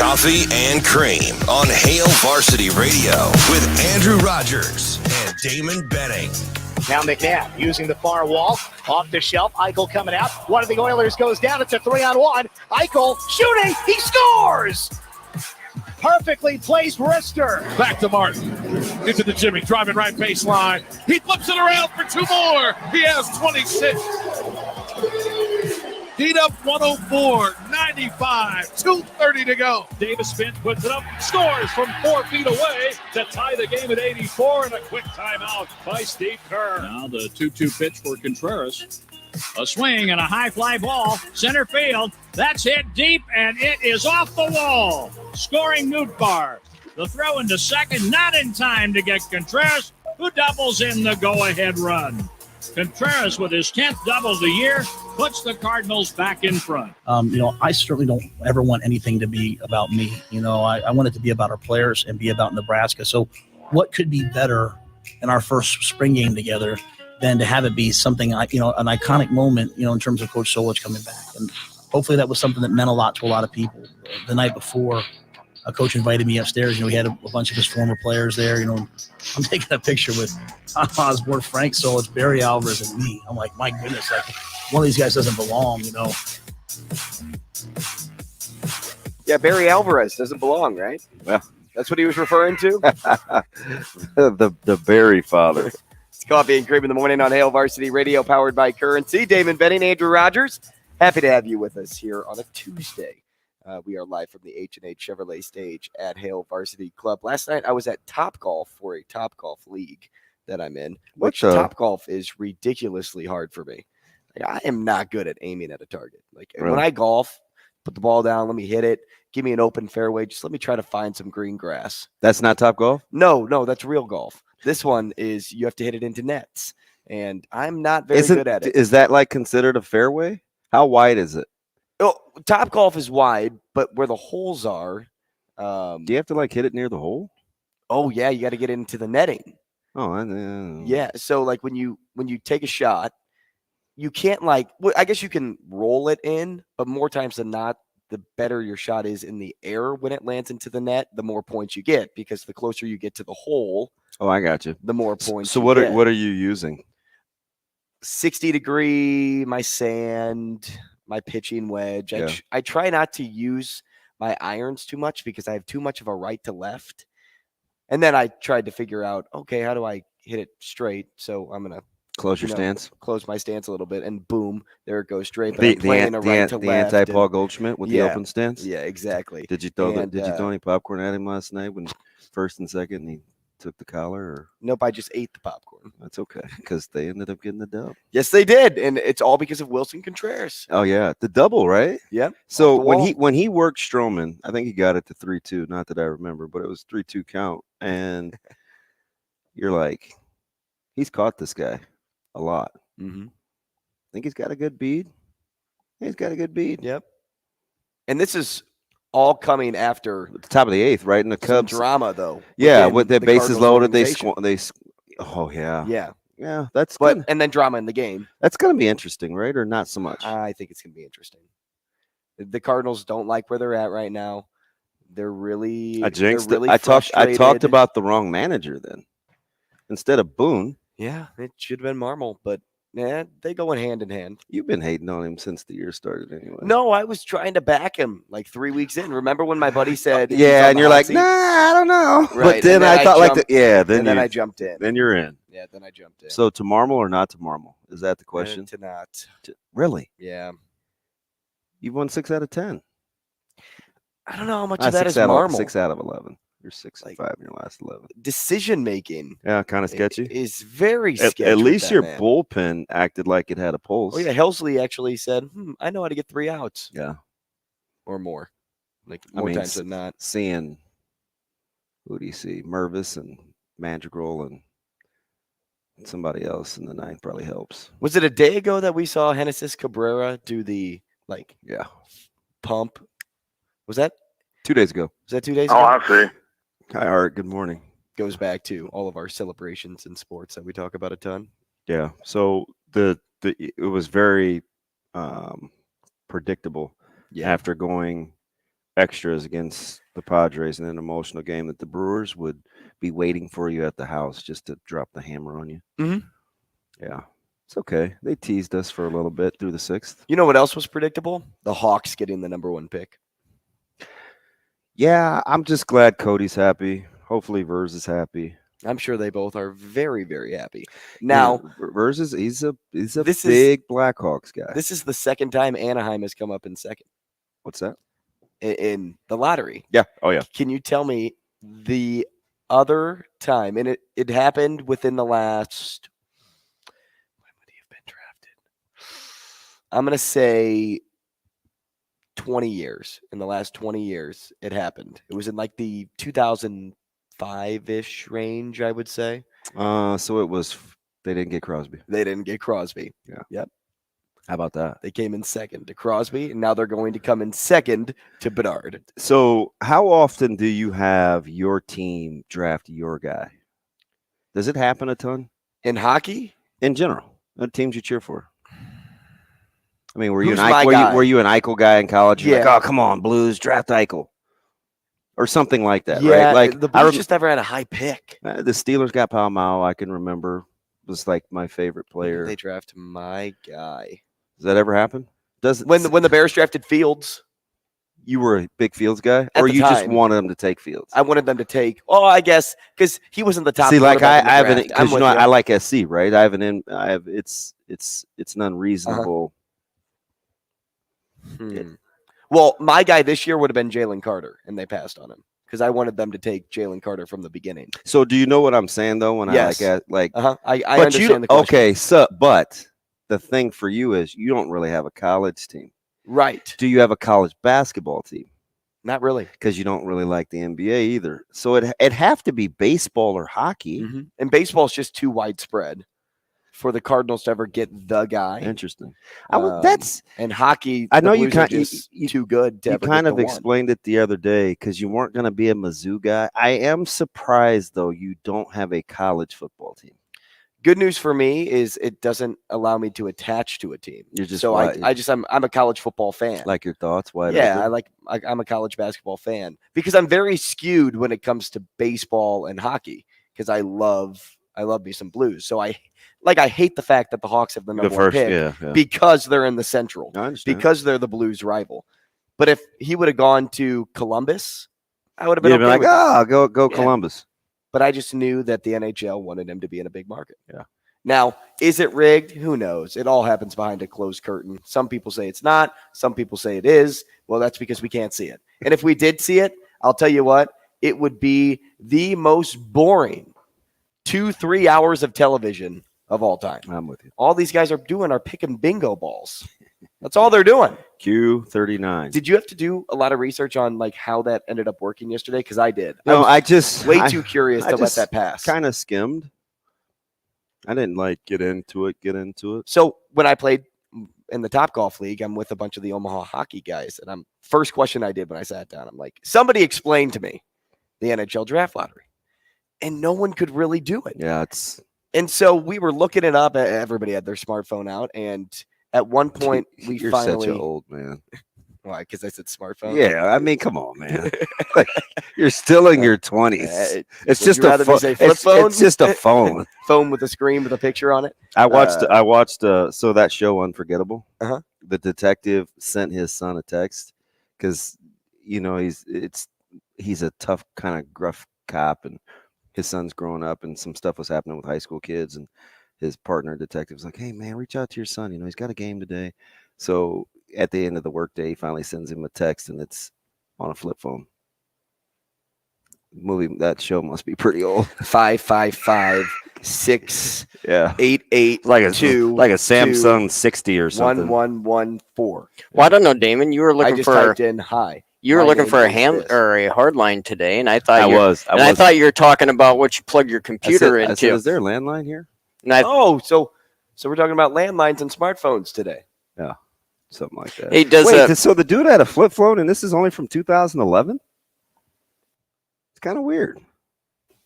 Coffee and Cream on Hail Varsity Radio with Andrew Rogers and Damon Benning. Now McNabb using the far wall. Off the shelf. Eichel coming out. One of the Oilers goes down. It's a 3-on-1. Eichel shooting. He scores! Perfectly placed wrister. Back to Martin. Into the Jimmy. Driving right baseline. He flips it around for two more. He has 26. Heat up 104, 95, 2:30 to go. Davis spins, puts it up, scores from 4 feet away to tie the game at 84, and a quick timeout by Steve Kerr. Now the 2-2 pitch for Contreras. A swing and a high fly ball, center field. That's hit deep, and it is off the wall. Scoring Nootbaar. The throw into second, not in time to get Contreras, who doubles in the go-ahead run. Contreras, with his 10th double of the year, puts the Cardinals back in front. I certainly don't ever want anything to be about me. I want it to be about our players and be about Nebraska. So what could be better in our first spring game together than to have it be something, an iconic moment, in terms of Coach Solich coming back. And hopefully that was something that meant a lot to a lot of people. The night before, a coach invited me upstairs. We had a bunch of his former players there. I'm taking a picture with Tom Osborne, Frank Solich, Barry Alvarez, and me. I'm like, my goodness, one of these guys doesn't belong, Yeah, Barry Alvarez doesn't belong, right? Well, that's what he was referring to. the Barry father. It's Coffee and Cream in the morning on Hail Varsity Radio, powered by Currency. Damon Benning, Andrew Rogers. Happy to have you with us here on a Tuesday. We are live from the H&H Chevrolet stage at Hail Varsity Club. Last night I was at Topgolf for a Topgolf league that I'm in, which Topgolf is ridiculously hard for me. I am not good at aiming at a target. Really? When I golf, put the ball down, let me hit it, give me an open fairway, just let me try to find some green grass. That's not Topgolf? No, that's real golf. This one is you have to hit it into nets, and I'm not very good at it. Is that considered a fairway? How wide is it? Oh, Topgolf is wide, but where the holes are. Do you have to hit it near the hole? Oh yeah, you got to get into the netting. Oh, yeah. So when you take a shot, you can't I guess you can roll it in, but more times than not, the better your shot is in the air when it lands into the net, the more points you get, because the closer you get to the hole. Oh, I got you. The more points. So what are you using? 60-degree, my sand, my pitching wedge. Yeah. I try not to use my irons too much because I have too much of a right to left. And then I tried to figure out, okay, how do I hit it straight? So I'm going to close your stance, close my stance a little bit, and boom, there it goes straight. But the anti-Paul Goldschmidt with the open stance. Yeah, exactly. Did you throw any popcorn at him last night when first and second and he took the collar? Or? Nope, I just ate the popcorn. That's okay, because they ended up getting the dub. Yes, they did, and it's all because of Wilson Contreras. Oh yeah, the double, right? Yeah. So when he worked Stroman, I think he got it to 3-2. Not that I remember, but it was 3-2 count, and you're like, he's caught this guy a lot. Mm-hmm. Think he's got a good bead. He's got a good bead. Yep. And this is all coming after the top of the eighth, right? In the Cubs drama, though. Yeah, with their bases loaded, they. Oh yeah. Yeah. That's good. And then drama in the game. That's going to be interesting, right? Or not so much? I think it's going to be interesting. The Cardinals don't like where they're at right now. They're really. I jinxed it. I talked about the wrong manager then. Instead of Boone. Yeah, it should have been Marmol, but they go in hand in hand. You've been hating on him since the year started anyway. No, I was trying to back him 3 weeks in. Remember when my buddy said, yeah, and you're like, nah, I don't know. Right. But then I thought then I jumped in. Then you're in. Yeah, then I jumped in. So to Marmol or not to Marmol? Is that the question? To not. Really? Yeah. You've won 6 out of 10. I don't know how much of that is Marmol. 6 out of 11. You're 6-5 in your last 11. Decision making. Yeah, kind of sketchy. Is very sketchy. At least your bullpen acted like it had a pulse. Oh yeah, Helsley actually said, I know how to get 3 outs. Yeah. Or more. More times than not. Seeing, who do you see? Mervis and Madrigal and somebody else in the ninth probably helps. Was it a day ago that we saw Genesis Cabrera do the pump? Was that 2 days ago? Was that 2 days ago? Oh, I see. Hi, Art. Good morning. Goes back to all of our celebrations in sports that we talk about a ton. Yeah. So it was very predictable after going extras against the Padres in an emotional game that the Brewers would be waiting for you at the house just to drop the hammer on you. Mm-hmm. Yeah, it's okay. They teased us for a little bit through the 6th. You know what else was predictable? The Hawks getting the number 1 pick. Yeah, I'm just glad Cody's happy. Hopefully Verz is happy. I'm sure they both are very, very happy. Now, Verz is he's a big Blackhawks guy. This is the second time Anaheim has come up in second. What's that? In the lottery. Yeah. Oh, yeah. Can you tell me the other time? And it happened within the last, when would he have been drafted? I'm going to say 20 years. In the last 20 years, it happened. It was in like the 2005-ish range, I would say. So it was, they didn't get Crosby. They didn't get Crosby. Yeah. Yep. How about that? They came in second to Crosby, and now they're going to come in second to Bedard. So how often do you have your team draft your guy? Does it happen a ton? In hockey? In general, what teams you cheer for? I mean, were you Who's an my Eichel, guy? were you an Eichel guy in college? You're Yeah. like, oh, come on, Blues, draft Eichel. Or something like that, Yeah, right? Like the Blues just never had a high pick. the Steelers got Pau Mao, I can remember. Was like my favorite player. They draft my guy. Does that ever happen? When the Bears drafted Fields, you were a big Fields guy, At or the you just time. wanted them to take Fields? I wanted them to take. Oh, I guess because he wasn't the top. See, like quarterback in the I have an draft. because I'm you know with I like SC, right? I have it's an unreasonable. Well, my guy this year would have been Jalen Carter, and they passed on him because I wanted them to take Jalen Carter from the beginning. So, do you know what I'm saying though? When Yes. I like I but understand the question. okay, so but the thing for you is you don't really have a college team, Right? do you have a college basketball team? Not really. Because you don't really like the NBA either. So it'd have to be baseball or hockey. And baseball is just too widespread for the Cardinals to ever get the guy. Interesting. And hockey. I know the you Blues are kind just too good to you ever kind get of the one. explained it the other day because you weren't going to be a Mizzou guy. I am surprised though you don't have a college football team. Good news for me is it doesn't allow me to attach to a team. You're just so why- I'm a college football fan. Like your thoughts? Why? Yeah, I'm a college basketball fan because I'm very skewed when it comes to baseball and hockey because I love me some Blues. So I hate the fact that the Hawks have the number one pick yeah. because they're in the Central, I understand. because they're the Blues rival. But if he would have gone to Columbus, I would have been You'd okay be like, with that. go Yeah. Columbus. But I just knew that the NHL wanted him to be in a big market. Yeah. Now, is it rigged? Who knows? It all happens behind a closed curtain. Some people say it's not. Some people say it is. Well, that's because we can't see it. And if we did see it, I'll tell you what, it would be the most boring 2-3 hours of television of all time. I'm with you. All these guys are doing are picking bingo balls. That's all they're doing. Q39. Did you have to do a lot of research on like how that ended up working yesterday? Because I did. No, I I was just way too curious I to let just that pass. Kind of skimmed. I didn't like get into it. So when I played in the Topgolf League, I'm with a bunch of the Omaha hockey guys, and first question I did when I sat down, I'm like, somebody explain to me the NHL draft lottery, and no one could really do it. Yeah, And so we were looking it up. Everybody had their smartphone out, and at one point we you're finally. such an old man. Why? Because I said smartphone. Yeah, I mean, come on, man. Like, you're still in your 20s. It's would just you a rather me phone. say flip phone? It's just a phone. Phone with a screen with a picture on it. I watched so that show Unforgettable. Uh-huh. The detective sent his son a text because he's a tough kind of gruff cop, and his son's growing up, and some stuff was happening with high school kids, and his partner detective was like, "Hey man, reach out to your son. He's got a game today." So at the end of the workday, he finally sends him a text, and it's on a flip phone. That show must be pretty old. 555-688-2 like a Samsung 60 or something. 1114. Well, I don't know, Damon. You were I looking just for typed in hi. you were My looking name for a is hand this. or a hard line today, and I thought I thought you were talking about what you plug your computer I into. said, is there a landline here? And I, So we're talking about landlines and smartphones today. Yeah, something like that. he does Wait, so the dude had a flip phone, and this is only from 2011? It's kind of weird.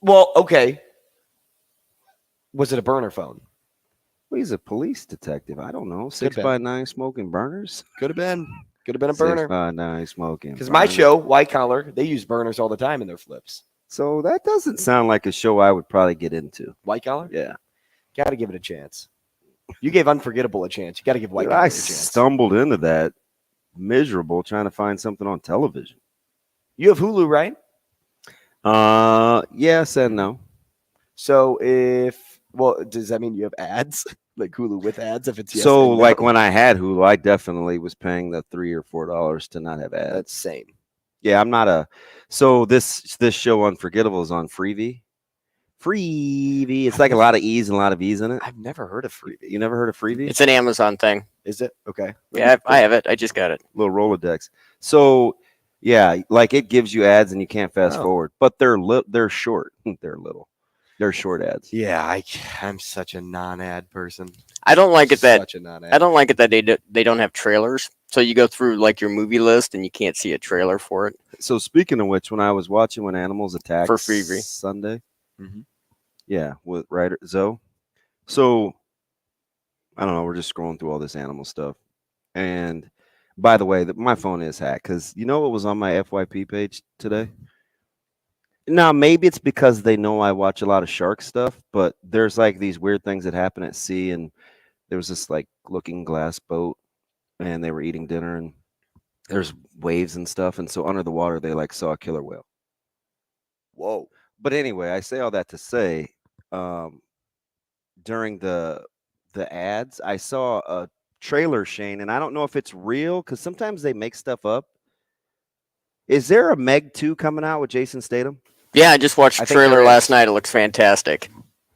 Well, okay. Was it a burner phone? Well, he's a police detective. I don't know. Could 6x9 smoking burners. Could have been. Could have been a burner. No, he's smoking. Because my show, White Collar, they use burners all the time in their flips. So that doesn't sound like a show I would probably get into. White Collar? Yeah. Got to give it a chance. You gave Unforgettable a chance. You got to give White Collar a chance. I stumbled into that miserable trying to find something on television. You have Hulu, right? Yes and no. So does that mean you have ads? Like Hulu with ads if it's yes So and no? like when I had Hulu, I definitely was paying the $3 or $4 to not have ads. That's same. Yeah, I'm not a. So this show Unforgettable is on Freevee. Freevee. It's like a lot of E's and a lot of E's in it. I've never heard of Freevee. You never heard of Freevee? It's an Amazon thing. Is it? Okay. Yeah, I have it. I just got it. Little Rolodex. So yeah, like it gives you ads and you can't fast forward, but they're short. They're little. They're short ads. Yeah, I'm such a non-ad person. I don't like it that Such a non-ad. I don't like it that they don't have trailers. So you go through like your movie list and you can't see a trailer for it. So speaking of which, when I was watching When Animals Attack For Freevee. Sunday, Mhm. yeah, with writer Zoe. So I don't know. We're just scrolling through all this animal stuff, and by the way, my phone is hacked because you know what was on my FYP page today. Now, maybe it's because they know I watch a lot of shark stuff, but there's like these weird things that happen at sea, and there was this like looking glass boat, and they were eating dinner, and there's waves and stuff, and so under the water they like saw a killer whale. Whoa. But anyway, I say all that to say, during the ads, I saw a trailer, Shane, and I don't know if it's real because sometimes they make stuff up. Is there a Meg 2 coming out with Jason Statham? Yeah, I just watched the I think trailer there last is. night. It looks fantastic.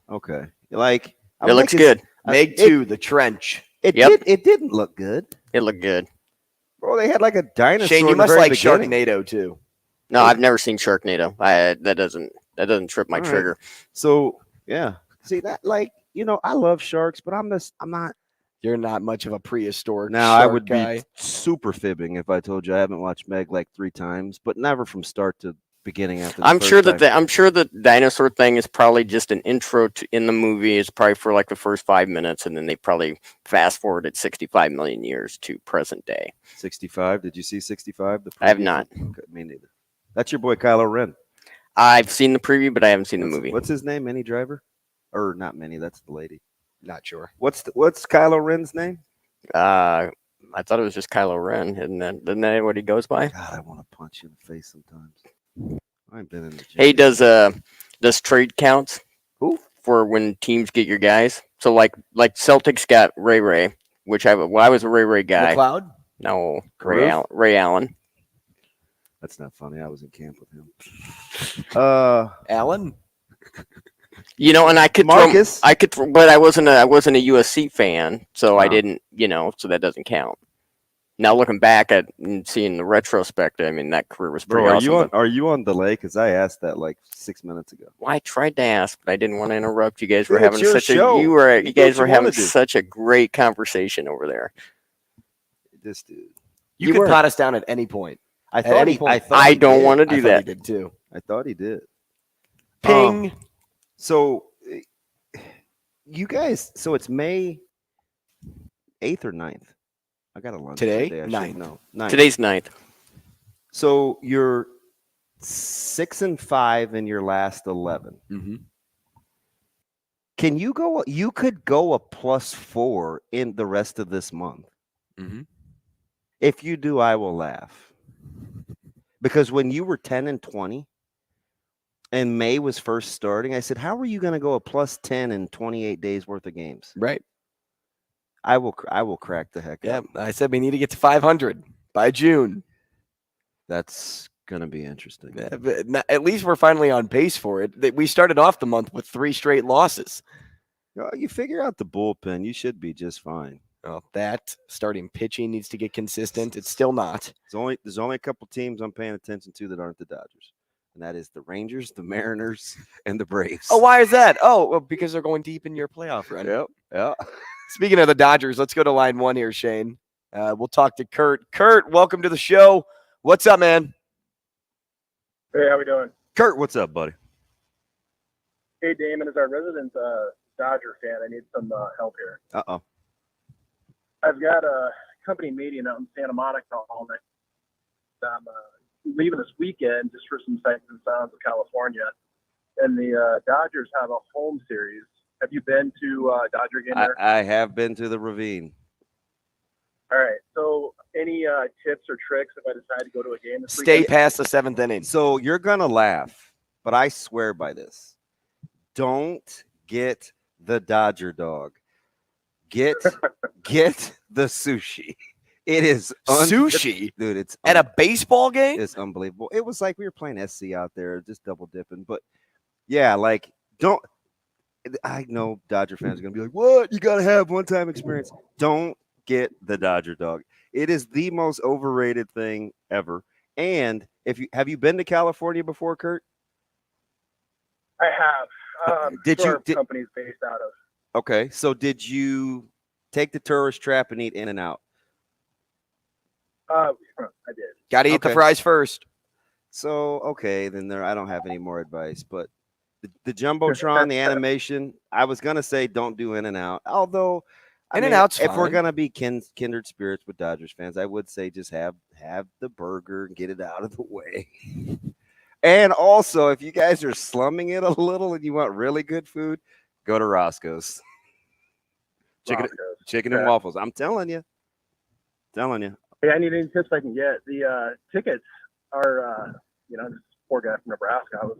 Okay, like It looks good. Meg 2, The Trench. It Yep. it didn't look good, It looked good. bro. They had like a dinosaur. Shane, you in the must very like beginning. Sharknado too. No, I've never seen Sharknado. That doesn't trip my All right. trigger. So yeah, see that like I love sharks, but I'm not. You're not much of a prehistoric Now I shark would guy. be super fibbing if I told you I haven't watched Meg like 3 times, but never from start to beginning. After the I'm first sure time. the dinosaur thing is probably just an intro in the movie. It's probably for like the first 5 minutes, and then they probably fast forwarded 65 million years to present day. 65. Did you see 65? I have not. Okay, me neither. That's your boy Kylo Ren. I've seen the preview, but I haven't seen the movie. What's his name? Minnie Driver, or not Minnie? That's the lady. Not sure. What's Kylo Ren's name? I thought it was just Kylo Ren, isn't that what he goes by? God, I want to punch you in the face sometimes. I ain't been in the gym. Hey, does trade counts? Who? For when teams get your guys? So like Celtics got Ray, which I was a Ray guy. McLeod? No, Caruth? Ray Allen. That's not funny. I was in camp with him. Allen? And I could Marcus? but I wasn't a USC fan, so I Wow. didn't, so that doesn't count. Now looking back at and seeing the retrospect, I mean that career was pretty Bro, awesome. are you on delay? Because I asked that like 6 minutes ago. Well, I tried to ask, but I didn't want to interrupt. You guys were Dude, it's having your such show. a You you do guys what were you having wanna do. such a great conversation over there. This dude. You You could were. pot us down at any point. I At thought any he. point. I thought I he don't did. want to I do thought that. he did too. I thought he did. Ping. So, you guys. So it's May 8th or 9th. I got a lunch Today? I should 9th. know. 9th. Today's 9th. So you're 6-5 in your last 11. Mm-hmm. Can you go? You could go a +4 in the rest of this month. Mm-hmm. If you do, I will laugh. Because when you were 10-20 and May was first starting, I said, how are you going to go a +10 in 28 days worth of games? Right. I will crack the heck Yeah. up. I said we need to get to 500 by June. That's going to be interesting. Yeah, but at least we're finally on pace for it. We started off the month with 3 straight losses. You figure out the bullpen, you should be just fine. Well, that starting pitching needs to get consistent. It's still not. There's only a couple teams I'm paying attention to that aren't the Dodgers. And that is the Rangers, the Mariners, and the Braves. Oh, why is that? Oh, well, because they're going deep in your playoff run. Yep. Yeah. Speaking of the Dodgers, let's go to line 1 here, Shane. We'll talk to Kurt. Kurt, welcome to the show. What's up, man? Hey, how we doing? Kurt, what's up, buddy? Hey, Damon, as our resident Dodger fan, I need some help here. Uh-oh. I've got a company meeting out in Santa Monica all night. I'm leaving this weekend just for some sights and sounds of California. And the Dodgers have a home series. Have you been to a Dodger game there? I have been to the Ravine. All right. So any tips or tricks if I decide to go to a game this Stay weekend? past the 7th inning. So you're going to laugh, but I swear by this. Don't get the Dodger dog. Get the sushi. It is Sushi? Dude, it's At a baseball game? It's unbelievable. It was like we were playing SC out there, just double dipping. But yeah, like I know Dodger fans are gonna be like, "What? You gotta have one-time experience." Don't get the Dodger dog. It is the most overrated thing ever. And have you been to California before, Kurt? I have. Did you? Companies based out of. Okay, so did you take the tourist trap and eat In-N-Out? I did. Got to eat the fries first. So okay, then I don't have any more advice, but. The Jumbotron, the animation, I was going to say don't do In-N-Out. Although, In-N-Out's if we're fine. going to be kindred spirits with Dodgers fans, I would say just have the burger and get it out of the way. And also, if you guys are slumming it a little and you want really good food, go to Roscoe's. Chicken and waffles. I'm telling you. Hey, I need any tips I can get. The tickets are, this poor guy from Nebraska.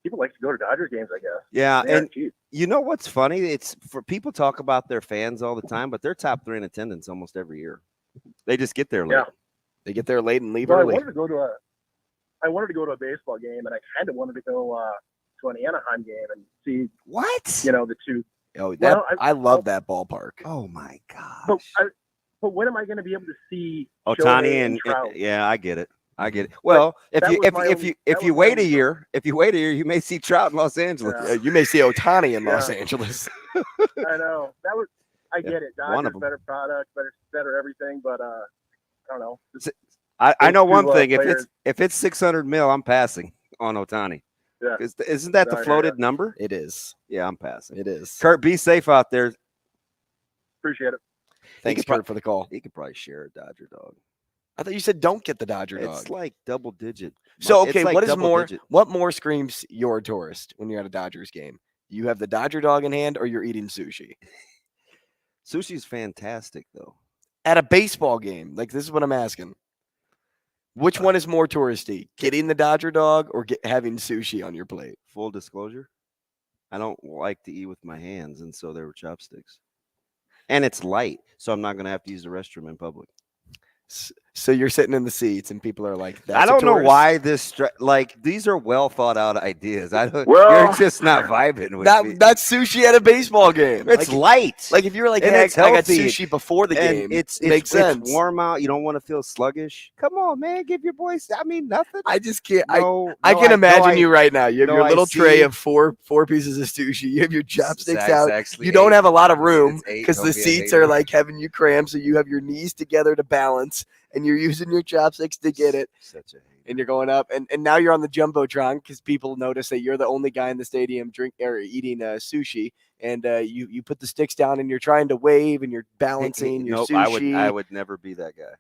People like to go to Dodger games, I guess. Yeah, and cheap. You know what's funny? It's for people talk about their fans all the time, but they're top 3 in attendance almost every year. They just get there late. Yeah. They get there late and leave Well, early. I wanted to go to a baseball game, and I kind of wanted to go to an Anaheim game and see what the two. Oh, I love that ballpark. Oh my gosh! But when am I going to be able to see Otani and Trout? Yeah, I get it. Well, if you wait a year, you may see Trout in Los Angeles. Yeah. You may see Otani in Los Angeles. I know I get it. One of Dodgers them. better product, better everything, but I don't know. I know one thing. players. If it's $600 million, I'm passing on Otani. Yeah. Isn't that the floated number? It is. Yeah, I'm passing. It is. Kurt, be safe out there. Appreciate it. Thanks, Kurt, for the call. He could probably share a Dodger dog. I thought you said don't get the Dodger dog. It's like double digit. So, It's okay, like what more screams you're a tourist when you're at a Dodgers game? You have the Dodger dog in hand or you're eating sushi? Sushi's fantastic, though. At a baseball game, like this is what I'm asking. Which one is more touristy? Getting the Dodger dog or having sushi on your plate? Full disclosure, I don't like to eat with my hands, and so there were chopsticks. And it's light, so I'm not going to have to use the restroom in public. So you're sitting in the seats, and people are like, "That's I don't know tourist." why these are well thought out ideas. You're just not vibing with me. That's sushi at a baseball game. It's light. Like if you're like, And hey, it's I got healthy. sushi before the game. It's makes sense. It's warm out. You don't want to feel sluggish. Come on, man. Give your boys. Nothing. I just can't. No, I can imagine you right now. You have no, your I little tray see. of four pieces of sushi. You have your chopsticks It's out. actually You don't 8. have a lot of room It's 8. because Don't the be an seats 8. are like having you crammed. So you have your knees together to balance, and you're using your chopsticks to get it. Such a hater. And you're going up, and now you're on the Jumbotron because people notice that you're the only guy in the stadium eating sushi, and you put the sticks down and you're trying to wave and you're balancing your Nope, sushi. I would never be that guy.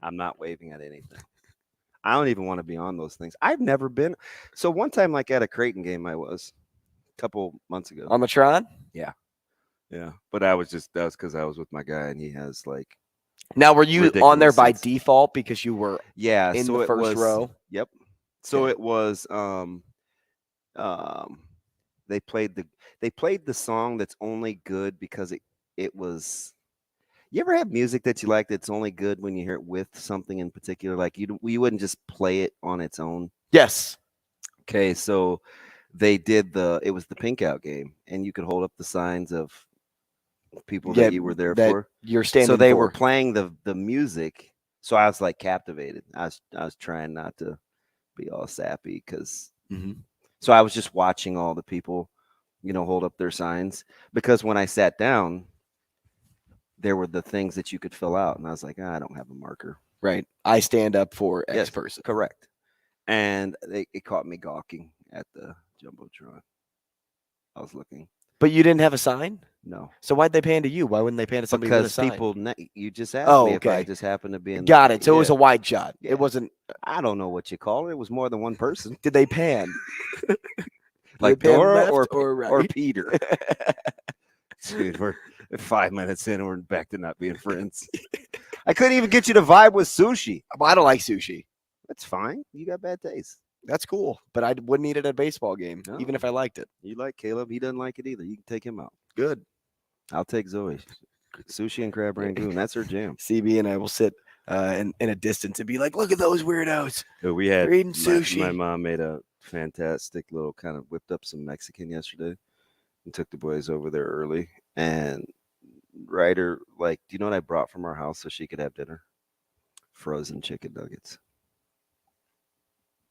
I'm not waving at anything. I don't even want to be on those things. I've never been. So one time, like at a Creighton game, I was a couple months ago. On the Tron? Yeah. But that was because I was with my guy, and he has like. Now, were you on there ridiculous by seats. default because you were in the first row? Yep. So Okay. it was they played the song that's only good because it was. You ever have music that you like that's only good when you hear it with something in particular? Like you wouldn't just play it on its own. Yes. Okay, so they did it was the Pink Out game, and you could hold up the signs of people that you were there that for. You're standing. So they for. were playing the music. So I was like captivated. I was trying not to be all sappy because. So I was just watching all the people, hold up their signs, because when I sat down, there were the things that you could fill out, and I was like, I don't have a marker. Right. I stand up for X Yes, person. Correct. And it caught me gawking at the Jumbotron. I was looking. But you didn't have a sign? No. So why'd they pan to you? Why wouldn't they pan to somebody with a Because sign? people, you just asked me if I okay. just happened to be in. Got it. So it was Yeah. a wide shot. Yeah. It wasn't. I don't know what you call it. It was more than one person. Did they pan? Like they pan Dora left or right? Peter. Dude, we're 5 minutes in and we're back to not being friends. I couldn't even get you to vibe with sushi. I don't like sushi. That's fine. You got bad taste. That's cool, but I wouldn't eat it at a baseball game, No. even if I liked it. You like Caleb. He doesn't like it either. You can take him out. Good. I'll take Zoe. Sushi and crab rangoon. That's her jam. CB and I will sit in a distance and be like, look at those weirdos. We had They're eating sushi. My mom made a fantastic little kind of whipped up some Mexican yesterday and took the boys over there early. And Ryder, like, do you know what I brought from our house so she could have dinner? Frozen chicken nuggets.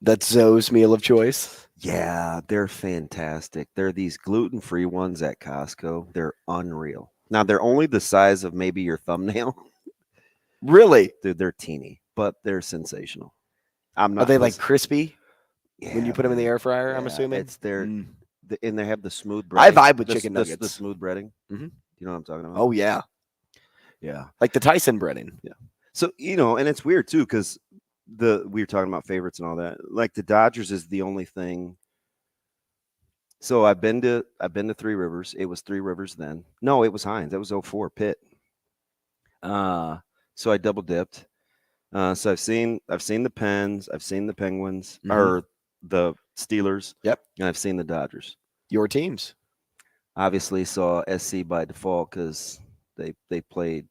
That's Zoe's meal of choice. Yeah, they're fantastic. They're these gluten-free ones at Costco. They're unreal. Now, they're only the size of maybe your thumbnail. Really? Dude, they're teeny, but they're sensational. I'm not. Are they like crispy Yeah, when you put them in the air fryer? I'm yeah, assuming it's their, and they have the smooth breading. I vibe with the, chicken the- nuggets. The smooth breading. Mhm. You know what I'm talking about? Oh yeah, yeah. like the Tyson breading. So, and it's weird too, because we were talking about favorites and all that. Like the Dodgers is the only thing. So I've been to Three Rivers. It was Three Rivers then. No, it was Hines. That was 04 Pitt. So I double dipped. So I've seen the Pens, I've seen the Penguins or the Steelers. Yep. And I've seen the Dodgers. Your teams. Obviously saw SC by default because they played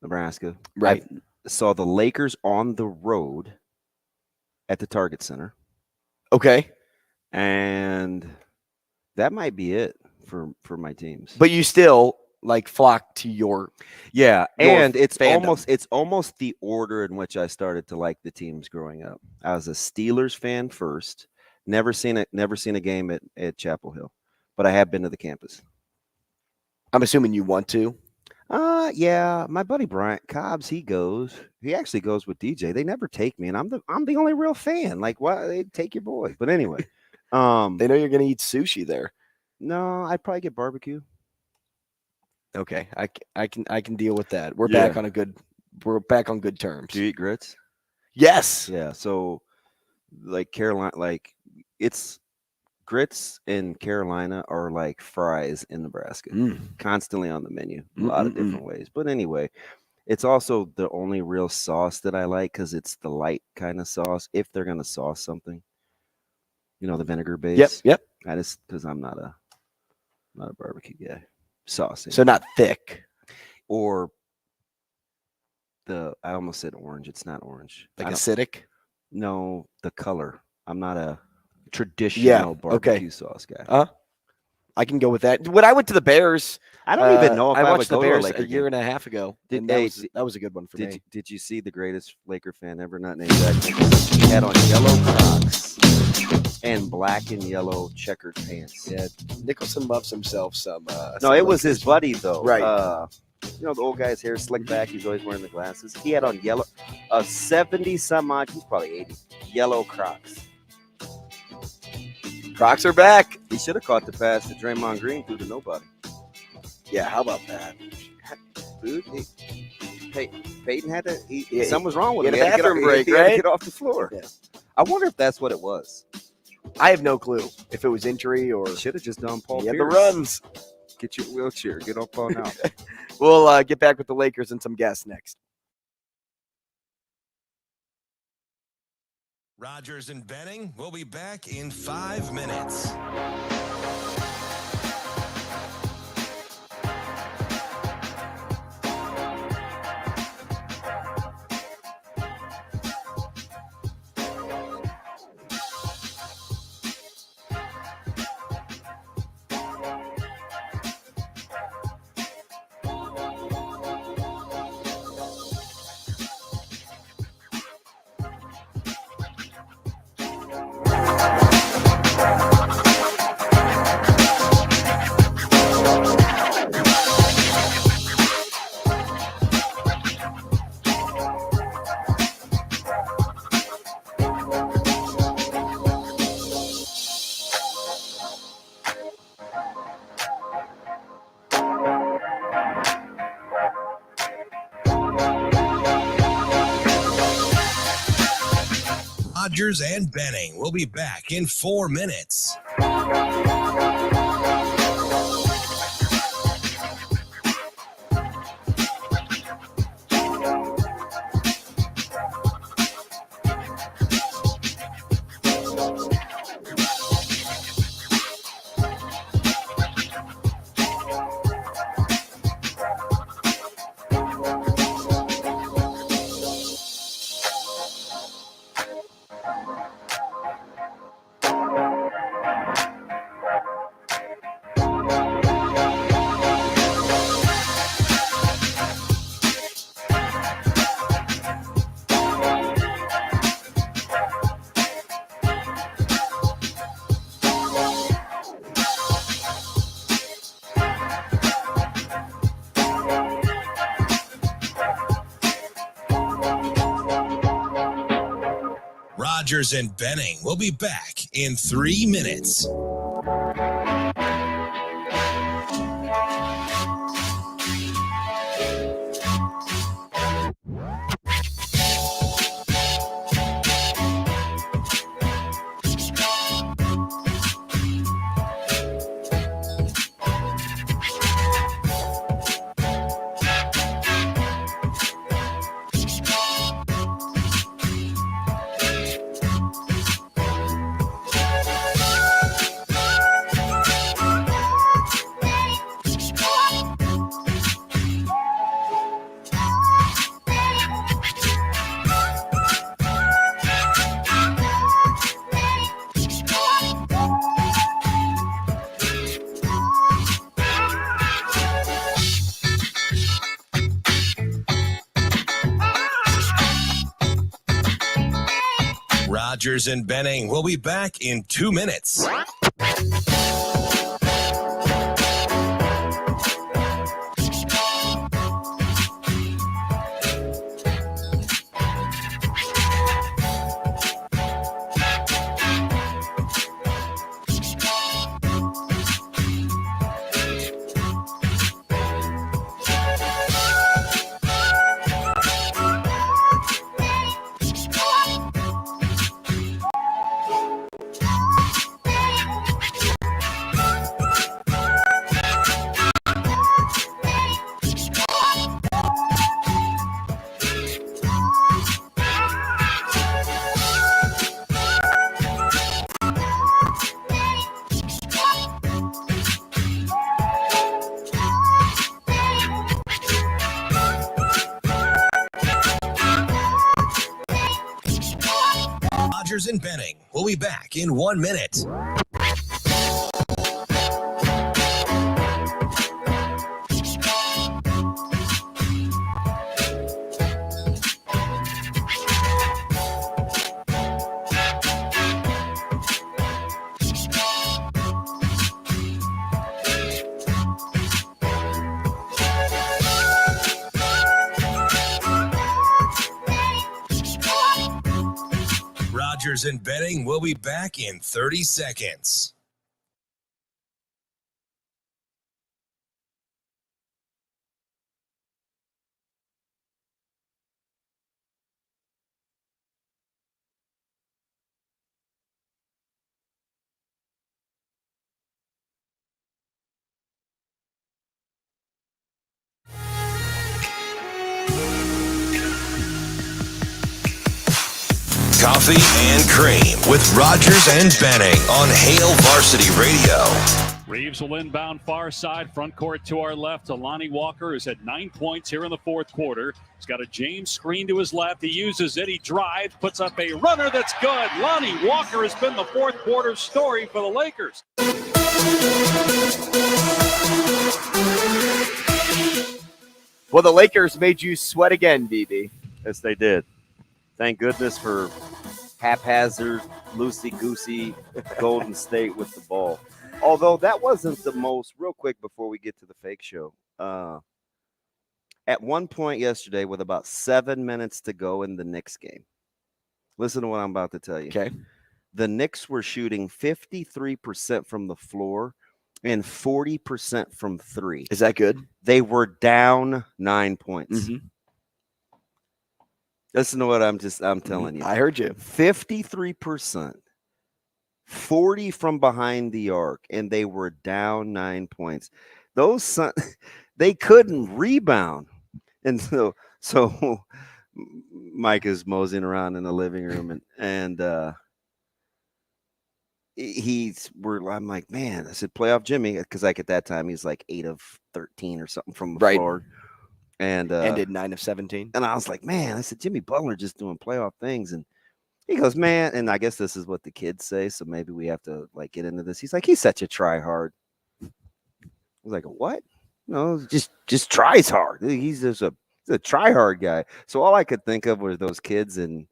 Nebraska. Right. I saw the Lakers on the road at the Target Center. Okay. And that might be it for my teams. But you still like flock to your yeah, and it's fandom. almost the order in which I started to like the teams growing up. I was a Steelers fan first. Never seen a game at Chapel Hill, but I have been to the campus. I'm assuming you want to. Yeah, my buddy Bryant Cobbs, he actually goes with DJ. They never take me, and I'm the only real fan. Like, why they take your boy? But anyway, They know you're gonna eat sushi there. no, I'd probably get barbecue. Okay, I can deal with that. We're Yeah. back on good terms. Do you eat grits? Yes. Yeah, so like Carolina, like it's grits in Carolina are like fries in Nebraska, constantly on the menu, a lot of different ways. But anyway, it's also the only real sauce that I like because it's the light kind of sauce. If they're gonna sauce something, the vinegar base. Yep. That is because I'm not a barbecue guy. Sauce. So not thick. Or I almost said orange. It's not orange. Like acidic? No, the color. I'm not a traditional barbecue sauce guy. I can go with that. When I went to the Bears, I don't even know if I watched would the go to a Bears Laker a year game. and a half ago. Did- That was a good one for me. Did you see the greatest Laker fan ever, not named Jack Nicholson? He had on yellow Crocs and black and yellow checkered pants. Yeah, Nicholson loves himself some. No, it was his buddy though. Right. The old guy's hair slicked back. He's always wearing the glasses. He had on yellow, 70 some odd. He's probably 80. Yellow Crocs. Crocs are back. He should have caught the pass to Draymond Green through to nobody. Yeah, how about that? Dude, Peyton had to. Yeah, something was wrong with he him. had a bathroom break, he had to right? get off the floor. Yeah. I wonder if that's what it was. I have no clue if it was injury or Should have just done Paul he had Pierce. the runs. Get your wheelchair. Get up on out. We'll get back with the Lakers and some guests next. Rogers and Benning will be back in 5 minutes. Rogers and Benning will be back in 4 minutes. Rogers and Benning will be back in 3 minutes. Rogers and Benning will be back in 2 minutes. Rogers and Benning will be back in 1 minute. Rogers and Benning will be back in 30 seconds. Coffee and Cream with Rogers and Benning on Hail Varsity Radio. Reeves will inbound far side, front court to our left. Lonnie Walker has had 9 points here in the fourth quarter. He's got a James screen to his left. He uses it. He drives, puts up a runner that's good. Lonnie Walker has been the fourth quarter story for the Lakers. Well, the Lakers made you sweat again, BB. Yes, they did. Thank goodness for haphazard, loosey-goosey Golden State with the ball. Although that wasn't the most, real quick before we get to the fake show. At one point yesterday, with about 7 minutes to go in the Knicks game, listen to what I'm about to tell you. Okay. The Knicks were shooting 53% from the floor and 40% from three. Is that good? They were down 9 points. Mm-hmm. Listen to what I'm telling you. I heard you. 53%, 40 from behind the arc, and they were down 9 points. They couldn't rebound. And so Mike is moseying around in the living room and I'm like, man, I said, playoff Jimmy, because like at that time he's like 8 of 13 or something from the floor. And ended 9 of 17. And I was like, man, I said, Jimmy Butler just doing playoff things. And he goes, man, and I guess this is what the kids say, so maybe we have to like get into this. He's like, he's such a try hard. I was like, what? No, just tries hard. He's just a try hard guy. So all I could think of were those kids in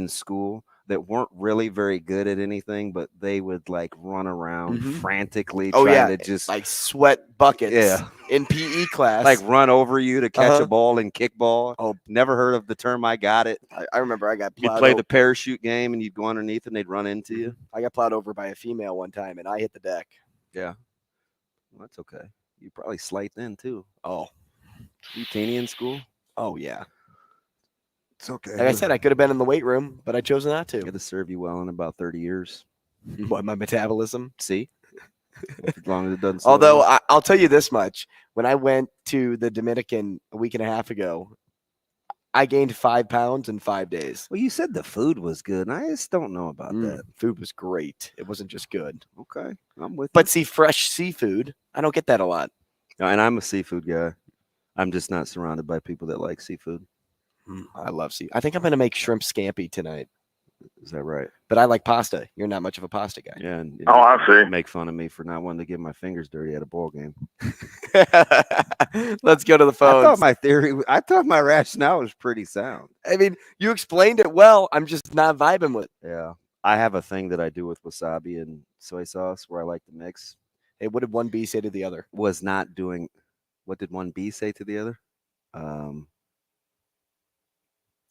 school that weren't really very good at anything, but they would like run around frantically trying to just like sweat buckets in PE class, like run over you to catch a ball and kickball. Oh, never heard of the term. I got it. I remember I got plowed. You'd play the parachute game and you'd go underneath and they'd run into you. I got plowed over by a female one time and I hit the deck. Yeah. Well, that's okay. You probably slight then too. Oh, you teeny in school? Oh yeah. It's okay. Like I said, I could have been in the weight room, but I chose not to. It'll serve you well in about 30 years. What, my metabolism? See? As long as it doesn't. Although I'll tell you this much. When I went to the Dominican a week and a half ago, I gained 5 pounds in 5 days. Well, you said the food was good, and I just don't know about that. Food was great. It wasn't just good. Okay. I'm with you. But see, fresh seafood, I don't get that a lot. No, and I'm a seafood guy. I'm just not surrounded by people that like seafood. I love seafood. I think I'm going to make shrimp scampi tonight. Is that right? But I like pasta. You're not much of a pasta guy. Yeah. And I see. Make fun of me for not wanting to get my fingers dirty at a ball game. Let's go to the phone. I thought my rationale was pretty sound. I mean, you explained it well. I'm just not vibing with it. Yeah. I have a thing that I do with wasabi and soy sauce where I like to mix. Hey, what did one B say to the other? What did one B say to the other?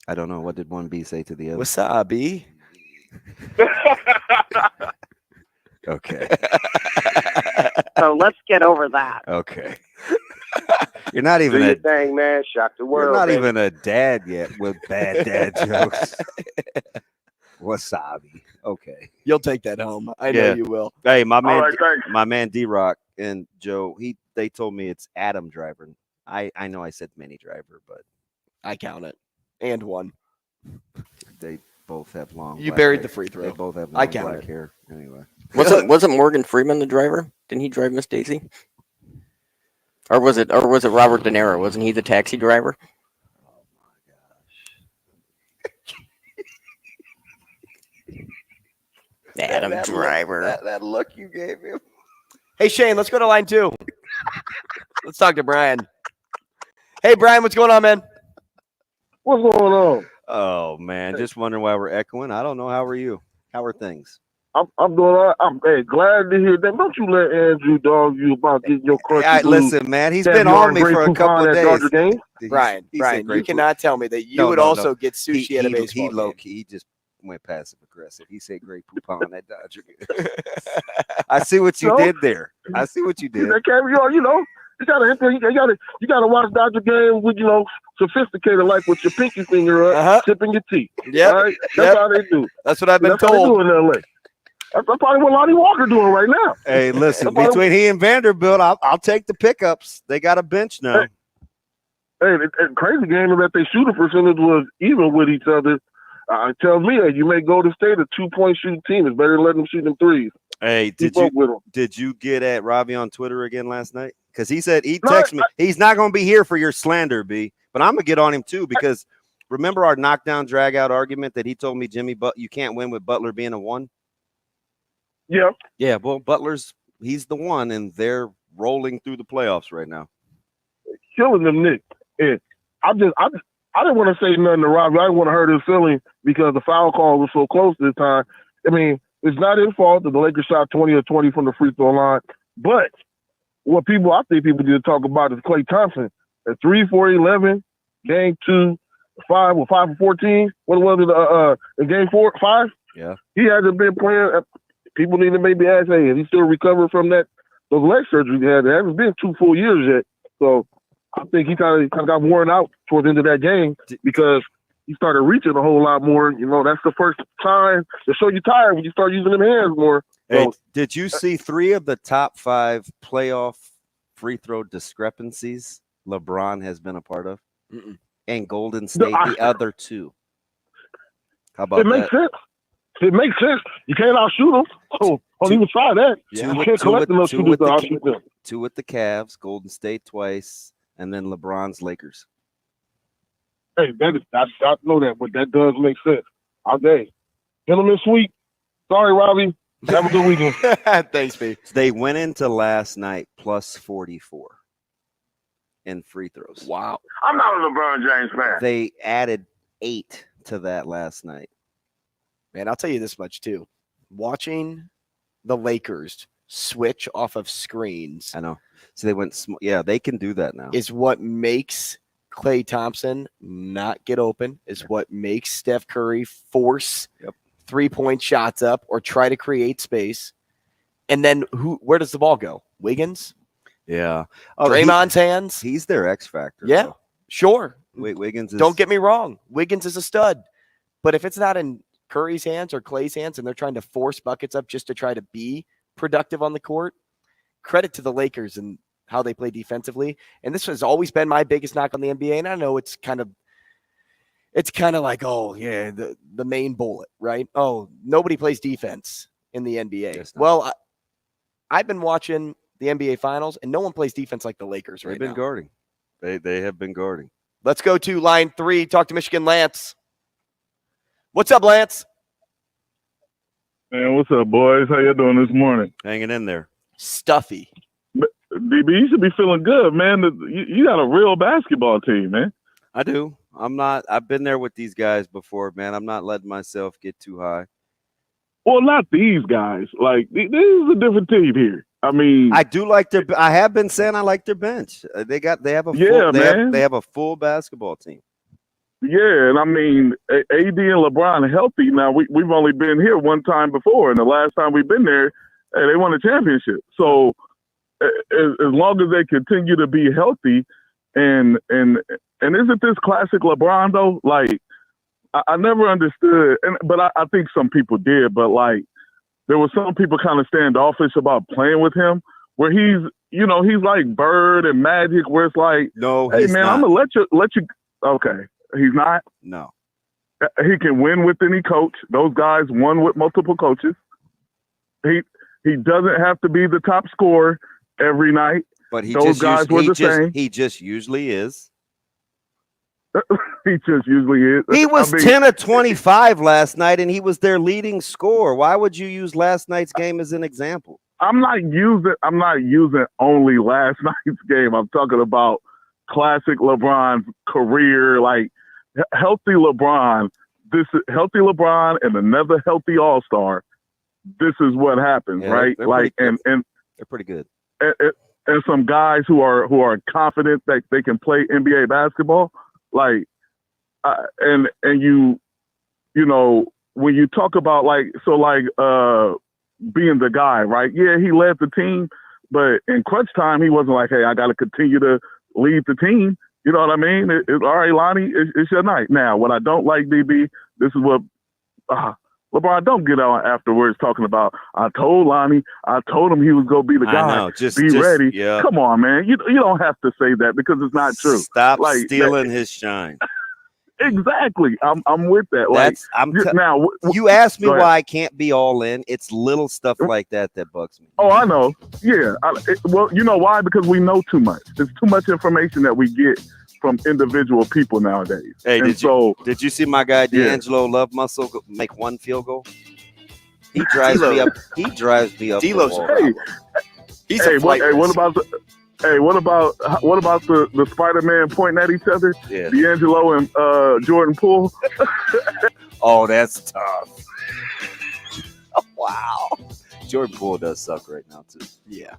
I don't know. What did one B say to the other? Wasabi. Okay. So let's get over that. Okay. You're not even Do your thing, man. Shock the world. You're not baby. even a dad yet with bad dad jokes. Wasabi. Okay. You'll take that home. I know you will. Hey, my man, thanks. my man D-Rock and Joe, they told me it's Adam Driver. I know I said Mini Driver, but I count it. And one. They both have long. You black buried hair. the free throw. They both have long I count black it. hair. Anyway. Wasn't Morgan Freeman the driver? Didn't he drive Miss Daisy? Or was it Robert De Niro? Wasn't he the taxi driver? Oh my gosh. Adam Driver. That look you gave him. Hey, Shane, let's go to line 2. Let's talk to Brian. Hey, Brian, what's going on, man? What's going on? Oh man, just wondering why we're echoing. I don't know. How are you? How are things? I'm doing all right. I'm glad to hear that. Don't you let Andrew dog you about getting your crunchy listen, man, he's been on me for a couple of days. Brian, you cannot tell me that you would also get sushi at a baseball game. Low-key, he just went passive aggressive. He said great poupon on that Dodger game. I see what you did there. I see what you did. You know, you gotta watch Dodger game with, sophisticated, like with your pinky finger up, sipping your tea. Yeah, right? That's how they do. That's what I've been That's how told. they do in LA. That's probably what Lonnie Walker doing right now. Hey, listen, between he and Vanderbilt, I'll take the pickups. They got a bench now. Hey, the crazy game is that their shooting percentage was even with each other. It tells me that you may go to State a 2-point shooting team. It's better to let them shoot them threes. Hey, did you get at Ravi on Twitter again last night? Because he said he texted me. He's not going to be here for your slander, B. But I'm going to get on him too, because remember our knockdown drag out argument that he told me, Jimmy, but you can't win with Butler being a 1? Yeah. Yeah, well, he's the 1, and they're rolling through the playoffs right now. Killing them, Nick. And I didn't want to say nothing to Robbie. I didn't want to hurt his feelings because the foul call was so close this time. I mean, it's not his fault that the Lakers shot 20 or 20 from the free throw line. But what I think people need to talk about is Klay Thompson. At 3 for 11, game 2, 5 for 14. What was it? In game 5? Yeah. He hasn't been playing. People need to maybe ask, hey, is he still recovering from those leg surgeries he had? It hasn't been 2 full years yet. So I think he kind of got worn out towards the end of that game because, you started reaching a whole lot more. You know, that's the first sign to show you tired when you start using them hands more. Hey, So, did you see 3 of the top 5 playoff free throw discrepancies LeBron has been a part of? Mm-mm. And Golden State, the other 2. How about it makes that? sense. It makes sense. You can't outshoot them. So don't even try that. Yeah. You can't collect enough shooters to outshoot them. 2 with the Cavs, Golden State twice, and then LeBron's Lakers. Hey, I know that, but that does make sense. Okay. Gentlemen sweep. Sorry, Robbie. Have a good weekend. Thanks, B. They went into last night plus 44 in free throws. Wow. I'm not a LeBron James fan. They added 8 to that last night. Man, I'll tell you this much, too. Watching the Lakers switch off of screens. I know. So they went yeah, they can do that now. Is what makes Klay Thompson not get open, is what makes Steph Curry force 3-point shots up or try to create space. And then where does the ball go? Wiggins? Yeah. Draymond's hands? He's their X factor. Yeah, though. sure. Wiggins is, don't get me wrong. Wiggins is a stud. But if it's not in Curry's hands or Klay's hands and they're trying to force buckets up just to try to be productive on the court, credit to the Lakers and how they play defensively. And this has always been my biggest knock on the NBA. And I know it's kind of like, oh, yeah, the main bullet, right? Oh, nobody plays defense in the NBA. Well, I've been watching the NBA Finals, and no one plays defense like the Lakers right now. They've been guarding. They have been guarding. Let's go to line 3, talk to Michigan Lance. What's up, Lance? Man, what's up, boys? How you doing this morning? Hanging in there. Stuffy. DB, you should be feeling good, man. You got a real basketball team, man. I do. I've been there with these guys before, man. I'm not letting myself get too high. Well, not these guys. Like, this is a different team here. I mean, I do like I have been saying I like their bench. They have a full basketball team. Yeah, and I mean, AD and LeBron are healthy. Now, we've only been here one time before, and the last time we've been there, they won a championship. So as long as they continue to be healthy, and isn't this classic LeBron, though? Like, I never understood, but I think some people did, but, like, there were some people kind of standoffish about playing with him, where he's like Bird and Magic, where it's like, no, hey, man, not. I'm going to let you. Okay. He's not? No. He can win with any coach. Those guys won with multiple coaches. He doesn't have to be the top scorer every night. But those guys were the same. He just usually is. He just usually is. He was 10 of 25 last night, and he was their leading scorer. Why would you use last night's game as an example? I'm not using only last night's game. I'm talking about classic LeBron's career, like healthy LeBron. This is healthy LeBron and another healthy All-Star. This is what happens, right? Like, and they're pretty good. And some guys who are confident that they can play NBA basketball. Like, and you know, when you talk about being the guy, right? Yeah, he led the team, but in crunch time, he wasn't like, hey, I got to continue to lead the team. You know what I mean? All right, Lonnie, it's your night. Now, what I don't like, DB, this is what LeBron, don't get on afterwards talking about, I told Lonnie, I told him he was going to be the guy. I know. Just ready. Yeah. Come on, man. You don't have to say that because it's not true. Stop stealing his shine. Exactly. I'm with that. Now you asked me why I can't be all in. It's little stuff like that bugs me. Oh, I know. Yeah. Well, you know why? Because we know too much. There's too much information that we get from individual people nowadays. Hey, did you see my guy D'Angelo Love Muscle make one field goal? He drives me up. He drives me up. D'Lo's what about the Spider-Man pointing at each other? Yeah. D'Angelo and Jordan Poole. Oh, that's tough. Oh, wow. Jordan Poole does suck right now too. Yeah.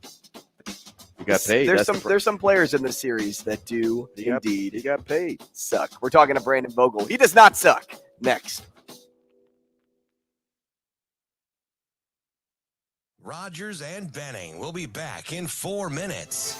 He got paid. There's some players in this series that do indeed. He got paid. Suck. We're talking to Brandon Vogel. He does not suck. Next. Rogers and Benning will be back in 4 minutes.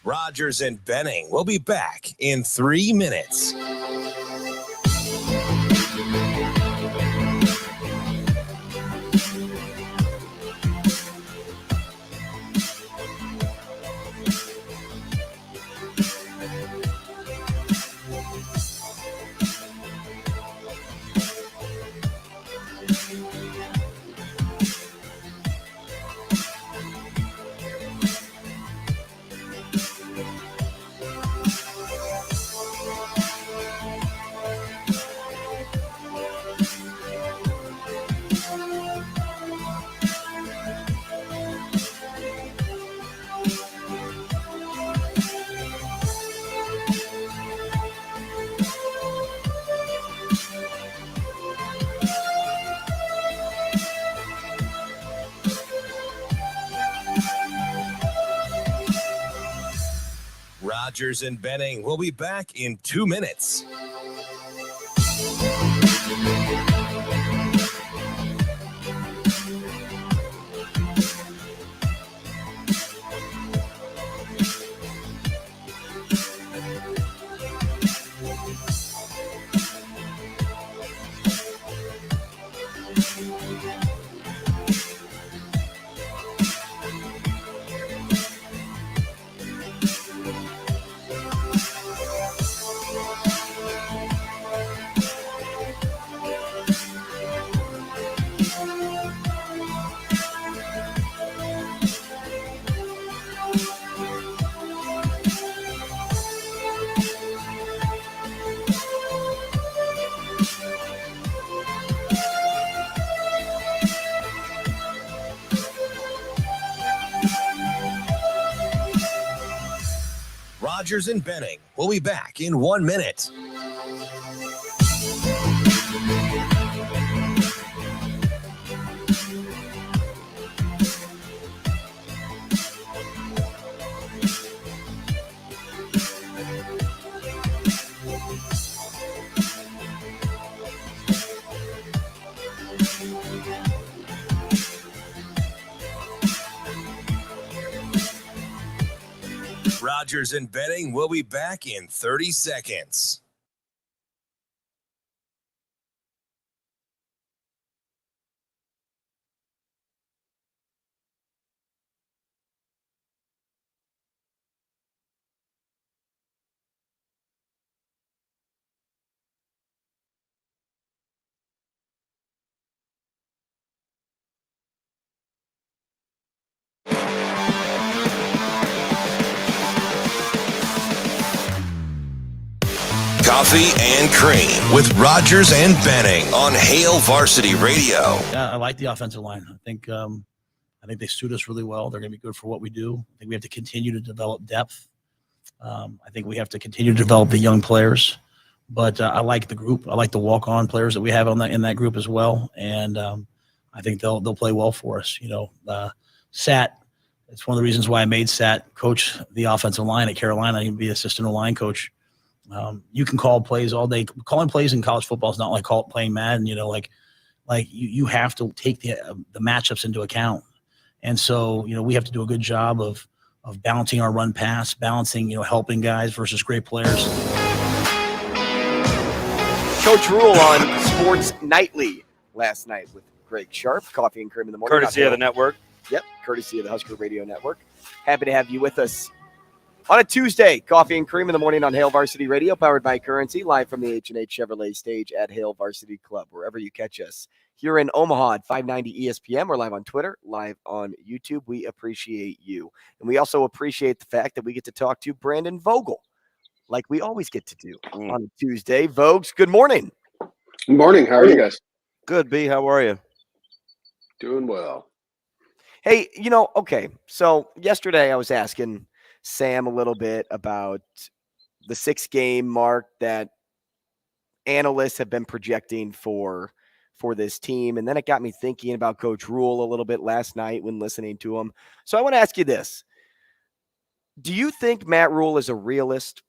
Rogers and Benning will be back in 3 minutes. Rogers and Benning will be back in 2 minutes. Rogers and Benning will be back in 1 minute. Rogers and Benning will be back in 30 seconds. Coffee and Cream with Rogers and Benning on Hail Varsity Radio. Yeah, I like the offensive line. I think they suit us really well. They're going to be good for what we do. I think we have to continue to develop depth. I think we have to continue to develop the young players. But I like the group. I like the walk-on players that we have in that group as well. And I think they'll play well for us. You know, Sat. It's one of the reasons why I made Sat coach the offensive line at Carolina. He'd be assistant line coach. You can call plays all day. Calling plays in college football is not like playing Madden. You know, like you have to take the matchups into account. And so, you know, we have to do a good job of balancing our run pass, balancing, you know, helping guys versus great players. Coach Rule on Sports Nightly last night with Greg Sharp, Coffee and Cream in the morning. Courtesy of the network. Yep, courtesy of the Husker Radio Network. Happy to have you with us on a Tuesday. Coffee and Cream in the morning on Hail Varsity Radio, powered by Currency, live from the H&H Chevrolet stage at Hail Varsity Club, wherever you catch us. Here in Omaha at 590 ESPN. We're live on Twitter, live on YouTube. We appreciate you. And we also appreciate the fact that we get to talk to Brandon Vogel, like we always get to do on a Tuesday. Vogues, good morning. Good morning. How are you guys? Good, B. How are you? Doing well. Hey, you know, okay, so yesterday I was asking Sam a little bit about the 6-game mark that analysts have been projecting for this team. And then it got me thinking about Coach Rule a little bit last night when listening to him. So I want to ask you this. Do you think Matt Rule is a realist,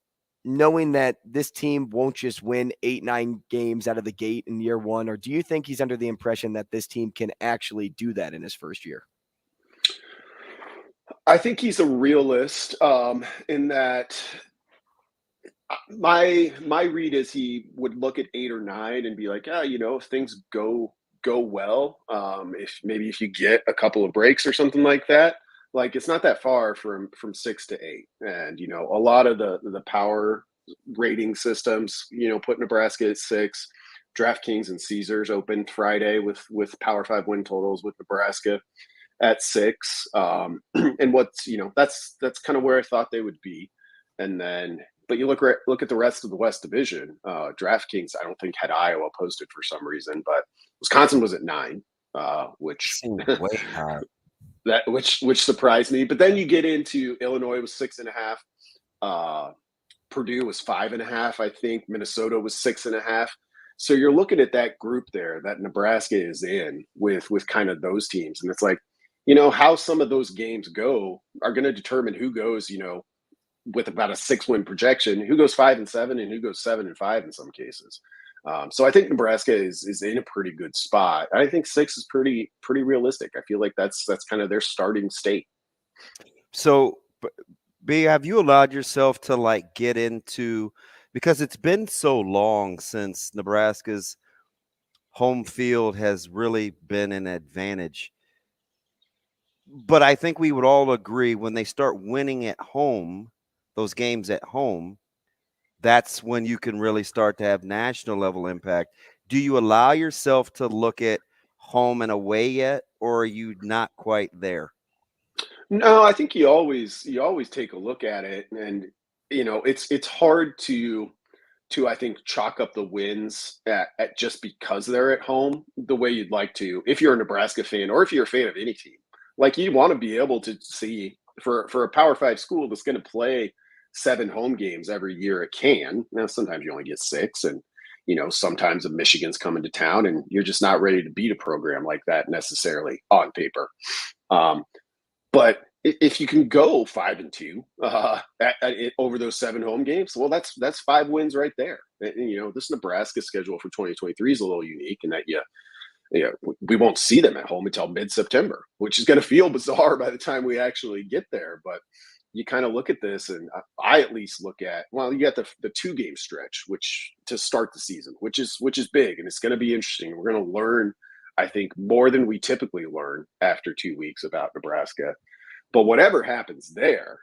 knowing that this team won't just win 8-9 games out of the gate in year one? Or do you think he's under the impression that this team can actually do that in his first year? I think he's a realist in that my read is he would look at 8 or 9 and be like, if things go well, if you get a couple of breaks or something like that, like it's not that far from 6 to 8. And a lot of the power rating systems, put Nebraska at 6. DraftKings and Caesars opened Friday with Power 5 win totals with Nebraska at 6. And what's that's kind of where I thought they would be. And then, but you look at the rest of the West Division. DraftKings, I don't think had Iowa posted for some reason, but Wisconsin was at 9, which way high. which surprised me. But then you get into Illinois was 6.5. Purdue was 5.5. I think Minnesota was 6.5. So you're looking at that group there that Nebraska is in with kind of those teams, and it's like, how some of those games go are going to determine who goes, with about a 6-win projection, who goes 5-7 and who goes 7-5 in some cases. So I think Nebraska is in a pretty good spot. I think 6 is pretty realistic. I feel like that's kind of their starting state. So, B, have you allowed yourself to get into, because it's been so long since Nebraska's home field has really been an advantage. But I think we would all agree when they start winning at home, those games at home, that's when you can really start to have national level impact. Do you allow yourself to look at home and away yet, or are you not quite there? No, I think you always take a look at it, and it's hard to I think chalk up the wins at just because they're at home the way you'd like to if you're a Nebraska fan or if you're a fan of any team. Like, you want to be able to see for a Power 5 school that's going to play 7 home games every year it can. Now, sometimes you only get 6, and sometimes a Michigan's coming to town and you're just not ready to beat a program like that necessarily on paper. But if you can go 5-2 over those 7 home games, well, that's 5 wins right there. And, this Nebraska schedule for 2023 is a little unique in that we won't see them at home until mid-September, which is going to feel bizarre by the time we actually get there. But you kind of look at this, and I at least look at, well, you got the 2-game stretch, which to start the season, which is big, and it's going to be interesting. We're going to learn, I think, more than we typically learn after 2 weeks about Nebraska. But whatever happens there,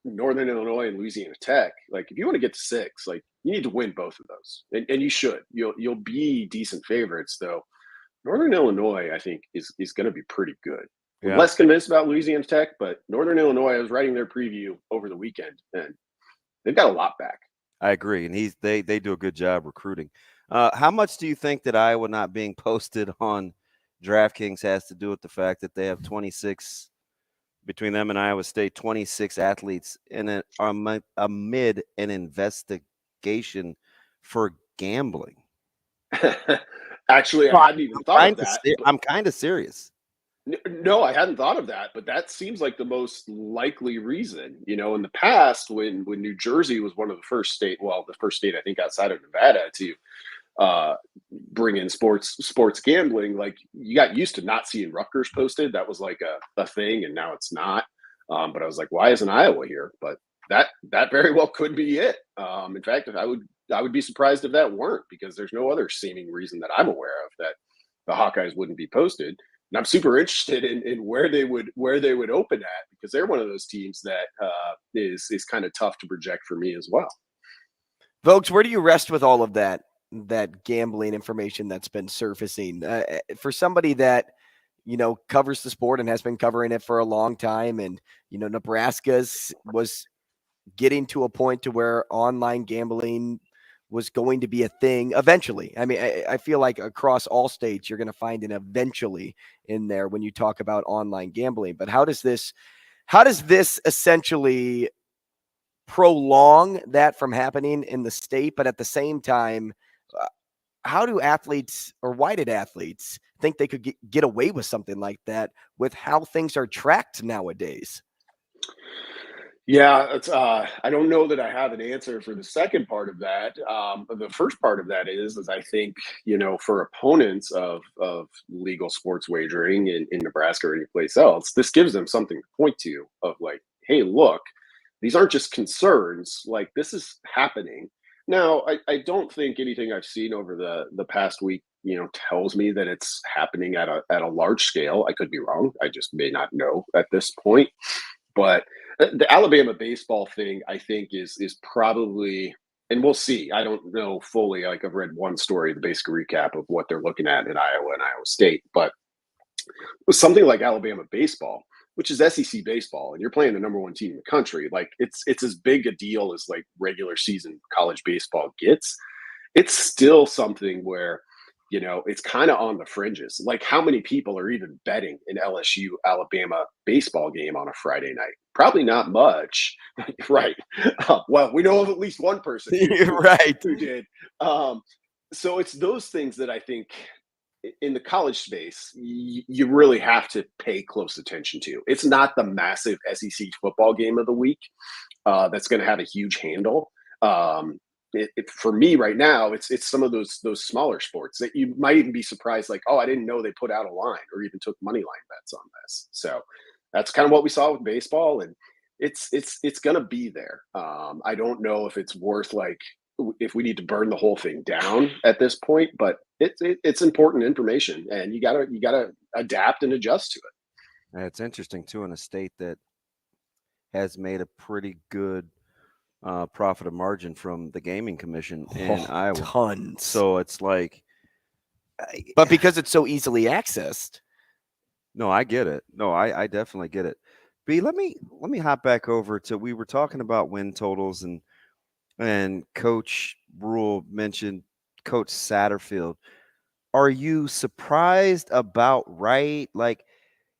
Northern Illinois and Louisiana Tech, like, if you want to get to 6, like, you need to win both of those, and you should. You'll be decent favorites, though. Northern Illinois, I think, is going to be pretty good. Yeah. I'm less convinced about Louisiana Tech, but Northern Illinois, I was writing their preview over the weekend, and they've got a lot back. I agree, and they do a good job recruiting. How much do you think that Iowa not being posted on DraftKings has to do with the fact that they have 26 between them and Iowa State, 26 athletes amid an investigation for gambling? Actually, I hadn't even thought of that. I'm kind of serious. No, I hadn't thought of that, but that seems like the most likely reason. In the past, when New Jersey was one of the first state I think outside of Nevada to bring in sports gambling, like, you got used to not seeing Rutgers posted. That was like a thing, and now it's not. But I was like, why isn't Iowa here? But that very well could be it. In fact, I would be surprised if that weren't, because there's no other seeming reason that I'm aware of that the Hawkeyes wouldn't be posted. And I'm super interested in where they would open at, because they're one of those teams that is kind of tough to project for me as well. Folks, where do you rest with all of that gambling information that's been surfacing? For somebody that, covers the sport and has been covering it for a long time, and, Nebraska's was getting to a point to where online gambling was going to be a thing eventually. I mean, I feel like across all states, you're going to find an eventually in there when you talk about online gambling. But how does this essentially prolong that from happening in the state? But at the same time, how do athletes, or why did athletes think they could get away with something like that with how things are tracked nowadays? Yeah, it's, I don't know that I have an answer for the second part of that. But the first part of that is I think, for opponents of legal sports wagering in Nebraska or anyplace else, this gives them something to point to of like, hey, look, these aren't just concerns. Like, this is happening. Now, I don't think anything I've seen over the past week, tells me that it's happening at a large scale. I could be wrong. I just may not know at this point. But the Alabama baseball thing, I think, is probably, and we'll see. I don't know fully. Like, I've read one story, the basic recap of what they're looking at in Iowa and Iowa State. But with something like Alabama baseball, which is SEC baseball, and you're playing the number one team in the country, like it's as big a deal as like regular season college baseball gets. It's still something where, it's kind of on the fringes. Like, how many people are even betting an LSU Alabama baseball game on a Friday night? Probably not much. Right. Well, we know of at least one person who did. So it's those things that I think in the college space, you really have to pay close attention to. It's not the massive SEC football game of the week that's going to have a huge handle. For me right now, it's some of those smaller sports that you might even be surprised, like, oh, I didn't know they put out a line or even took money line bets on this. So that's kind of what we saw with baseball, and it's going to be there. I don't know if it's worth, like, if we need to burn the whole thing down at this point, but it's important information, and you gotta adapt and adjust to it. It's interesting too, in a state that has made a pretty good profit margin from the gaming commission in Iowa. Tons. So it's like, but because it's so easily accessed. No, I get it. No, I definitely get it. B, let me hop back over to, we were talking about win totals, and Coach Rule mentioned Coach Satterfield. Are you surprised about right? Like,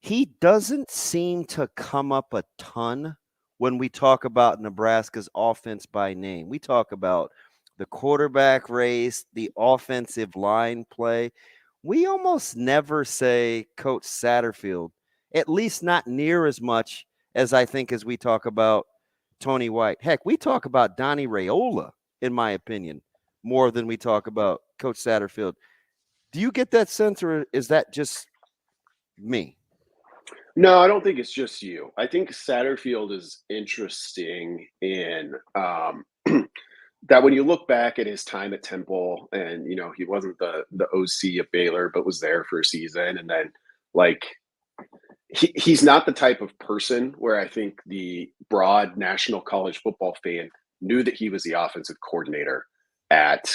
he doesn't seem to come up a ton when we talk about Nebraska's offense by name. We talk about the quarterback race, the offensive line play. We almost never say Coach Satterfield, at least not near as much as I think as we talk about Tony White. Heck, we talk about Donnie Raiola, in my opinion, more than we talk about Coach Satterfield. Do you get that sense, or is that just me? No, I don't think it's just you. I think Satterfield is interesting in that when you look back at his time at Temple, and he wasn't the OC of Baylor, but was there for a season, and then like he's not the type of person where I think the broad national college football fan knew that he was the offensive coordinator at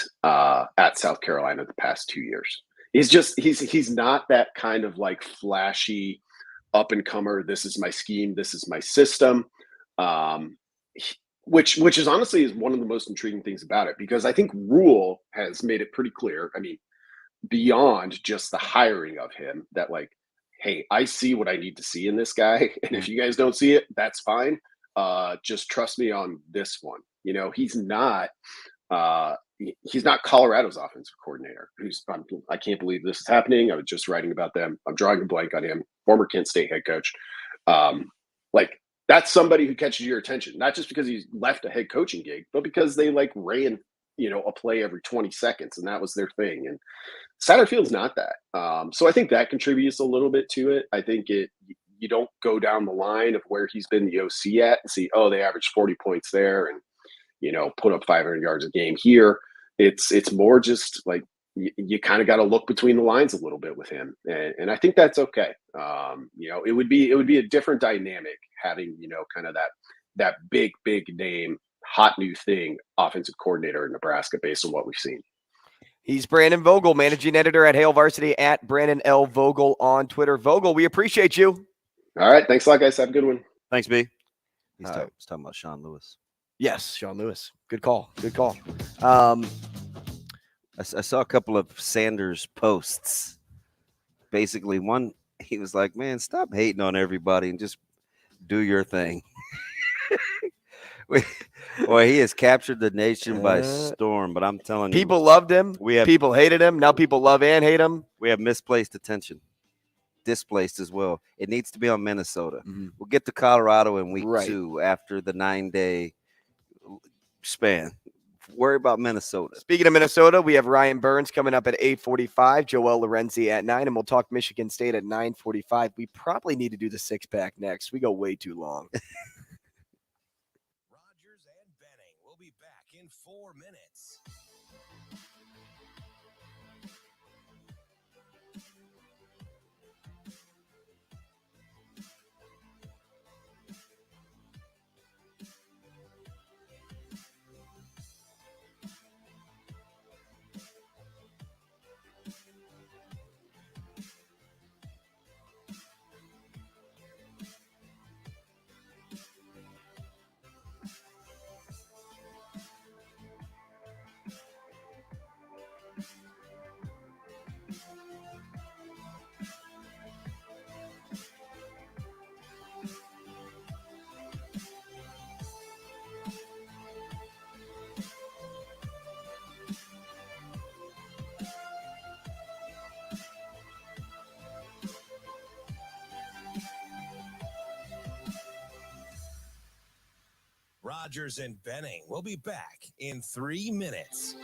South Carolina the past 2 years. He's not that kind of like flashy up and comer. This is my scheme. This is my system. Which is honestly is one of the most intriguing things about it, because I think Rule has made it pretty clear. I mean, beyond just the hiring of him, that like, hey, I see what I need to see in this guy, and if you guys don't see it, that's fine. Just trust me on this one. He's not Colorado's offensive coordinator. I can't believe this is happening. I was just writing about them. I'm drawing a blank on him. Former Kent State head coach. Like, that's somebody who catches your attention, not just because he's left a head coaching gig, but because they like ran, a play every 20 seconds, and that was their thing. And Satterfield's not that. So I think that contributes a little bit to it. I think you don't go down the line of where he's been the OC at and see, oh, they averaged 40 points there and, put up 500 yards a game here. It's more just like you kind of got to look between the lines a little bit with him, and I think that's okay. It would be a different dynamic having kind of that big name, hot new thing offensive coordinator in Nebraska based on what we've seen. He's Brandon Vogel, managing editor at Hail Varsity, at Brandon L. Vogel on Twitter. Vogel, we appreciate you. All right, thanks a lot, guys. Have a good one. Thanks, B. He's talking about Sean Lewis. Yes, Sean Lewis. Good call. I saw a couple of Sanders posts. Basically, one, he was like, man, stop hating on everybody and just do your thing. Well, he has captured the nation by storm, but I'm telling you. People loved him. People hated him. Now people love and hate him. We have misplaced attention. displaced as well. It needs to be on Minnesota. We'll get to Colorado in week 2 after the 9-day span. Worry about Minnesota. Speaking of Minnesota, we have Ryan Burns coming up at 8:45, Joel Lorenzi at 9, and we'll talk Michigan State at 9:45. We probably need to do the 6-pack next. We go way too long. Rogers and Benning will be back in 4 minutes. Rogers and Benning will be back in 3 minutes.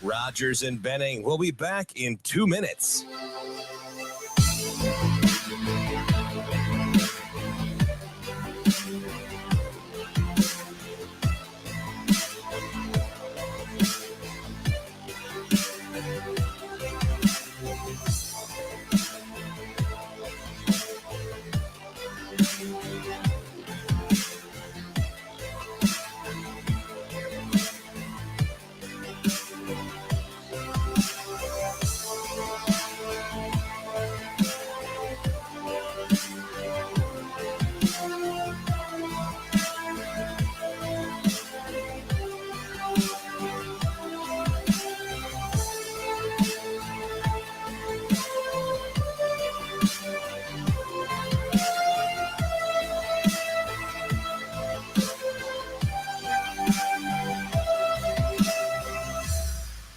Rogers and Benning will be back in 2 minutes.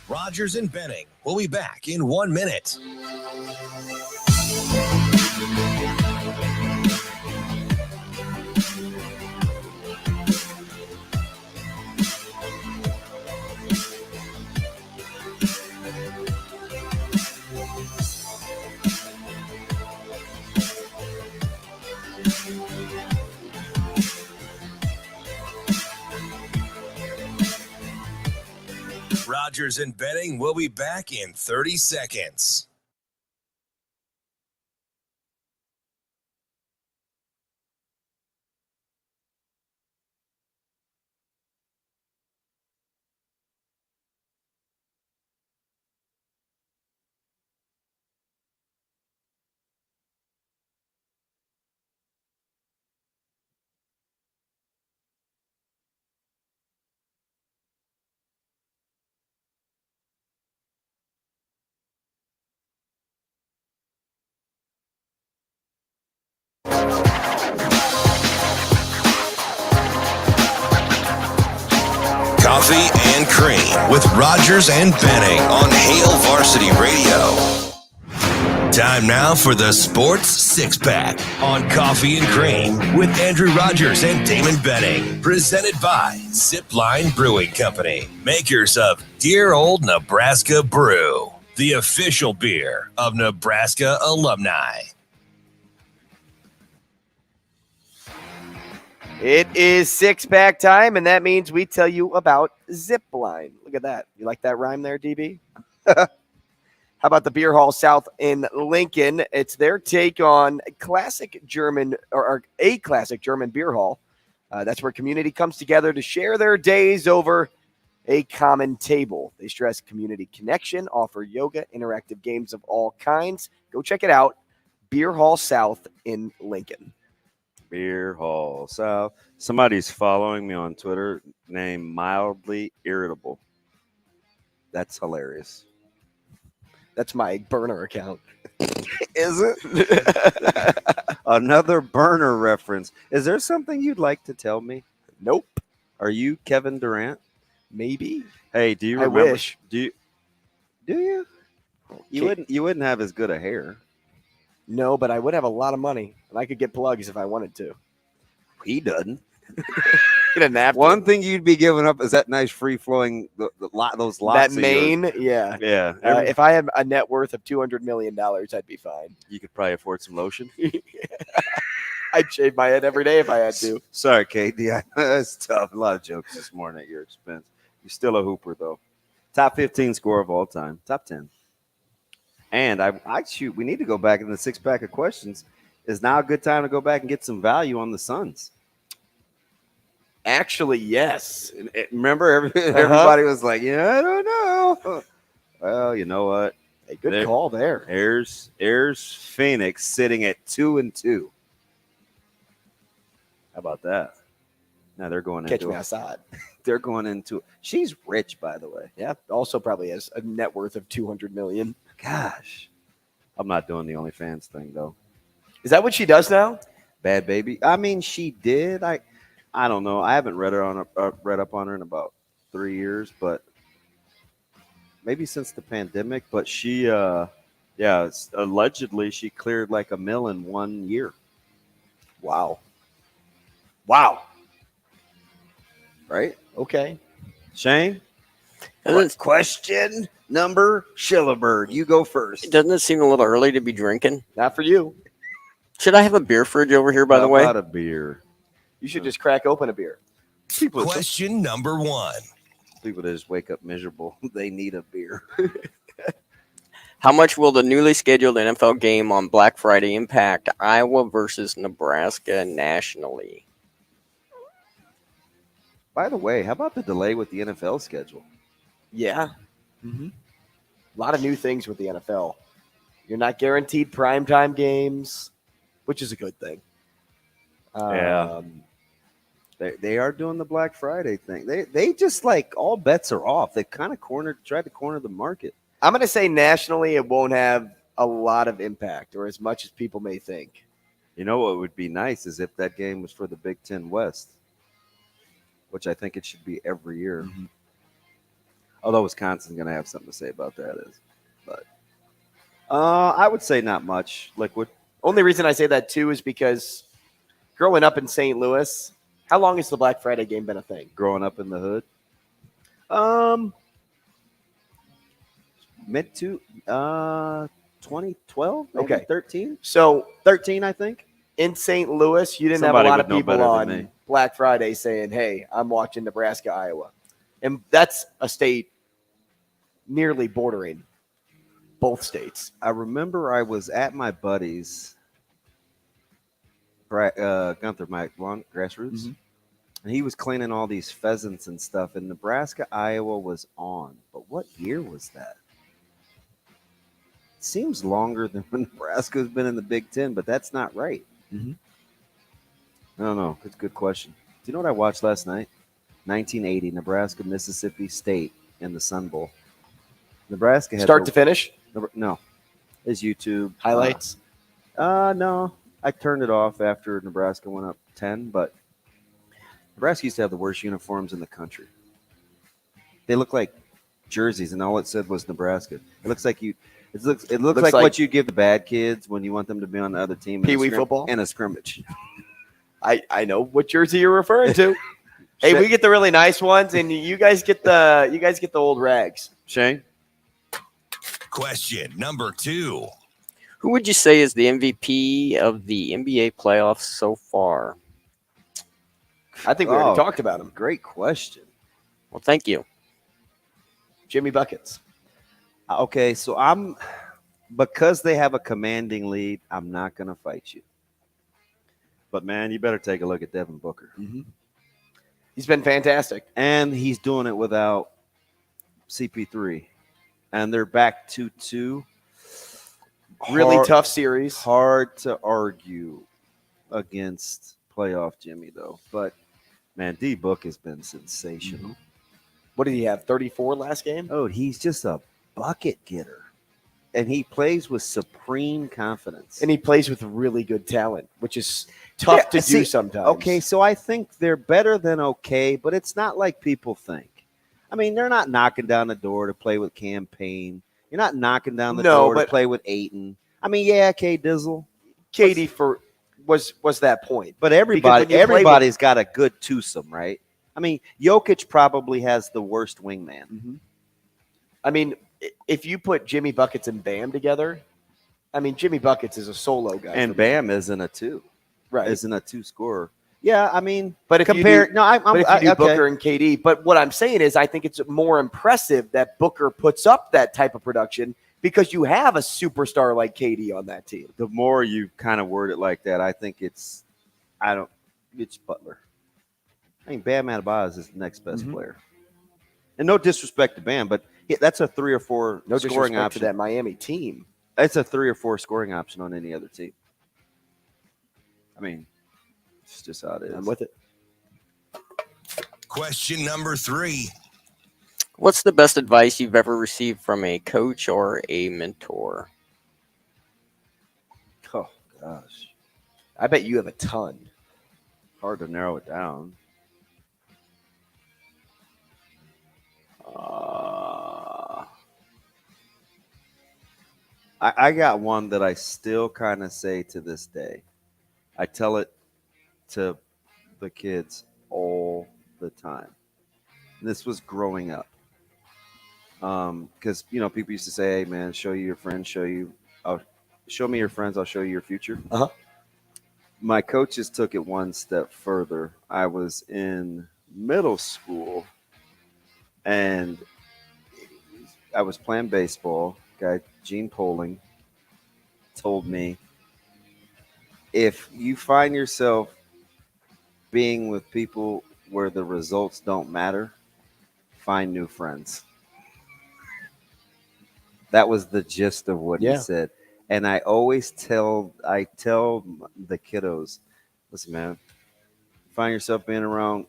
Rogers and Benning will be back in 1 minute. Rogers and Benning will be back in 30 seconds. Coffee and Cream with Rogers and Benning on Hail Varsity Radio. Time now for the Sports Six-Pack on Coffee and Cream with Andrew Rogers and Damon Benning. Presented by Zipline Brewing Company, makers of Dear Old Nebraska Brew, the official beer of Nebraska alumni. It is six-pack time, and that means we tell you about Zipline. Look at that. You like that rhyme there, DB? How about the Beer Hall South in Lincoln? It's their take on classic German or a classic German beer hall. That's where community comes together to share their days over a common table. They stress community connection, offer yoga, interactive games of all kinds. Go check it out. Beer Hall South in Lincoln. Beer Hall South. Somebody's following me on Twitter named Mildly Irritable. That's hilarious. That's my burner account. Is it? Another burner reference. Is there something you'd like to tell me? Nope. Are you Kevin Durant? Maybe. Hey, do you remember? I wish. Do you? You wouldn't have as good a hair. No, but I would have a lot of money, and I could get plugs if I wanted to. He doesn't. He doesn't have to. One thing you'd be giving up is that nice free flowing those lots. That mane, yeah. Yeah. If I had a net worth of $200 million, I'd be fine. You could probably afford some lotion. I'd shave my head every day if I had to. Sorry, Katie. That's tough. A lot of jokes this morning at your expense. You're still a hooper, though. Top 15 score of all time. Top 10. And we need to go back in the six-pack of questions. Is now a good time to go back and get some value on the Suns? Actually, yes. Remember, everybody was like, yeah, I don't know. Well, you know what? A good call there. Here's Phoenix sitting at 2-2. How about that? Now they're going Catch into me outside. They're going into. She's rich, by the way. Yeah. Also, probably has a net worth of $200 million. Gosh, I'm not doing the OnlyFans thing though. Is that what she does now? Bad baby. I mean, she did. I don't know. I haven't read up on her in about 3 years, but maybe since the pandemic. But she, allegedly she cleared like $1 million in 1 year. Wow. Right? Okay. Shane? Question number Schillerberg. You go first. Doesn't it seem a little early to be drinking? Not for you. Should I have a beer fridge over here, by the way? Not a beer. You should just crack open a beer. Question number 1. People that just wake up miserable, they need a beer. How much will the newly scheduled NFL game on Black Friday impact Iowa versus Nebraska nationally? By the way, how about the delay with the NFL schedule? Yeah. Mm-hmm. A lot of new things with the NFL. You're not guaranteed primetime games, which is a good thing. Yeah. They are doing the Black Friday thing. They just like all bets are off. They kind of tried to corner the market. I'm going to say nationally it won't have a lot of impact or as much as people may think. You know what would be nice is if that game was for the Big Ten West, which I think it should be every year. Mm-hmm. Although Wisconsin's going to have something to say about that but I would say not much. Liquid. Only reason I say that too is because growing up in St. Louis, how long has the Black Friday game been a thing? Growing up in the hood? Mid to 2012, maybe? Okay. 13? So 13, I think. In St. Louis, you didn't have a lot of people on Black Friday saying, hey, I'm watching Nebraska, Iowa. And that's a state nearly bordering both states. I remember I was at my buddy's, Gunther Mike Long, Grassroots, Mm-hmm. and he was cleaning all these pheasants and stuff, and Nebraska, Iowa was on. But what year was that? It seems longer than when Nebraska's been in the Big Ten, but that's not right. Mm-hmm. I don't know. It's a good question. Do you know what I watched last night? 1980, Nebraska, Mississippi State in the Sun Bowl. Nebraska had start to finish? No. It's YouTube. Highlights? No. I turned it off after Nebraska went up 10, but Nebraska used to have the worst uniforms in the country. They look like jerseys, and all it said was Nebraska. It looks like It looks like what you give the bad kids when you want them to be on the other team. Pee-wee football? And a scrimmage. I know what jersey you're referring to. Hey, we get the really nice ones, and you guys get the old rags. Shane? Question number 2. Who would you say is the MVP of the NBA playoffs so far? I think we already talked about him. Great question. Well, thank you. Jimmy Buckets. Okay, so because they have a commanding lead, I'm not going to fight you. But, man, you better take a look at Devin Booker. Mm-hmm. He's been fantastic. And he's doing it without CP3. And they're back 2-2. Really tough series. Hard to argue against playoff Jimmy, though. But, man, D-Book has been sensational. Mm-hmm. What did he have, 34 last game? Oh, he's just a bucket getter. And he plays with supreme confidence. And he plays with really good talent, which is tough to do sometimes. Okay, so I think they're better than okay, but it's not like people think. I mean, they're not knocking down the door to play with Campaign. You're not knocking down the door to play with Ayton. I mean, yeah, K-Dizzle. Katie was that point. But everybody's got a good twosome, right? I mean, Jokic probably has the worst wingman. Mm-hmm. I mean, if you put Jimmy Buckets and Bam together, I mean, Jimmy Buckets is a solo guy. And Bam isn't a two. Right. Isn't a two scorer. Yeah, I mean, but if compare, you do Booker and KD, but what I'm saying is I think it's more impressive that Booker puts up that type of production because you have a superstar like KD on that team. The more you kind of word it like that, I think it's Butler. I mean, Bam Adebayo is the next best player. And no disrespect to Bam, but that's a 3 or 4 scoring option to that Miami team. It's a 3 or 4 scoring option on any other team. I mean, it's just how it is. I'm with it. Question number 3. What's the best advice you've ever received from a coach or a mentor? Oh, gosh. I bet you have a ton. Hard to narrow it down. I got one that I still kind of say to this day. I tell it to the kids all the time. This was growing up. Because, people used to say, hey, man, show you your friends, show me your friends, I'll show you your future. Uh-huh. My coaches took it one step further. I was in middle school, and I was playing baseball. Guy Gene Poling told me, if you find yourself being with people where the results don't matter, find new friends. That was the gist of what he said. And I always tell the kiddos, listen, man, find yourself being around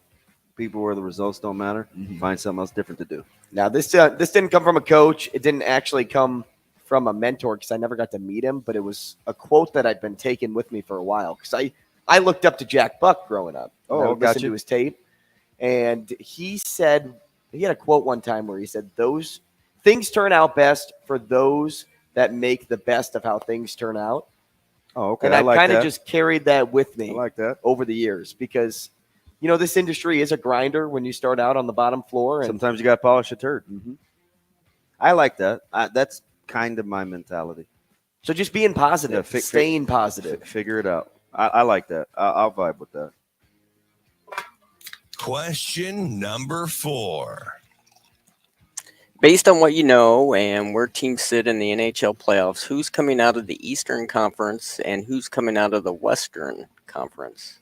people where the results don't matter, find something else different to do. Now, this didn't come from a coach. It didn't actually come from a mentor because I never got to meet him, but it was a quote that I'd been taking with me for a while because I looked up to Jack Buck growing up. Oh, I listened to his tape. And he said, he had a quote one time where he said, those things turn out best for those that make the best of how things turn out. Oh, okay. And I've kind of just carried that with me over the years because, this industry is a grinder when you start out on the bottom floor. And sometimes you got to polish a turd. I like that. That's kind of my mentality. So just being positive, staying positive. Figure it out. I like that. I'll vibe with that. Question number 4. Based on what you know and where teams sit in the NHL playoffs, who's coming out of the Eastern Conference and who's coming out of the Western Conference?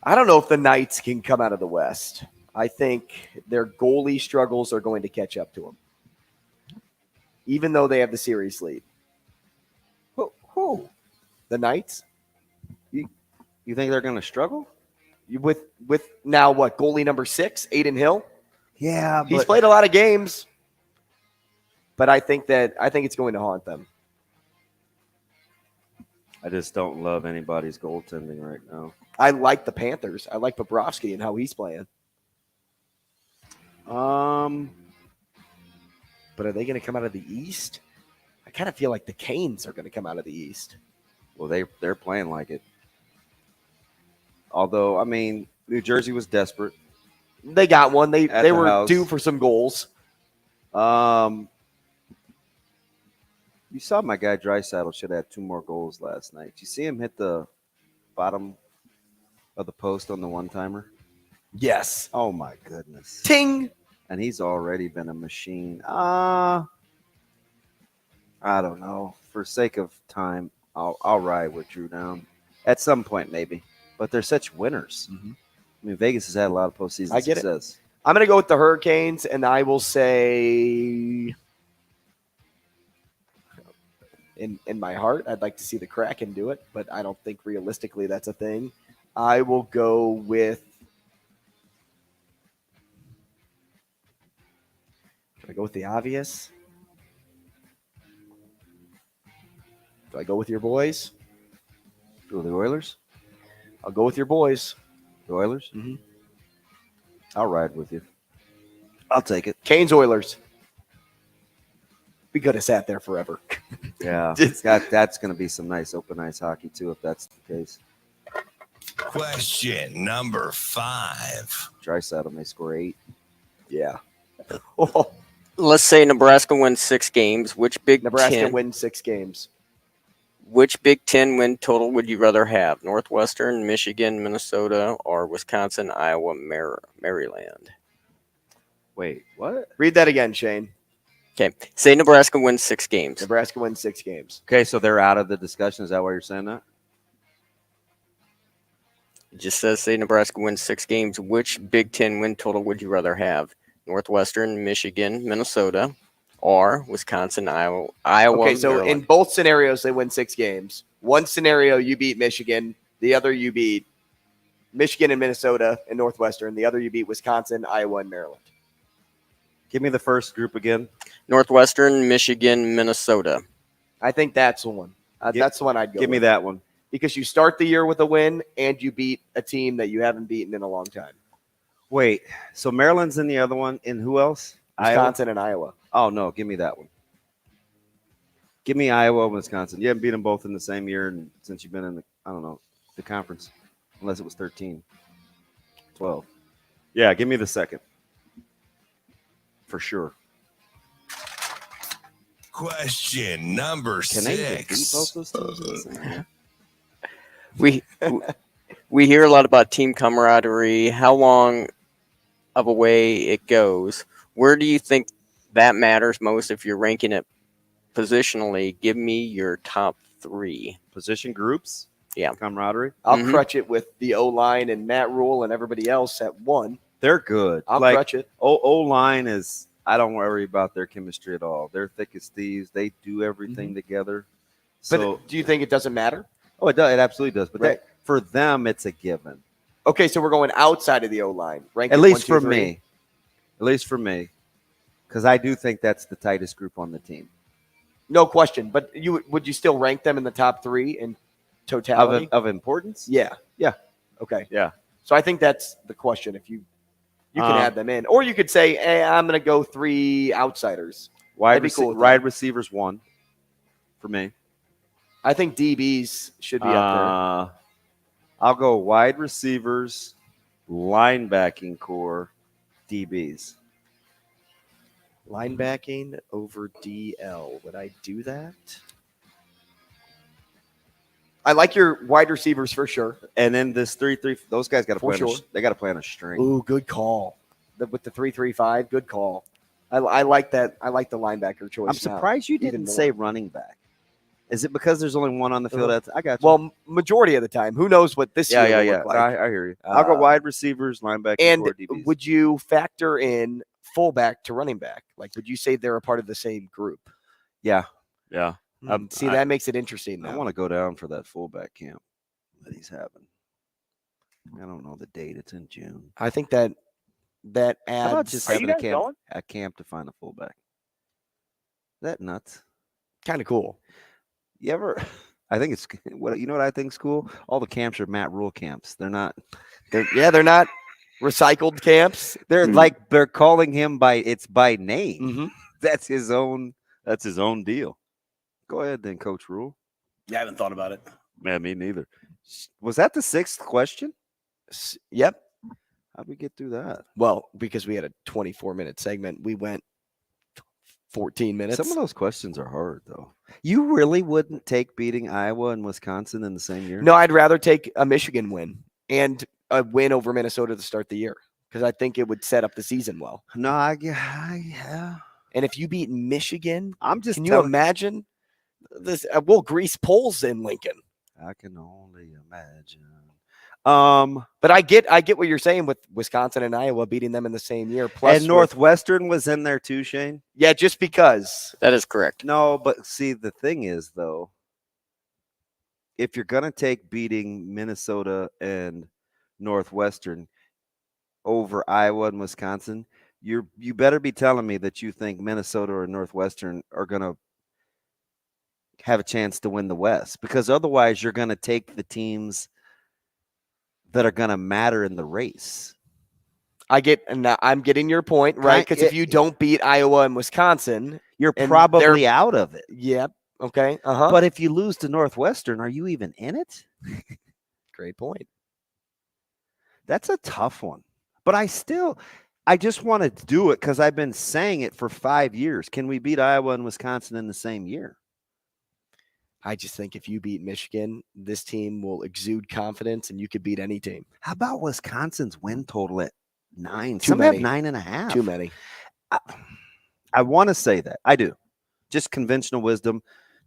I don't know if the Knights can come out of the West. I think their goalie struggles are going to catch up to them, even though they have the series lead. Who? The Knights? You think they're going to struggle? With now what, goalie number 6, Aiden Hill? Yeah, he's played a lot of games, but I think it's going to haunt them. I just don't love anybody's goaltending right now. I like the Panthers. I like Bobrovsky and how he's playing. But are they going to come out of the East? I kind of feel like the Canes are going to come out of the East. Well, they're playing like it. Although, I mean, New Jersey was desperate. They got one. They were due for some goals. You saw my guy Draisaitl should have had 2 more goals last night. Did you see him hit the bottom of the post on the one-timer? Yes. Oh, my goodness. Ting! And he's already been a machine. I don't know. For sake of time, I'll ride with Drew down. At some point, maybe. But they're such winners. Mm-hmm. I mean, Vegas has had a lot of postseason I get success. I'm going to go with the Hurricanes, and I will say in my heart, I'd like to see the Kraken do it, but I don't think realistically that's a thing. I will go with – should I go with the obvious? Do I go with your boys? Go the Oilers? I'll go with your boys. The Oilers? Mm-hmm. I'll ride with you. I'll take it. Canes Oilers. We could have sat there forever. Yeah, that's going to be some nice open ice hockey too, if that's the case. Question number 5. Draisaitl may score 8. Yeah. Let's say Nebraska wins 6 games. Which Big Nebraska Ten wins 6 games. Which Big Ten win total would you rather have? Northwestern, Michigan, Minnesota, or Wisconsin, Iowa, Maryland? Wait, what? Read that again, Shane. Okay. Say Nebraska wins 6 games. Nebraska wins 6 games. Okay, so they're out of the discussion. Is that why you're saying that? It just says say Nebraska wins 6 games. Which Big Ten win total would you rather have? Northwestern, Michigan, Minnesota, or Wisconsin, Iowa. Okay, so Maryland. in both scenarios, they win 6 games. One scenario, you beat Michigan. The other, you beat Michigan and Minnesota and Northwestern. The other, you beat Wisconsin, Iowa, and Maryland. Give me the first group again. Northwestern, Michigan, Minnesota. I think that's the one. That's the one I'd go Give me with. that one. Because you start the year with a win and you beat a team that you haven't beaten in a long time. Wait, so Maryland's in the other one, and who else? Wisconsin and Iowa. Oh, no, give me that one. Give me Iowa and Wisconsin. You haven't beat them both in the same year and since you've been in the conference, unless it was 13, 12. Yeah, give me the second. For sure. Question number Can they even beat 6. both those teams in the same year? We hear a lot about team camaraderie, how long of a way it goes. Where do you think that matters most if you're ranking it positionally? Give me your top 3. Position groups? Yeah. Camaraderie? I'll crutch it with the O-line and Matt Rule and everybody else at 1. They're good. I'll crutch it. O-line is, I don't worry about their chemistry at all. They're thick as thieves. They do everything together. So, But do you think it doesn't matter? Oh, it does. It absolutely does. But Right. for them, it's a given. Okay, so we're going outside of the O-line. At least for me. At least for me. Because I do think that's the tightest group on the team. No question. But would you still rank them in the top 3 in totality? Of importance? Yeah. Yeah. Okay. Yeah. So I think that's the question. If you can add them in. Or you could say, hey, I'm going to go 3 outsiders. Wide cool with receivers 1 for me. I think DBs should be up I'll go wide receivers, linebacking core, DBs. there. Linebacking over DL. Would I do that? I like your wide receivers for sure. And then this 3-3, those guys got to play. Sure. They got to play on a string. Ooh, good call. With the 3-3-5, good call. I like that. I like the linebacker choice. I'm surprised you didn't say running back. Is it because there's only one on the field? I got you. Well, majority of the time. Who knows what this year will look like. I hear you. I'll go wide receivers, linebacker, and core, DBs. Would you factor in fullback to running back? Like, would you say they're a part of the same group? Yeah. Yeah. See, that makes it interesting now. I want to go down for that fullback camp that he's having. I don't know the date. It's in June. I think that How about adds just having a camp to find a fullback? Is that nuts? kind of cool. You ever? I think it's what you know what I think's cool. All the camps are Matt Rule camps. They're not. They're not recycled camps. They're like they're calling him by name. Mm-hmm. That's his own deal. Go ahead then, Coach Rule. Yeah, I haven't thought about it. Man, me neither. Was that the 6th question? Yep. How'd we get through that? Well, because we had a 24-minute segment, we went 14 minutes. Some of those questions are hard, though. You really wouldn't take beating Iowa and Wisconsin in the same year? No, I'd rather take a Michigan win and a win over Minnesota to start the year, because I think it would set up the season well. No, yeah. And if you beat Michigan, can you imagine this? We'll grease poles in Lincoln. I can only imagine. But I get what you're saying with Wisconsin and Iowa beating them in the same year. Plus, and Northwestern was in there too, Shane. Yeah, just because. That is correct. No, but see, the thing is, though, if you're gonna take beating Minnesota and Northwestern over Iowa and Wisconsin, you better be telling me that you think Minnesota or Northwestern are gonna have a chance to win the West, because otherwise you're gonna take the teams that are going to matter in the race. I'm getting your point, right? Because if you don't beat Iowa and Wisconsin, you're probably out of it. Yep. Okay. But if you lose to Northwestern, are you even in it? Great point. That's a tough one. But I just want to do it because I've been saying it for 5 years. Can we beat Iowa and Wisconsin in the same year? I just think if you beat Michigan, this team will exude confidence, and you could beat any team. How about Wisconsin's win total at 9? Too Some many. have 9.5. Too many. I want to say that. I do. Just conventional wisdom.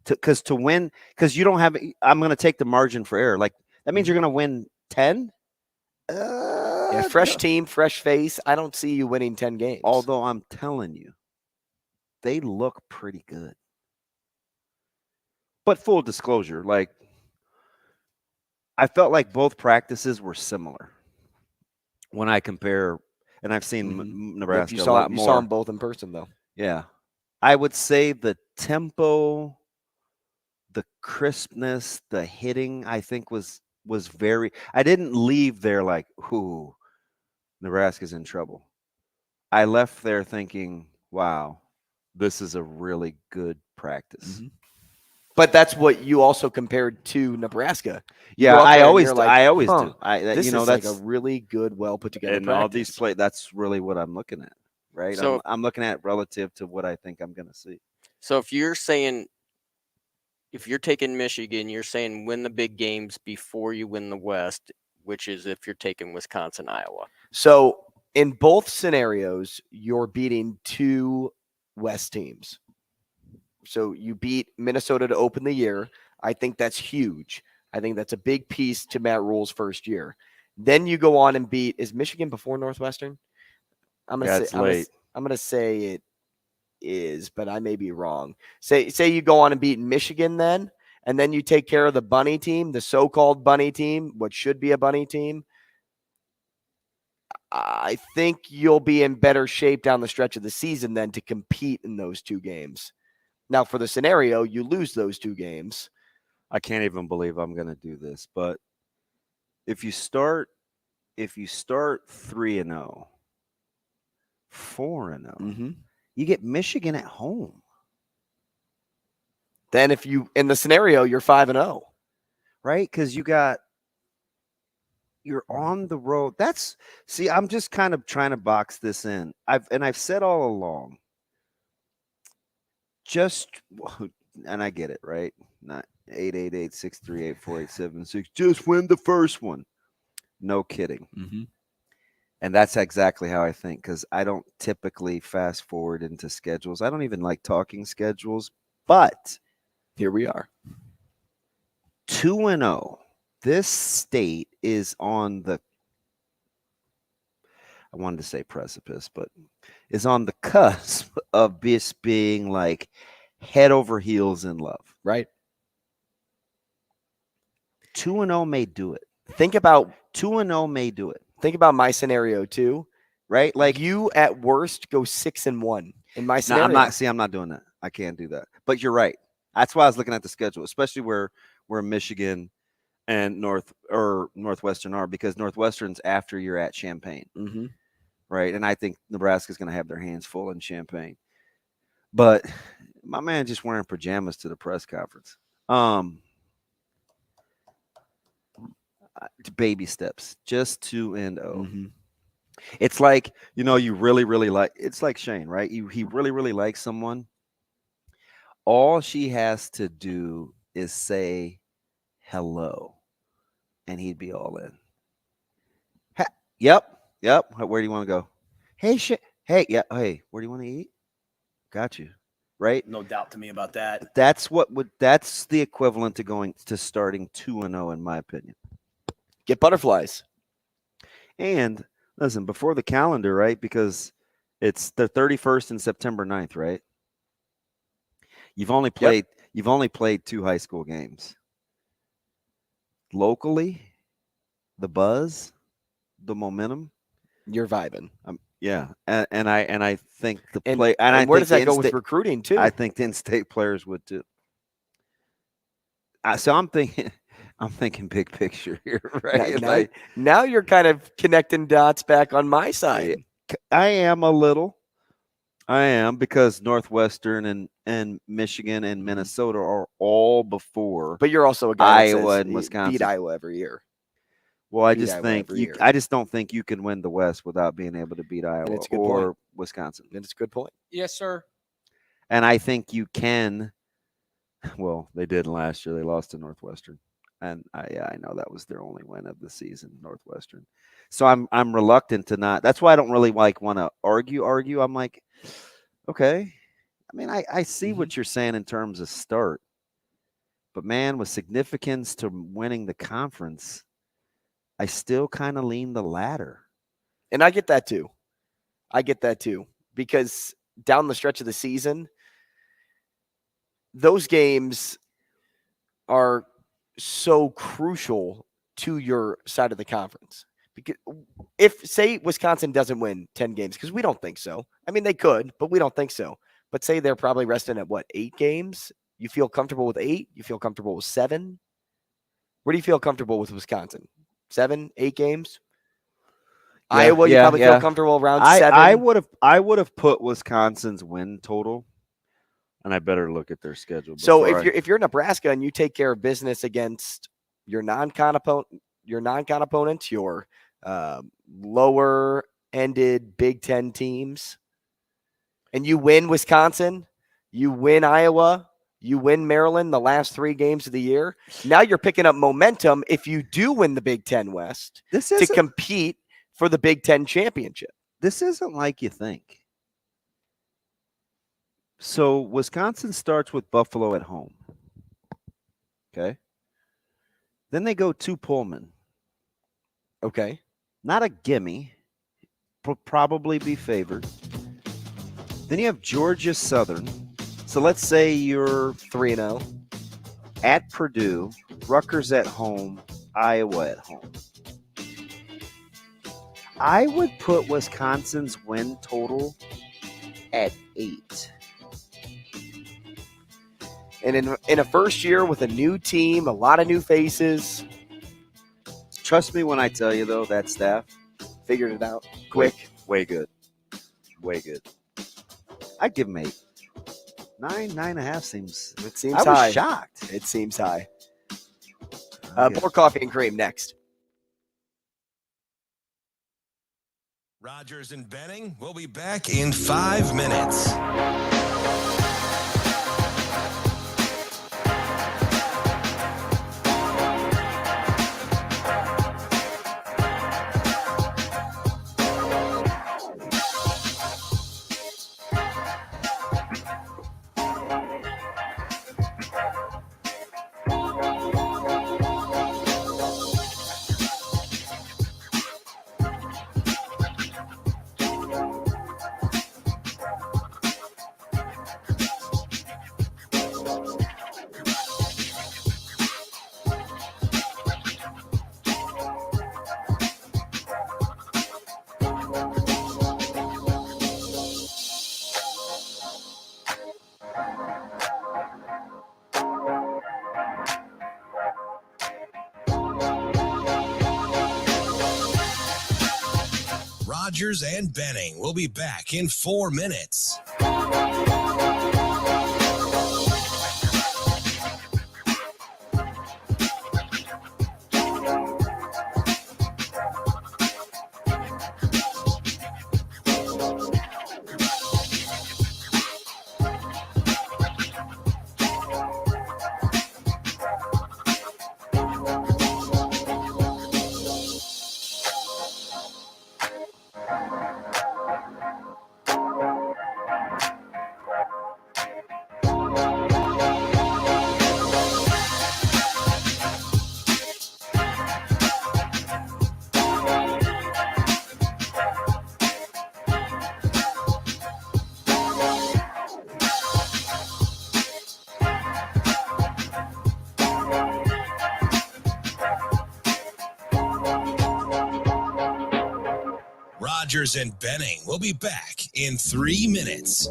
Because to win, because you don't have, I'm going to take the margin for error. Like, that means you're going to win 10? Yeah, fresh team, fresh face. I don't see you winning 10 games. Although I'm telling you, they look pretty good. But full disclosure, like, I felt like both practices were similar when I compare, and I've seen Nebraska a lot more. You saw them both in person, though. Yeah. I would say the tempo, the crispness, the hitting, I think was very, I didn't leave there like, ooh, Nebraska's in trouble. I left there thinking, wow, this is a really good practice. Mm-hmm. But that's what you also compared to Nebraska. Yeah, I always do. This is like a really good, well put together and practice. all these plays. That's really what I'm looking at, right? So I'm looking at relative to what I think I'm going to see. So if you're taking Michigan, you're saying win the big games before you win the West, which is if you're taking Wisconsin, Iowa. So in both scenarios, you're beating two West teams. So you beat Minnesota to open the year. I think that's huge. I think that's a big piece to Matt Rule's first year. Then you go on and beat, is Michigan before Northwestern? I'm going to say it is, but I may be wrong. Say you go on and beat Michigan then, and then you take care of the bunny team, the so-called bunny team, what should be a bunny team. I think you'll be in better shape down the stretch of the season then to compete in those two games. Now, for the scenario, you lose those two games. I can't even believe I'm going to do this, but if you start 3-0, 4-0, you get Michigan at home. Then if you, in the scenario, you're 5-0. Right? Because you're on the road. I'm just kind of trying to box this in. I've said all along, and I get it, right? Not 888-638-4876. Just win the first one. No kidding. And that's exactly how I think, because I don't typically fast forward into schedules. I don't even like talking schedules, but here we are. 2-0. This state is on the, I wanted to say precipice, but is on the cusp of this being like head over heels in love. Right. 2-0 may do it. Think about 2-0 may do it. Think about my scenario too, right? Like you at worst go 6-1 in my scenario. I'm not doing that. I can't do that. But you're right. That's why I was looking at the schedule, especially where Michigan and Northwestern are, because Northwestern's after you're at Champaign. Right. And I think Nebraska's going to have their hands full in Champaign. But my man just wearing pajamas to the press conference. Baby steps, just 2-0. It's like, you really, really like, it's like Shane, right? He really, really likes someone. All she has to do is say hello, and he'd be all in. Yep. Where do you want to go? Hey, Hey, yeah. Hey, where do you want to eat? Got you. Right? No doubt to me about that. That's the equivalent to starting 2-0 in my opinion. Get butterflies. And listen, before the calendar, right? Because it's the 31st and September 9th, right? You've only played 2 high school games. Locally, the buzz, the momentum, you're vibing. Yeah, and I think the play and where does that go with recruiting too? I think the in-state players would too. So I'm thinking big picture here, right? Now you're kind of connecting dots back on my side. I am because Northwestern and Michigan and Minnesota are all before. But you're also a guy Iowa and Wisconsin. Beat Iowa every year. Well, I just don't think you can win the West without being able to beat Iowa or Wisconsin. And it's a good point. Yes, sir. And I think you can. Well, they did last year. They lost to Northwestern, and I know that was their only win of the season, Northwestern. So I'm reluctant to not. That's why I don't really want to argue. I'm like, okay. I mean, I see what you're saying in terms of start, but man, with significance to winning the conference, I still kind of lean the latter. And I get that too. Because down the stretch of the season, those games are so crucial to your side of the conference. Because if, say, Wisconsin doesn't win 10 games, because we don't think so. I mean, they could, but we don't think so. But say they're probably resting at, 8 games? You feel comfortable with 8? You feel comfortable with 7? Where do you feel comfortable with Wisconsin? 7, 8 games? Yeah, Iowa, you probably feel comfortable around 7. I would have put Wisconsin's win total, and I better look at their schedule. So if you're Nebraska and you take care of business against your non-con opponents, your lower ended Big Ten teams, and you win Wisconsin, you win Iowa, you win Maryland the last 3 games of the year. Now you're picking up momentum if you do win the Big Ten West to compete for the Big Ten championship. This isn't like you think. So Wisconsin starts with Buffalo at home. Okay. Then they go to Pullman. Okay. Not a gimme. Probably be favored. Then you have Georgia Southern. So let's say you're 3-0 at Purdue, Rutgers at home, Iowa at home. I would put Wisconsin's win total at 8. And in a first year with a new team, a lot of new faces. Trust me when I tell you, though, that staff figured it out quick. Way good. I'd give them 8. 9.5 seems. It seems high. I was shocked. It seems high. More coffee and cream next. Rogers and Benning will be back in 5 minutes. Rogers and Benning will be back in 4 minutes. Rogers and Benning will be back in 3 minutes.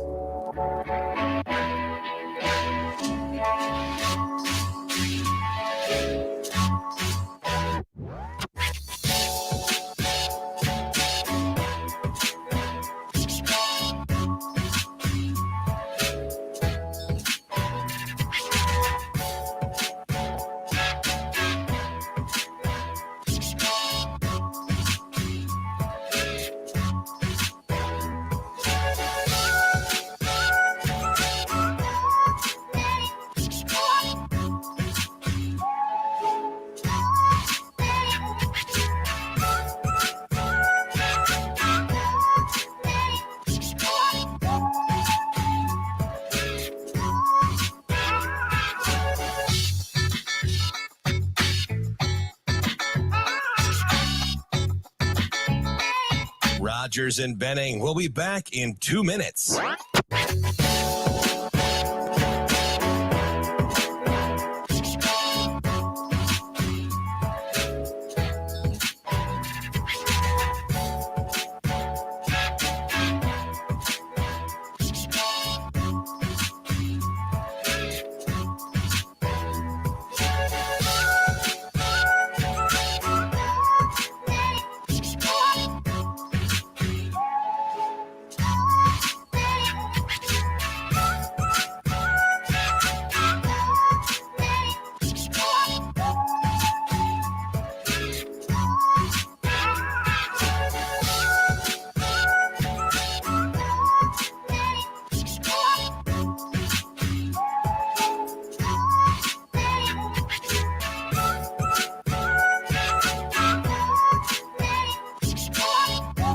Rogers and Benning will be back in 2 minutes.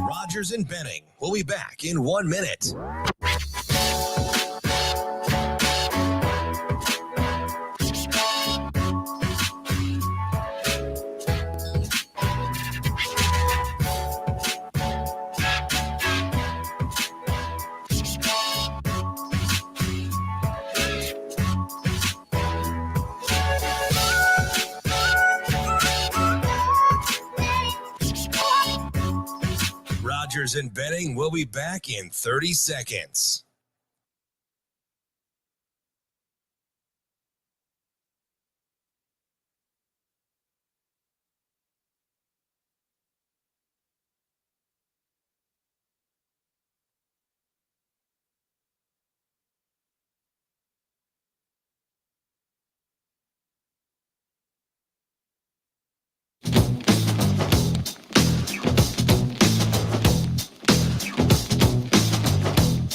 Rogers and Benning will be back in 1 minute. Rogers and Benning will be back in 30 seconds.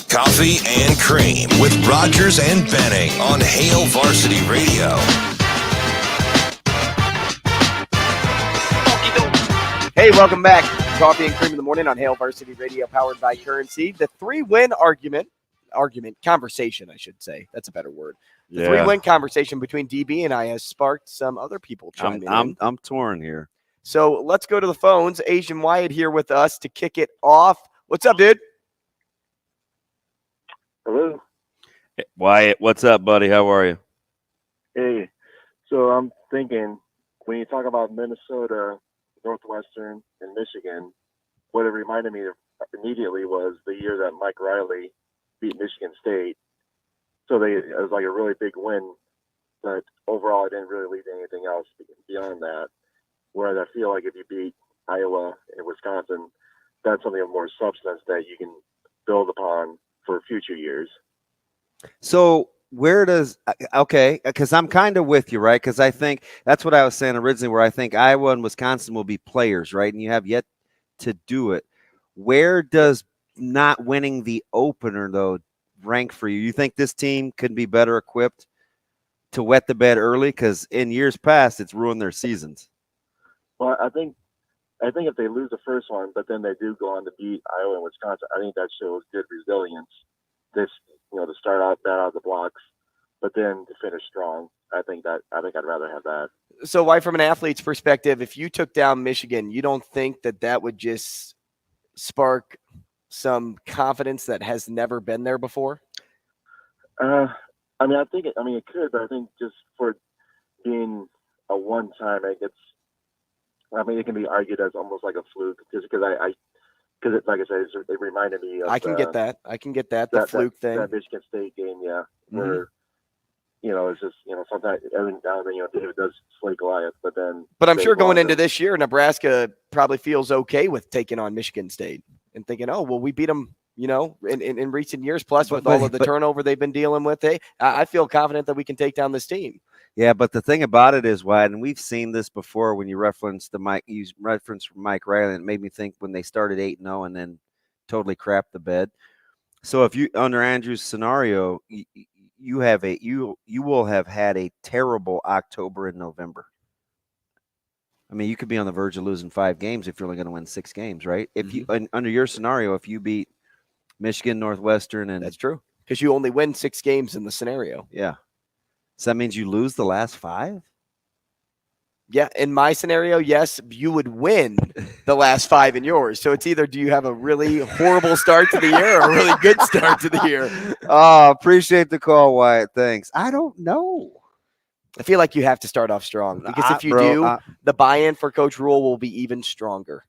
Coffee and Cream with Rogers and Benning on Hail Varsity Radio. Hey, welcome back. Coffee and Cream in the morning on Hail Varsity Radio, powered by Currency. The 3-win conversation, I should say. That's a better word. The 3-win conversation between DB and I has sparked some other people chiming in. I'm torn here. So let's go to the phones. Asian Wyatt here with us to kick it off. What's up, dude? Hello. Hey, Wyatt, what's up, buddy? How are you? Hey. So I'm thinking, when you talk about Minnesota, Northwestern, and Michigan, what it reminded me of immediately was the year that Mike Riley beat Michigan State. So it was like a really big win, but overall it didn't really lead to anything else beyond that. Whereas I feel like if you beat Iowa and Wisconsin, that's something of more substance that you can build upon for future years. So where does because I'm kind of with you, right? Because I think that's what I was saying originally, where I think Iowa and Wisconsin will be players, right? And you have yet to do it. Where does not winning the opener, though, rank for you? You think this team could be better equipped to wet the bed early? Because in years past, it's ruined their seasons. Well, I think if they lose the first one, but then they do go on to beat Iowa and Wisconsin, I think that shows good resilience. To start out bad out of the blocks. but then to finish strong. I think I'd rather have that. So why, from an athlete's perspective, if you took down Michigan, you don't think that would just spark some confidence that has never been there before? I think it could, but I think just for being a one-time, it can be argued as almost like a fluke, just because because like I said, it reminded me of. I can get that. The fluke thing. That Michigan State game, yeah, where it's just sometimes every now and then David does slay Goliath, but then. But I'm sure going into this year, Nebraska probably feels okay with taking on Michigan State and thinking, oh well, we beat them. In recent years, plus with all of the turnover they've been dealing with, I feel confident that we can take down this team. Yeah, but the thing about it is, Wyatt, and we've seen this before when you referenced Mike Riley, and it made me think when they started 8-0 and then totally crapped the bed. So if you, under Andrew's scenario, you will have had a terrible October and November. I mean, you could be on the verge of losing 5 games if you're only going to win 6 games, right? If you, under your scenario, if you beat Michigan, Northwestern, and that's true, because you only win 6 games in the scenario. Yeah. So that means you lose the last 5? Yeah, in my scenario, yes, you would win the last 5 in yours. So it's either do you have a really horrible start to the year or a really good start to the year. Oh, appreciate the call, Wyatt. Thanks. I don't know. I feel like you have to start off strong, because if you do, the buy-in for Coach Rule will be even stronger.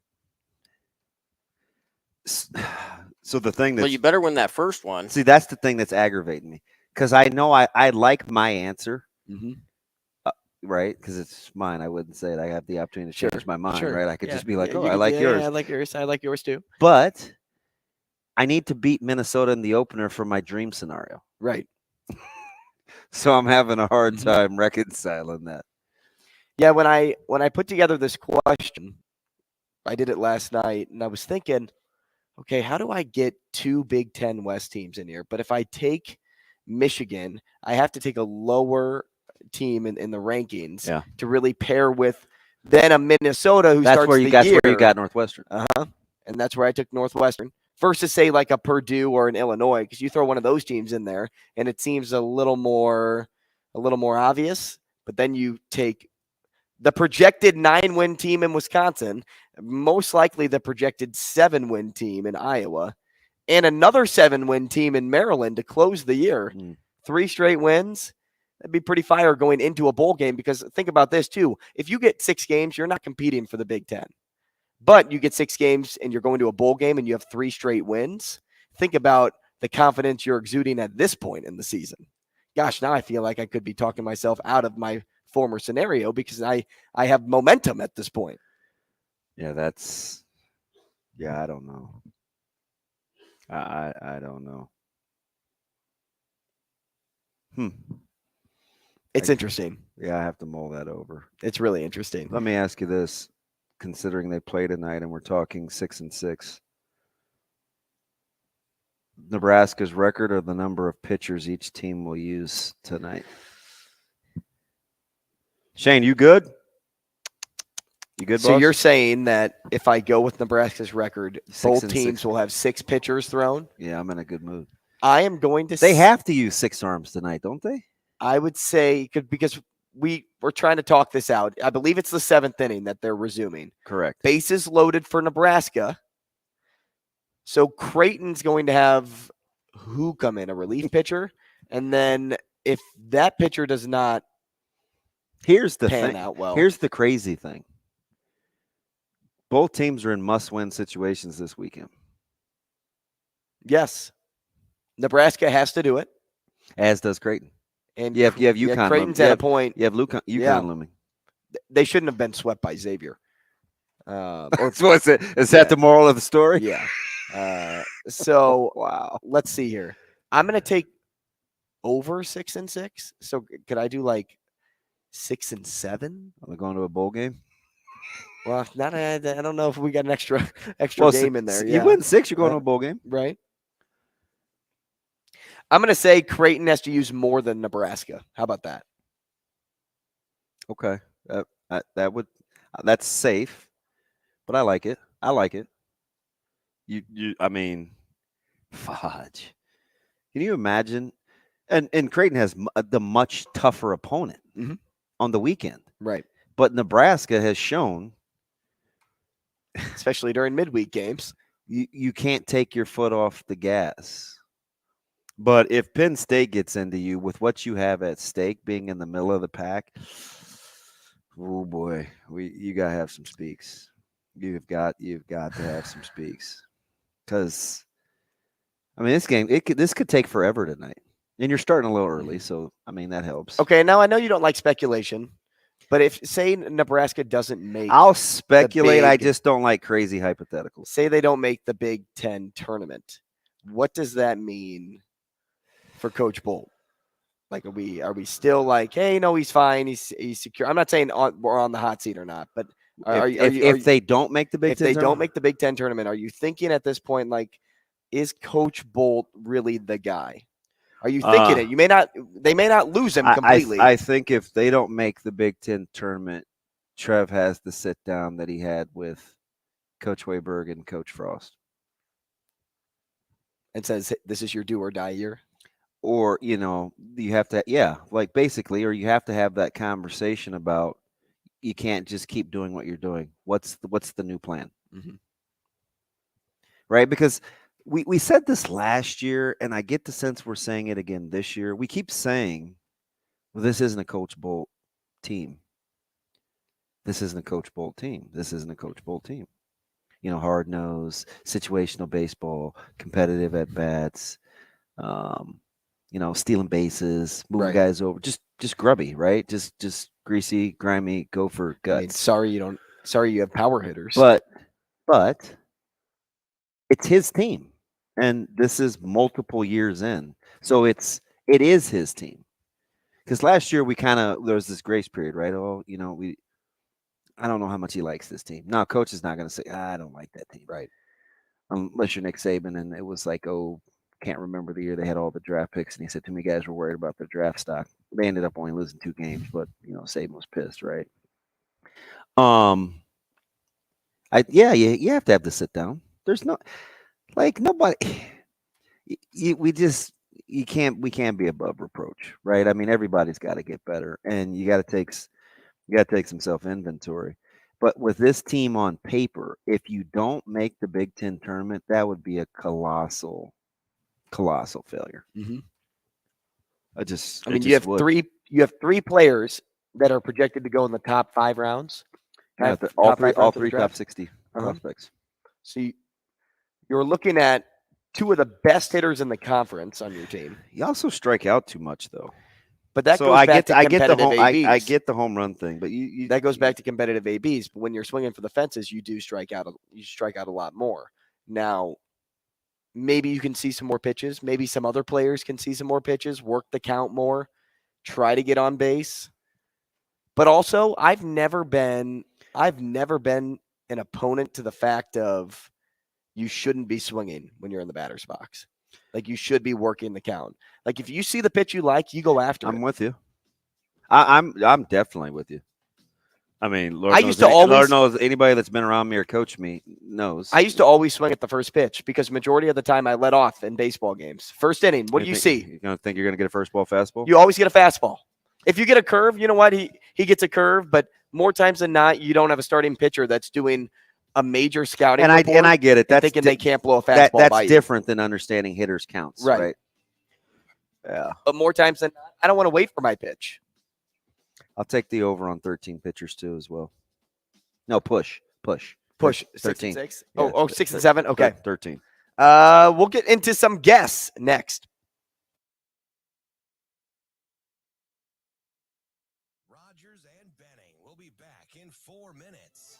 So the thing that you better win that first one. See, that's the thing that's aggravating me, because I know I like my answer, right? Because it's mine. I wouldn't say it. I have the opportunity to change my mind, right? I could just be like, I like yours. I like yours. I like yours too. But I need to beat Minnesota in the opener for my dream scenario, right? So I'm having a hard time reconciling that. Yeah, when I put together this question, I did it last night, and I was thinking, okay, how do I get 2 Big Ten West teams in here? But if I take Michigan, I have to take a lower team in the rankings to really pair with then a Minnesota who starts the year. That's where you got Northwestern. And that's where I took Northwestern. Versus, say, like a Purdue or an Illinois, because you throw one of those teams in there, and it seems a little more obvious. But then you take the projected 9-win team in Wisconsin, most likely the projected 7-win team in Iowa, and another 7-win team in Maryland to close the year. 3 straight wins. That'd be pretty fire going into a bowl game, because think about this too. If you get 6 games, you're not competing for the Big Ten. But you get 6 games and you're going to a bowl game and you have 3 straight wins. Think about the confidence you're exuding at this point in the season. Gosh, now I feel like I could be talking myself out of my former scenario, because I have momentum at this point. Yeah, I don't know. I don't know. It's interesting. Yeah, I have to mull that over. It's really interesting. Let me ask you this. Considering they play tonight and we're talking 6-6, Nebraska's record or the number of pitchers each team will use tonight? Shane, you good? You good, boss? So you're saying that if I go with Nebraska's record, both teams will have 6 pitchers thrown? Yeah, I'm in a good mood. I am going to They have to use 6 arms tonight, don't they? I would say, because we're trying to talk this out. I believe it's the 7th inning that they're resuming. Correct. Bases loaded for Nebraska. So Creighton's going to have who come in? A relief pitcher? And then if that pitcher does not pan out well. Here's the crazy thing. Both teams are in must-win situations this weekend. Yes. Nebraska has to do it. As does Creighton. And you have UConn. Creighton's at a point. You have UConn looming. They shouldn't have been swept by Xavier. Is that the moral of the story? Yeah. So wow. Let's see here. I'm going to take over 6-6. So could I do like 6-7? Are they going to a bowl game? Well, I don't know if we got an extra game in there. You win 6, you're going to a bowl game, right? I'm going to say Creighton has to use more than Nebraska. How about that? Okay. That's safe, but I like it. I mean, fudge. Can you imagine? And Creighton has the much tougher opponent on the weekend. Right. But Nebraska has shown, especially during midweek games, you can't take your foot off the gas. But if Penn State gets into you with what you have at stake, being in the middle of the pack, oh boy, you gotta have some speaks. You've got to have some speaks, because I mean this could take forever tonight, and you're starting a little early, so I mean that helps. Okay, now I know you don't like speculation, but if say Nebraska doesn't make, I'll speculate. I just don't like crazy hypotheticals. Say they don't make the Big Ten tournament. What does that mean for Coach Bolt? Like, are we still like, hey, no, he's fine, he's secure? I'm not saying we're on the hot seat or not, but if they don't make the Big Ten, don't make the Big Ten tournament, are you thinking at this point, like, is Coach Bolt really the guy? Are you thinking it? They may not lose him completely. I think if they don't make the Big Ten tournament, Trev has the sit down that he had with Coach Wayberg and Coach Frost, and says, "This is your do or die year." Or, you have to, like basically, or you have to have that conversation about, you can't just keep doing what you're doing. What's the new plan? Right? Because we said this last year, and I get the sense we're saying it again this year. We keep saying, well, this isn't a Coach Bolt team. This isn't a Coach Bolt team. This isn't a Coach Bolt team. Hard nose, situational baseball, competitive at bats, stealing bases, moving guys over, just grubby, right? Just greasy, grimy, go for guts. I mean, sorry you have power hitters. But it's his team. And this is multiple years in. So it is his team. Because last year there was this grace period, right? Oh, I don't know how much he likes this team. No, coach is not going to say, I don't like that team. Right. Unless you're Nick Saban, and it was like, can't remember the year they had all the draft picks, and he said too many guys were worried about their draft stock. They ended up only losing 2 games, but Saban was pissed, right? You have to have the sit down. There's nobody. We can't be above reproach, right? I mean, everybody's got to get better, and you got to take some self-inventory. But with this team on paper, if you don't make the Big Ten tournament, that would be a colossal failure. You have 3 players that are projected to go in the top 5 rounds. All three top 60 prospects. So you're looking at 2 of the best hitters in the conference on your team. You also strike out too much, though. But that goes back to competitive ABs. I get the home run thing, but that goes back to competitive ABs. But when you're swinging for the fences, you do strike out. You strike out a lot more. Now, maybe you can see some more pitches. Maybe some other players can see some more pitches, work the count more, try to get on base. But also, I've never been an opponent to the fact of you shouldn't be swinging when you're in the batter's box. Like, you should be working the count. Like, if you see the pitch you like, you go after it. I'm with you. I'm definitely with you. I mean, Lord knows anybody that's been around me or coached me knows. I used to always swing at the first pitch because majority of the time I let off in baseball games. First inning, what do you see? You're going to think you're going to get a first ball fastball? You always get a fastball. If you get a curve, you know what? He gets a curve, but more times than not, you don't have a starting pitcher that's doing a major scouting report. And I get it. That's thinking they can't blow a fastball that's different than understanding hitters' counts. Right. Yeah. But more times than not, I don't want to wait for my pitch. I'll take the over on 13 pitchers too as well. No, push. 6 and 6? Yeah, 6 and 7? Okay. 13. We'll get into some guests next. Rogers and Benning will be back in 4 minutes.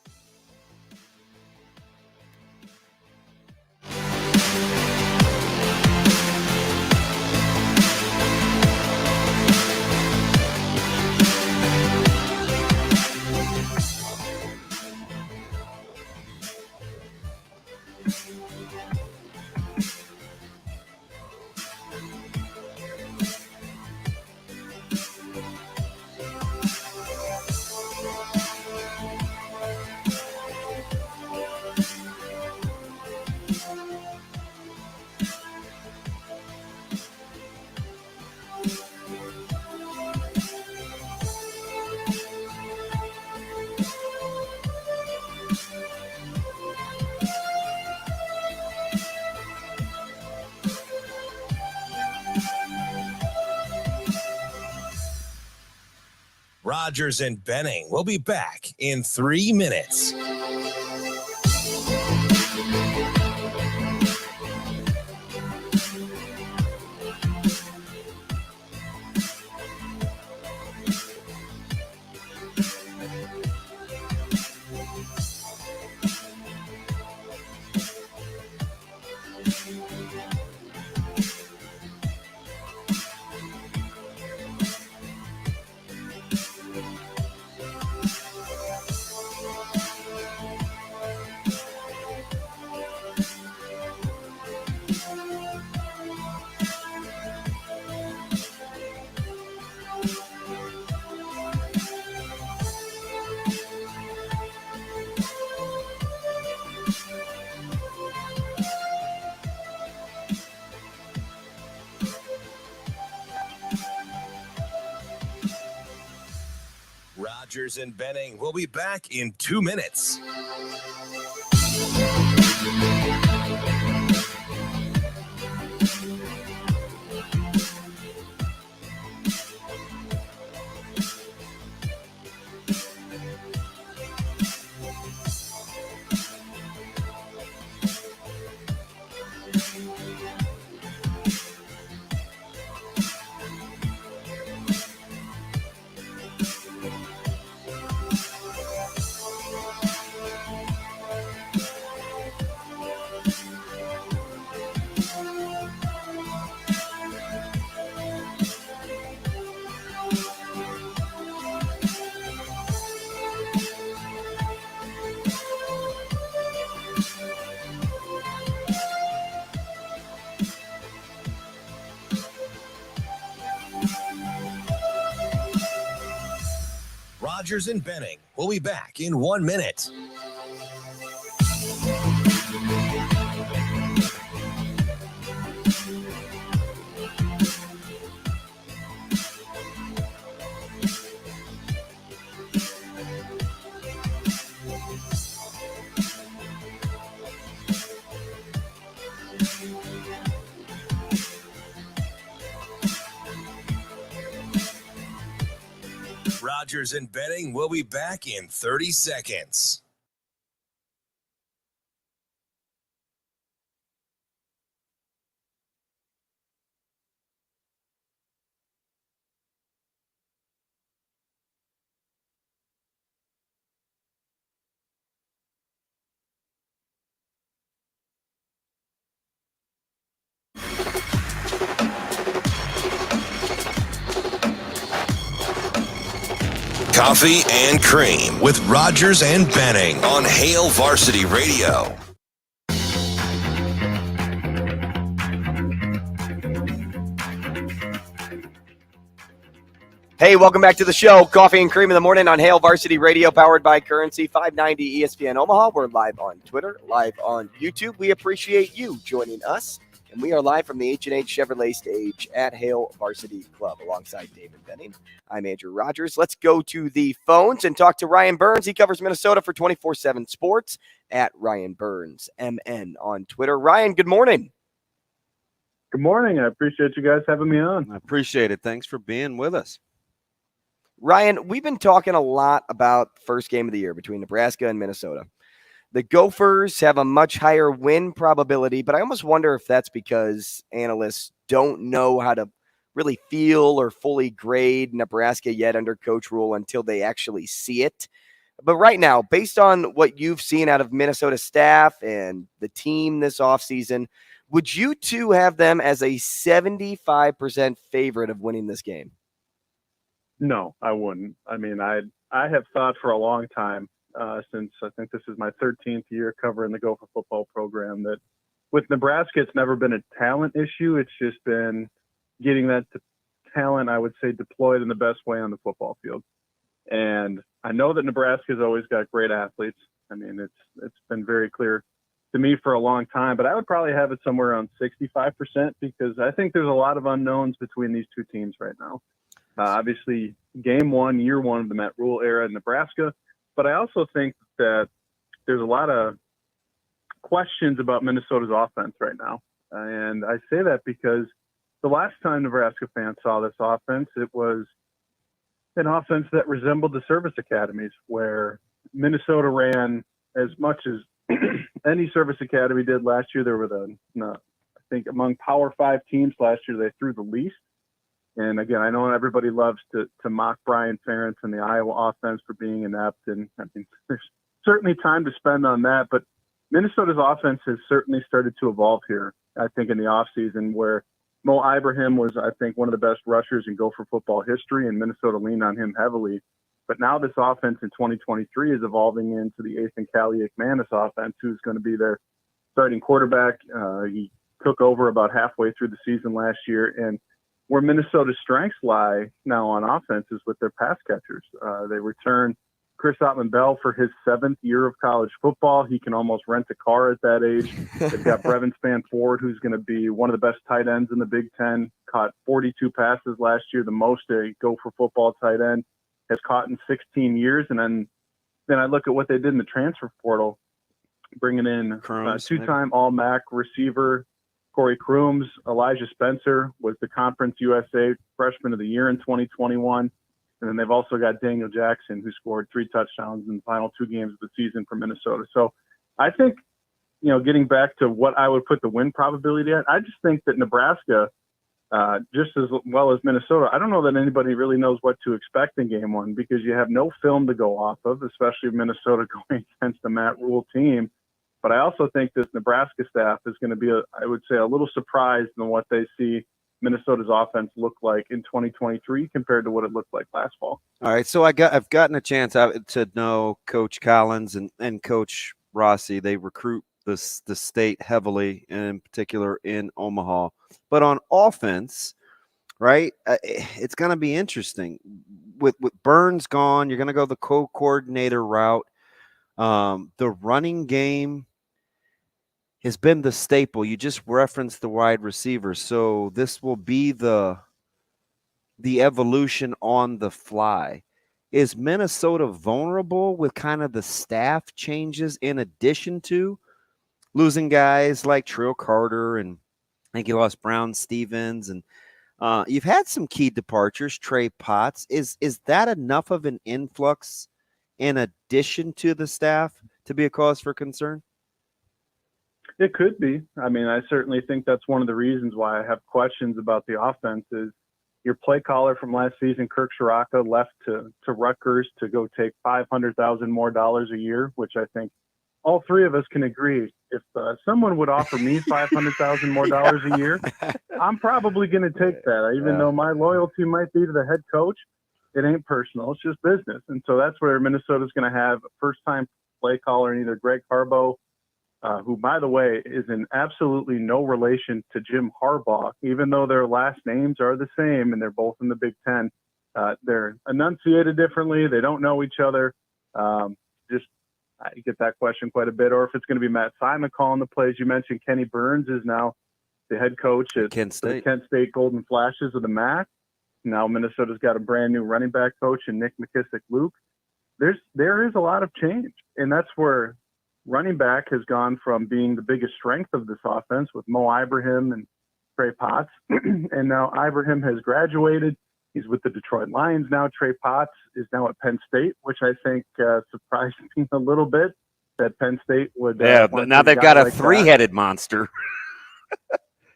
Rogers and Benning will be back in 3 minutes. Rogers and Benning will be back in 2 minutes. Rogers and Benning will be back in 1 minute. Rogers and Benning will be back in 30 seconds. Coffee and Cream with Rogers and Benning on Hail Varsity Radio. Hey, welcome back to the show. Coffee and Cream in the morning on Hail Varsity Radio, powered by Currency, 590 ESPN Omaha. We're live on Twitter, live on YouTube. We appreciate you joining us. And we are live from the H&H Chevrolet stage at Hail Varsity Club alongside Damon Benning. I'm Andrew Rogers. Let's go to the phones and talk to Ryan Burns. He covers Minnesota for 24/7 Sports at Ryan Burns MN on Twitter. Ryan, good morning. Good morning. I appreciate you guys having me on. I appreciate it. Thanks for being with us. Ryan, we've been talking a lot about first game of the year between Nebraska and Minnesota. The Gophers have a much higher win probability, but I almost wonder if that's because analysts don't know how to really feel or fully grade Nebraska yet under Coach Rule until they actually see it. But right now, based on what you've seen out of Minnesota staff and the team this offseason, would you two have them as a 75% favorite of winning this game? No, I wouldn't. I mean, I have thought for a long time, since I think this is my 13th year covering the Gopher football program, that with Nebraska, it's never been a talent issue. It's just been getting that talent, I would say, deployed in the best way on the football field. And I know that Nebraska's always got great athletes. I mean, it's been very clear to me for a long time, but I would probably have it somewhere around 65% because I think there's a lot of unknowns between these two teams right now. Obviously, game one, year one of the Matt Rule era in Nebraska, but I also think that there's a lot of questions about Minnesota's offense right now. And I say that because the last time Nebraska fans saw this offense, it was an offense that resembled the service academies, where Minnesota ran as much as any service academy did last year. There were I think among Power 5 teams last year, they threw the least. And again, I know everybody loves to mock Brian Ferentz and the Iowa offense for being inept. And I think there's certainly time to spend on that. But Minnesota's offense has certainly started to evolve here, I think, in the offseason, where Mo Ibrahim was, I think, one of the best rushers in Gopher football history, and Minnesota leaned on him heavily. But now this offense in 2023 is evolving into the Ethan Kaliak-Manis offense, who's going to be their starting quarterback. He took over about halfway through the season last year. And where Minnesota's strengths lie now on offense is with their pass catchers. They return Chris Ottman-Bell for his 7th year of college football. He can almost rent a car at that age. They've got Brevin Spanford, who's going to be one of the best tight ends in the Big Ten, caught 42 passes last year, the most a Gopher football tight end has caught in 16 years. And then I look at what they did in the transfer portal, bringing in two-time All-MAC receiver Corey Crooms. Elijah Spencer was the Conference USA Freshman of the Year in 2021. And then they've also got Daniel Jackson, who scored 3 touchdowns in the final 2 games of the season for Minnesota. So I think, getting back to what I would put the win probability at, I just think that Nebraska, just as well as Minnesota, I don't know that anybody really knows what to expect in game one because you have no film to go off of, especially Minnesota going against the Matt Rule team. But I also think this Nebraska staff is going to be, I would say, a little surprised in what they see Minnesota's offense look like in 2023 compared to what it looked like last fall. All right, so I've gotten a chance to know Coach Collins and Coach Rossi. They recruit the state heavily, in particular in Omaha. But on offense, right, it's going to be interesting. With Burns gone, you're going to go the co-coordinator route. The running game has been the staple. You just referenced the wide receiver. So this will be the evolution on the fly. Is Minnesota vulnerable with kind of the staff changes in addition to losing guys like Trill Carter, and I think you lost Brown Stevens, and you've had some key departures, Trey Potts. Is that enough of an influx in addition to the staff to be a cause for concern? It could be. I mean, I certainly think that's one of the reasons why I have questions about the offense is your play caller from last season, Kirk Shiraka, left to Rutgers to go take $500,000 more a year, which I think all three of us can agree. If someone would offer me $500,000 more a year, I'm probably going to take that. Even though my loyalty might be to the head coach, it ain't personal. It's just business. And so that's where Minnesota's going to have a first-time play caller in either Greg Harbaugh, who, by the way, is in absolutely no relation to Jim Harbaugh, even though their last names are the same and they're both in the Big Ten. They're enunciated differently. They don't know each other. I get that question quite a bit. Or if it's going to be Matt Simon calling the plays. You mentioned Kenny Burns is now the head coach at Kent State. The Kent State Golden Flashes of the MAC. Now Minnesota's got a brand new running back coach in Nick McKissick-Luke. There is a lot of change, and that's where running back has gone from being the biggest strength of this offense with Mo Ibrahim and Trey Potts. And now Ibrahim has graduated. He's with the Detroit Lions now. Trey Potts is now at Penn State, which I think surprised me a little bit that Penn State would. But now they've got a three-headed monster.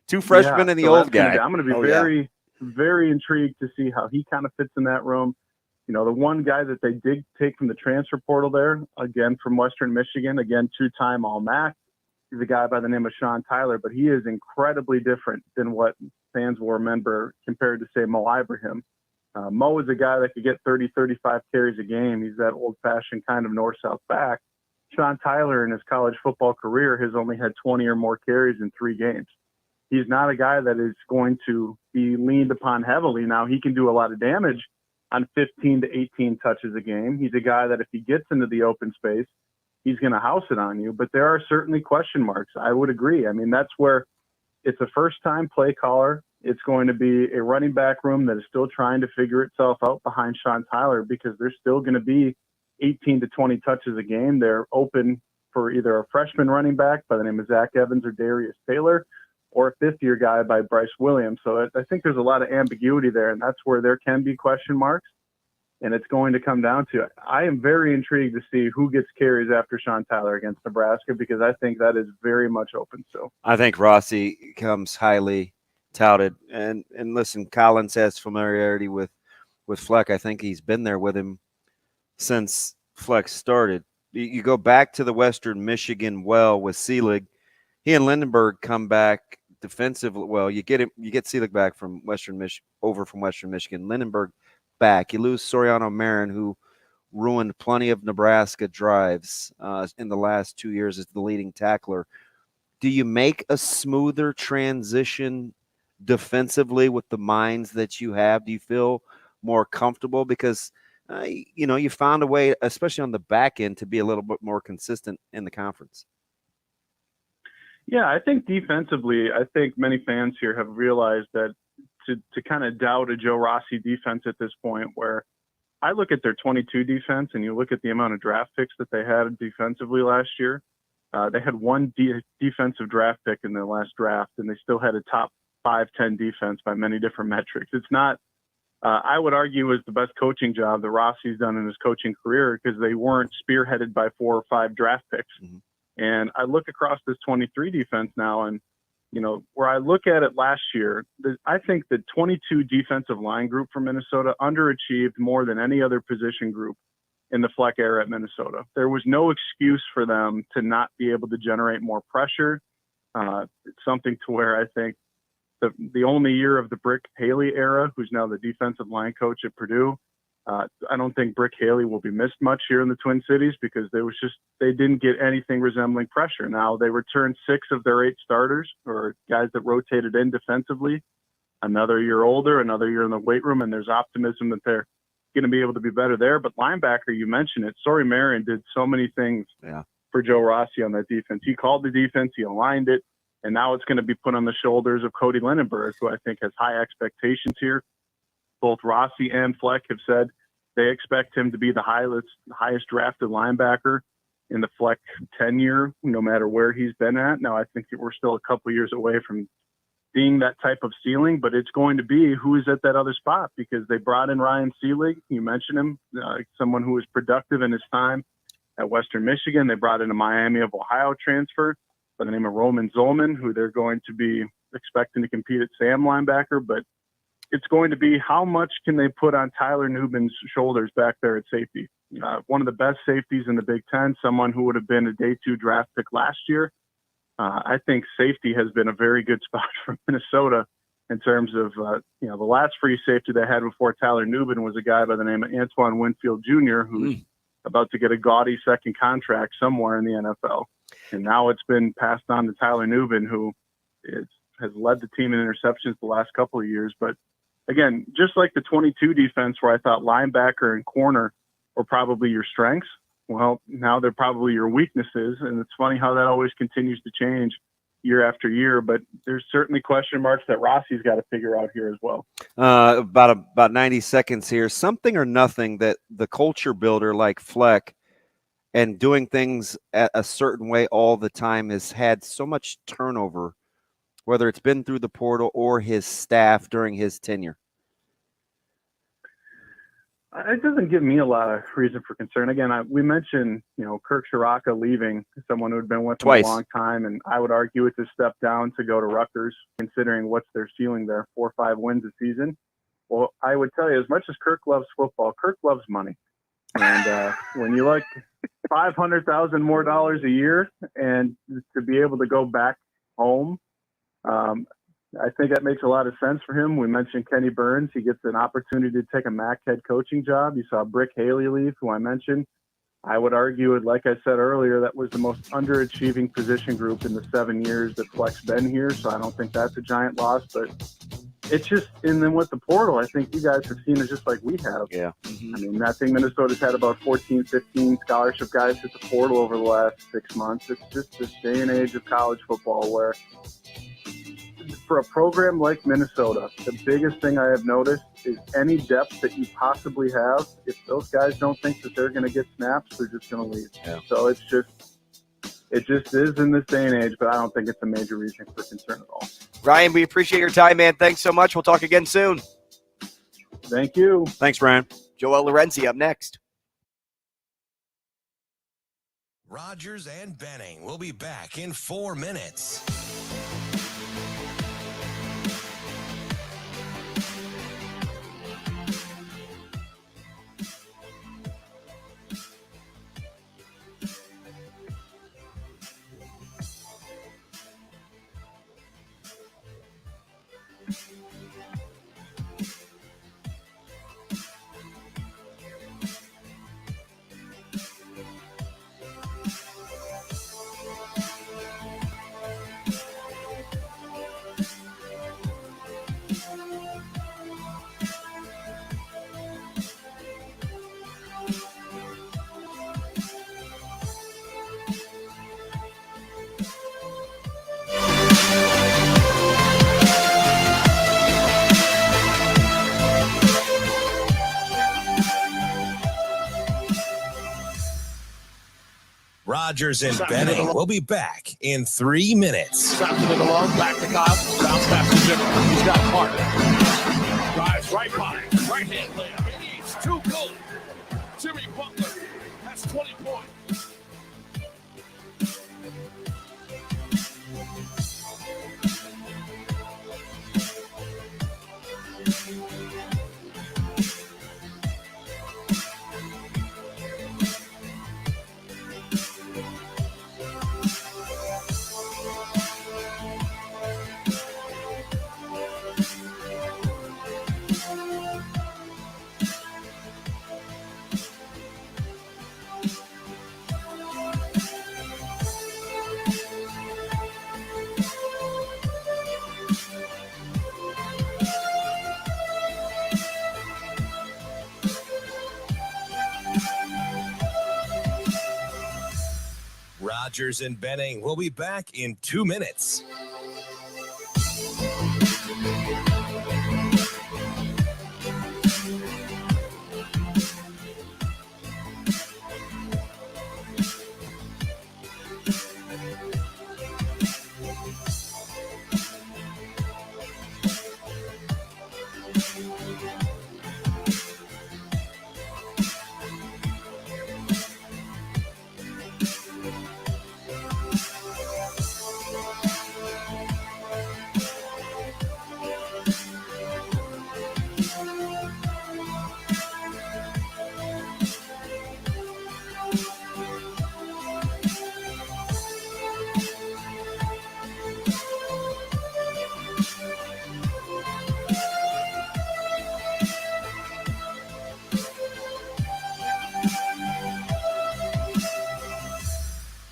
2 freshmen and the old guy. I'm going to be very intrigued to see how he kind of fits in that room. You know, the one guy that they did take from the transfer portal there, again, from Western Michigan, again, 2-time All-MAC. He's a guy by the name of Sean Tyler, but he is incredibly different than what fans will remember compared to, say, Mo Ibrahim. Mo is a guy that could get 30, 35 carries a game. He's that old-fashioned kind of north-south back. Sean Tyler in his college football career has only had 20 or more carries in 3 games. He's not a guy that is going to be leaned upon heavily. Now, he can do a lot of damage on 15 to 18 touches a game. He's a guy that if he gets into the open space, he's going to house it on you. But there are certainly question marks. I would agree. I mean, that's where it's a first-time play caller. It's going to be a running back room that is still trying to figure itself out behind Sean Tyler, because there's still going to be 18 to 20 touches a game. They're open for either a freshman running back by the name of Zach Evans or Darius Taylor, or a fifth-year guy by Bryce Williams. So I think there's a lot of ambiguity there, and that's where there can be question marks. And it's going to come down to it. I am very intrigued to see who gets carries after Sean Tyler against Nebraska, because I think that is very much open still. I think Rossi comes highly touted. And listen, Collins has familiarity with Fleck. I think he's been there with him since Fleck started. You go back to the Western Michigan well with Seelig. He and Lindenberg come back defensively. Well, you get Seelig back from Western Michigan. Lindenberg back. You lose Soriano Marin, who ruined plenty of Nebraska drives in the last 2 years as the leading tackler. Do you make a smoother transition defensively with the minds that you have? Do you feel more comfortable? Because, you found a way, especially on the back end, to be a little bit more consistent in the conference. Yeah, I think defensively, I think many fans here have realized that to kind of doubt a Joe Rossi defense at this point, where I look at their 22 defense and you look at the amount of draft picks that they had defensively last year. They had one defensive draft pick in their last draft, and they still had a top 5-10 defense by many different metrics. It's not, I would argue, is the best coaching job that Rossi's done in his coaching career, because they weren't spearheaded by 4 or 5 draft picks. Mm-hmm. And I look across this 23 defense now, and where I look at it last year, I think the 22 defensive line group for Minnesota underachieved more than any other position group in the Fleck era at Minnesota. There was no excuse for them to not be able to generate more pressure. It's something to where I think the only year of the Brick Haley era, who's now the defensive line coach at Purdue, I don't think Brick Haley will be missed much here in the Twin Cities, because they didn't get anything resembling pressure. Now they returned 6 of their 8 starters, or guys that rotated in defensively, another year older, another year in the weight room, and there's optimism that they're going to be able to be better there. But linebacker, you mentioned it, Sori Marin did so many things for Joe Rossi on that defense. He called the defense, he aligned it, and now it's going to be put on the shoulders of Cody Lindenberg, who I think has high expectations here. Both Rossi and Fleck have said they expect him to be the highest drafted linebacker in the Fleck tenure, no matter where he's been at. Now, I think that we're still a couple years away from seeing that type of ceiling, but it's going to be who is at that other spot, because they brought in Ryan Seelig. You mentioned him, someone who was productive in his time at Western Michigan. They brought in a Miami of Ohio transfer by the name of Roman Zolman, who they're going to be expecting to compete at Sam linebacker. But it's going to be how much can they put on Tyler Nubin's shoulders back there at safety. One of the best safeties in the Big Ten, someone who would have been a day 2 draft pick last year. I think safety has been a very good spot for Minnesota in terms of, the last free safety they had before Tyler Nubin was a guy by the name of Antoine Winfield Jr., who's about to get a gaudy second contract somewhere in the NFL. And now it's been passed on to Tyler Nubin, who has led the team in interceptions the last couple of years. But again, just like the 22 defense, where I thought linebacker and corner were probably your strengths, well, now they're probably your weaknesses. And it's funny how that always continues to change year after year. But there's certainly question marks that Rossi's got to figure out here as well. About 90 seconds here. Something or nothing that the culture builder like Fleck and doing things a certain way all the time has had so much turnover, whether it's been through the portal or his staff during his tenure? It doesn't give me a lot of reason for concern. Again, we mentioned, Kirk Shiraka leaving, someone who had been with him a long time, and I would argue it's a step down to go to Rutgers, considering what's their ceiling there, 4 or 5 wins a season. Well, I would tell you, as much as Kirk loves football, Kirk loves money. And when you like $500,000 more a year, and to be able to go back home, I think that makes a lot of sense for him. We mentioned Kenny Burns. He gets an opportunity to take a MAC head coaching job. You saw Brick Haley leave, who I mentioned. I would argue, like I said earlier, that was the most underachieving position group in the 7 years that Fleck's been here. So I don't think that's a giant loss. But it's just, and then with the portal, I think you guys have seen it just like we have. Yeah. I mean, I think Minnesota's had about 14, 15 scholarship guys hit the portal over the last 6 months. It's just this day and age of college football where for a program like Minnesota, the biggest thing I have noticed is any depth that you possibly have, if those guys don't think that they're going to get snaps, they're just going to leave. Yeah. So it just is in this day and age, but I don't think it's a major reason for concern at all. Ryan, we appreciate your time, man. Thanks so much. We'll talk again soon. Thank you. Thanks, Ryan. Joel Lorenzi up next. Rogers and Benning will be back in 4 minutes. Rogers and Benning will be back in 3 minutes. Stops it alone, back to Kyle. Bounce back to Zimmer. He's got Park. Drives right by. Right hand layup. It needs 2 goals. Jimmy Butler has 20 points. Rogers and Benning will be back in 2 minutes.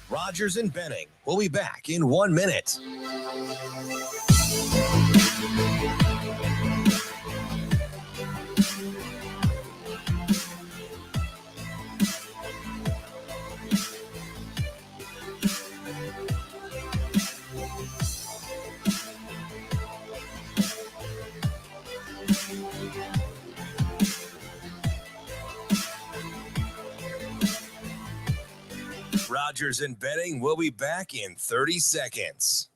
Rogers and Benning will be back in 1 minute. Rogers and Benning will be back in 30 seconds.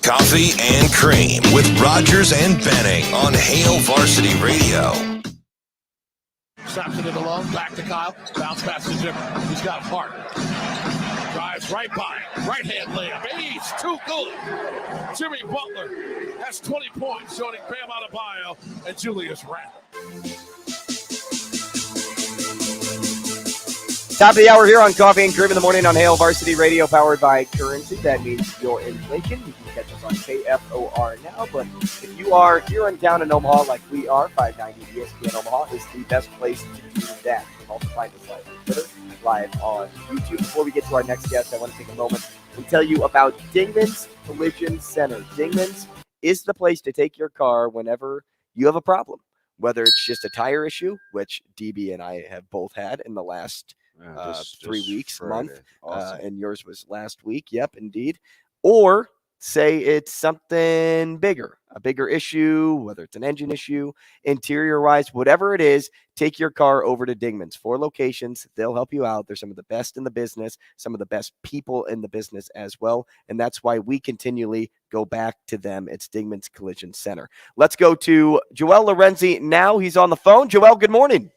Coffee and Cream with Rogers and Benning on Hail Varsity Radio. Stops it alone, back to Kyle. Bounce pass to Zimmer. He's got Park. Drives Gets right by him. Right-hand layup. He's too good. Jimmy Butler has 20 points, joining Bam Adebayo and Julius Randle. Top of the hour here on Coffee and Cream in the morning on Hail Varsity Radio, powered by Currency. That means you're in Lincoln. You can catch us on KFOR now. But if you are here in town in Omaha like we are, 590 ESPN Omaha is the best place to do that. You can also find us live on Twitter, live on YouTube. Before we get to our next guest, I want to take a moment and tell you about Dingman's Collision Center. Dingman's is the place to take your car whenever you have a problem, whether it's just a tire issue, which DB and I have both had in the last 3 weeks, month, awesome. And yours was last week. Yep, indeed. Or say it's something bigger, a bigger issue, whether it's an engine issue, interior wise, whatever it is, take your car over to Dingman's. 4 locations. They'll help you out. They're some of the best in the business, some of the best people in the business as well. And that's why we continually go back to them. It's Dingman's Collision Center. Let's go to Joel Lorenzi now. He's on the phone. Joel, good morning.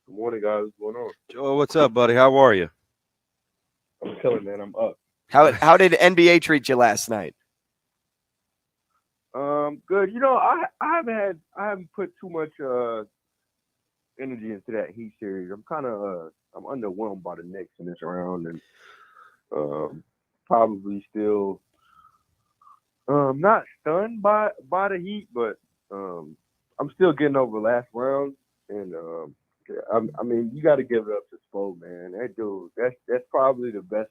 Good morning, guys. What's going on? Joel, what's up, buddy? How are you? I'm killing, man. I'm up. How did NBA treat you last night? Good. You know, I haven't put too much energy into that Heat series. I'm kind of I'm underwhelmed by the Knicks in this round, and probably still not stunned by the Heat, but I'm still getting over last round, and I mean, you got to give it up to Spo, man. That dude, that's probably the best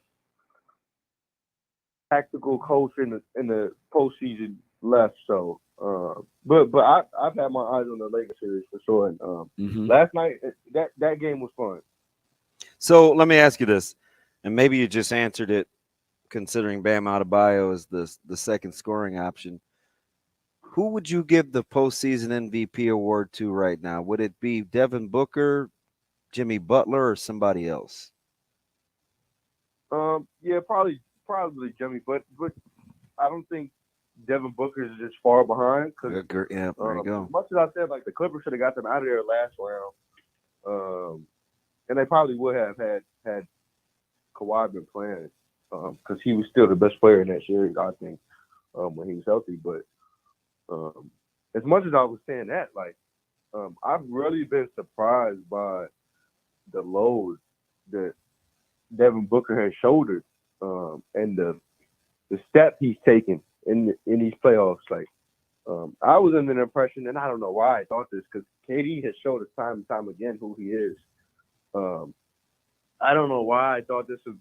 tactical coach in the postseason left. So, but I've had my eyes on the Lakers series for sure. And last night, that game was fun. So let me ask you this, and maybe you just answered it, considering Bam Adebayo is the second scoring option. Who would you give the postseason MVP award to right now? Would it be Devin Booker, Jimmy Butler, or somebody else? Yeah, probably Jimmy, but I don't think Devin Booker is just far behind. Yeah, there you go. As much as I said, like the Clippers should have got them out of there last round, and they probably would have had Kawhi been playing, because he was still the best player in that series, I think, when he was healthy. But as much as I was saying that, like, I've really been surprised by the load that Devin Booker has shouldered, and the step he's taken in these playoffs. Like, I was under the impression, and I don't know why I thought this, because KD has showed us time and time again who he is. I don't know why I thought this would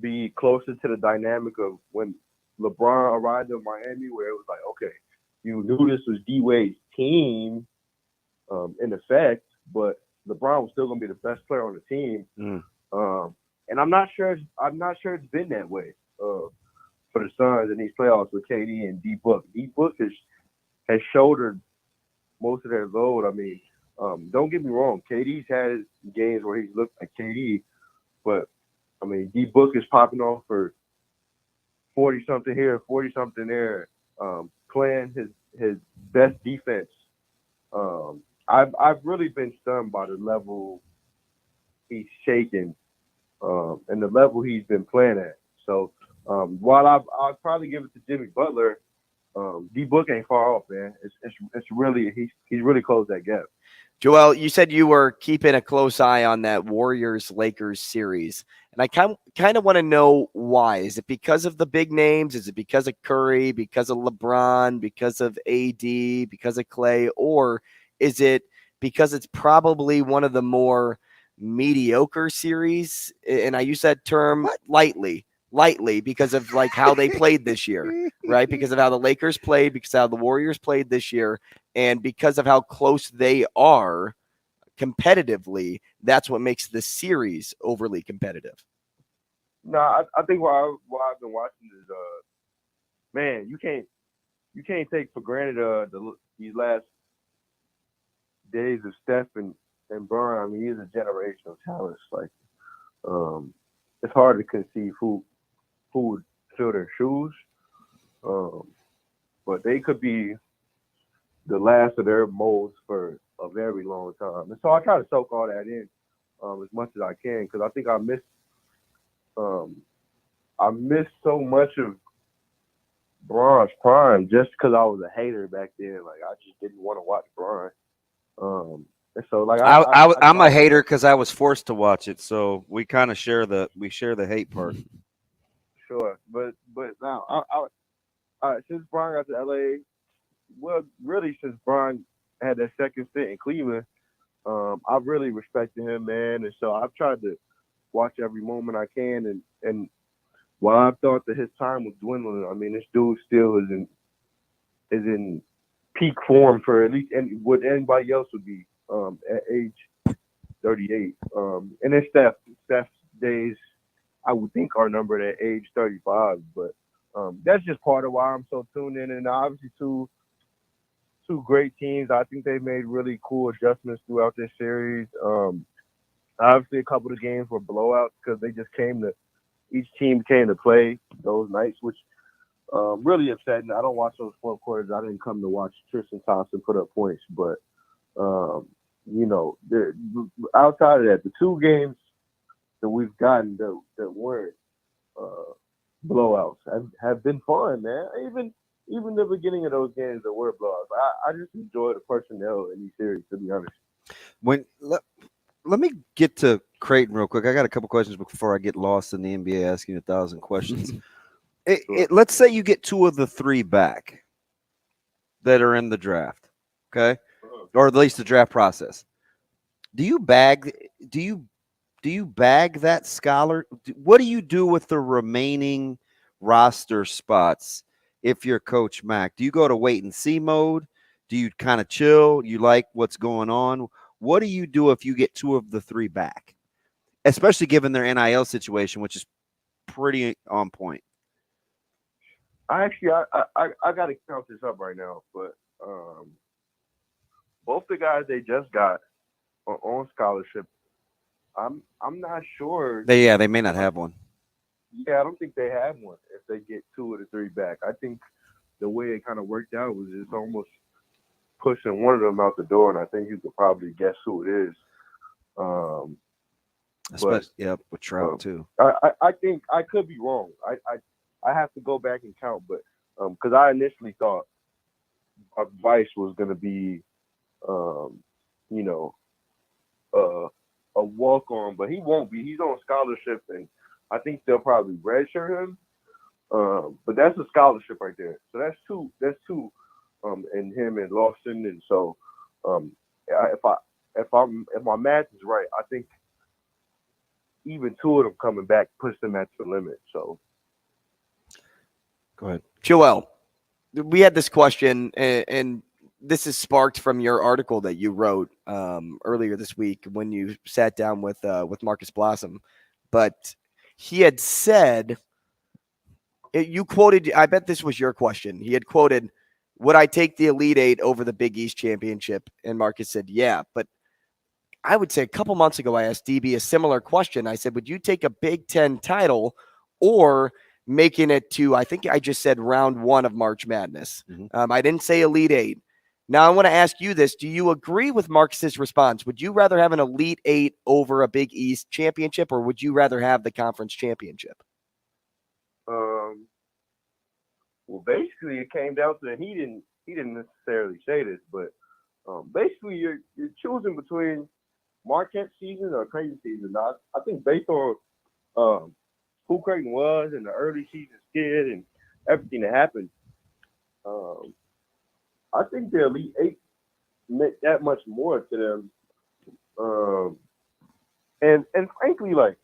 be closer to the dynamic of when LeBron arrived in Miami, where it was like, okay, you knew this was D-Wade's team, in effect, but LeBron was still going to be the best player on the team. And I'm not sure it's been that way for the Suns in these playoffs with KD and D-Book. D-Book has shouldered most of their load. I mean, don't get me wrong, KD's had games where he's looked like KD, but I mean, D-Book is popping off for 40-something here, 40-something there, playing his best defense. I've really been stunned by the level he's shaken, and the level he's been playing at. So while I'll probably give it to Jimmy Butler, D-Book ain't far off, man. It's really he's really closed that gap. Joel, you said you were keeping a close eye on that Warriors-Lakers series, and I kind of want to know why. Is it because of the big names? Is it because of Curry, because of LeBron, because of AD, because of Clay, or is it because it's probably one of the more mediocre series? And I use that term lightly because of like how they played this year, right? Because of how the Lakers played, because of how the Warriors played this year, and because of how close they are competitively. That's what makes the series overly competitive. No, I think what I've been watching is, man, you can't take for granted these last days of Steph and Bron. I mean, he's a generational talent. Like, it's hard to conceive who would fill their shoes, but they could be the last of their molds for a very long time. And so I try to soak all that in as much as I can, because I think I missed I missed so much of Bron's prime just because I was a hater back then. Like I just didn't want to watch Bron. And so like I'm a hater because I was forced to watch it. So we kind of share the hate part. Sure, but now since Bron got to LA, well, really since Bron had that second stint in Cleveland, I've really respected him, man. And so I've tried to watch every moment I can. And while I thought that his time was dwindling, I mean, this dude still is in peak form for at least what anybody else would be at age 38. And then Steph's days, I would think, are numbered at age 35. But that's just part of why I'm so tuned in. And obviously, two great teams. I think they made really cool adjustments throughout this series. Obviously, a couple of games were blowouts because each team came to play those nights, which really upsetting. I don't watch those fourth quarters. I didn't come to watch Tristan Thompson put up points, but outside of that, the two games that we've gotten that weren't blowouts have been fun, man. Even the beginning of those games that were blowouts, I just enjoy the personnel in these series, to be honest. Let me get to Creighton real quick. I got a couple questions before I get lost in the NBA asking 1,000 questions. Let's say you get 2 of the 3 back that are in the draft, okay, or at least the draft process. Do you bag that scholar? What do you do with the remaining roster spots if you're Coach Mack? Do you go to wait and see mode? Do you kind of chill? You like what's going on? What do you do if you get 2 of the 3 back, especially given their NIL situation, which is pretty on point? I got to count this up right now, but both the guys they just got are on scholarship. I'm not sure. They may not have one. Yeah, I don't think they have one if they get 2 of the 3 back. I think the way it kind of worked out was it's almost pushing one of them out the door, and I think you could probably guess who it is. With Trout too. I think I could be wrong. I have to go back and count, but because I initially thought Vice was going to be, a walk-on, but he won't be. He's on scholarship, and I think they'll probably redshirt him. But that's a scholarship right there. So that's two. And him and Lawson, and so if my math is right, I think even 2 of them coming back puts them at the limit. So go ahead, Joel. We had this question, and this is sparked from your article that you wrote earlier this week when you sat down with Marcus Blossom. But he had said, you quoted. I bet this was your question. He had quoted, "Would I take the Elite Eight over the Big East Championship?" And Marcus said, yeah. But I would say a couple months ago, I asked DB a similar question. I said, would you take a Big Ten title or making it to, I think I just said round 1 of March Madness. I didn't say Elite Eight. Now I want to ask you this. Do you agree with Marcus's response? Would you rather have an Elite Eight over a Big East championship, or would you rather have the conference championship? Well, basically, it came down to, and he didn't necessarily say this, but basically, you're choosing between Marquette season or Creighton season. Now, I think based on who Creighton was and the early season skid and everything that happened, I think the Elite Eight meant that much more to them. And frankly, like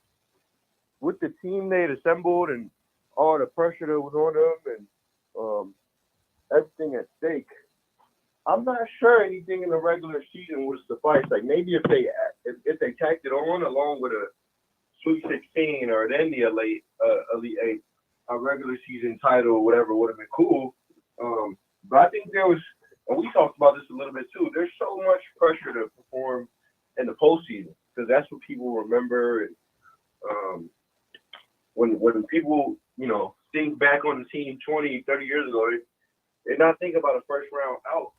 with the team they'd assembled and all the pressure that was on them and everything at stake, I'm not sure anything in the regular season would suffice. Like maybe if they tacked it on along with a Sweet 16 or then the Elite Eight, a regular season title or whatever would have been cool. But I think there was, and we talked about this a little bit too, there's so much pressure to perform in the postseason because that's what people remember. And when people, think back on the team 20, 30 years ago, they're not thinking about a first round out.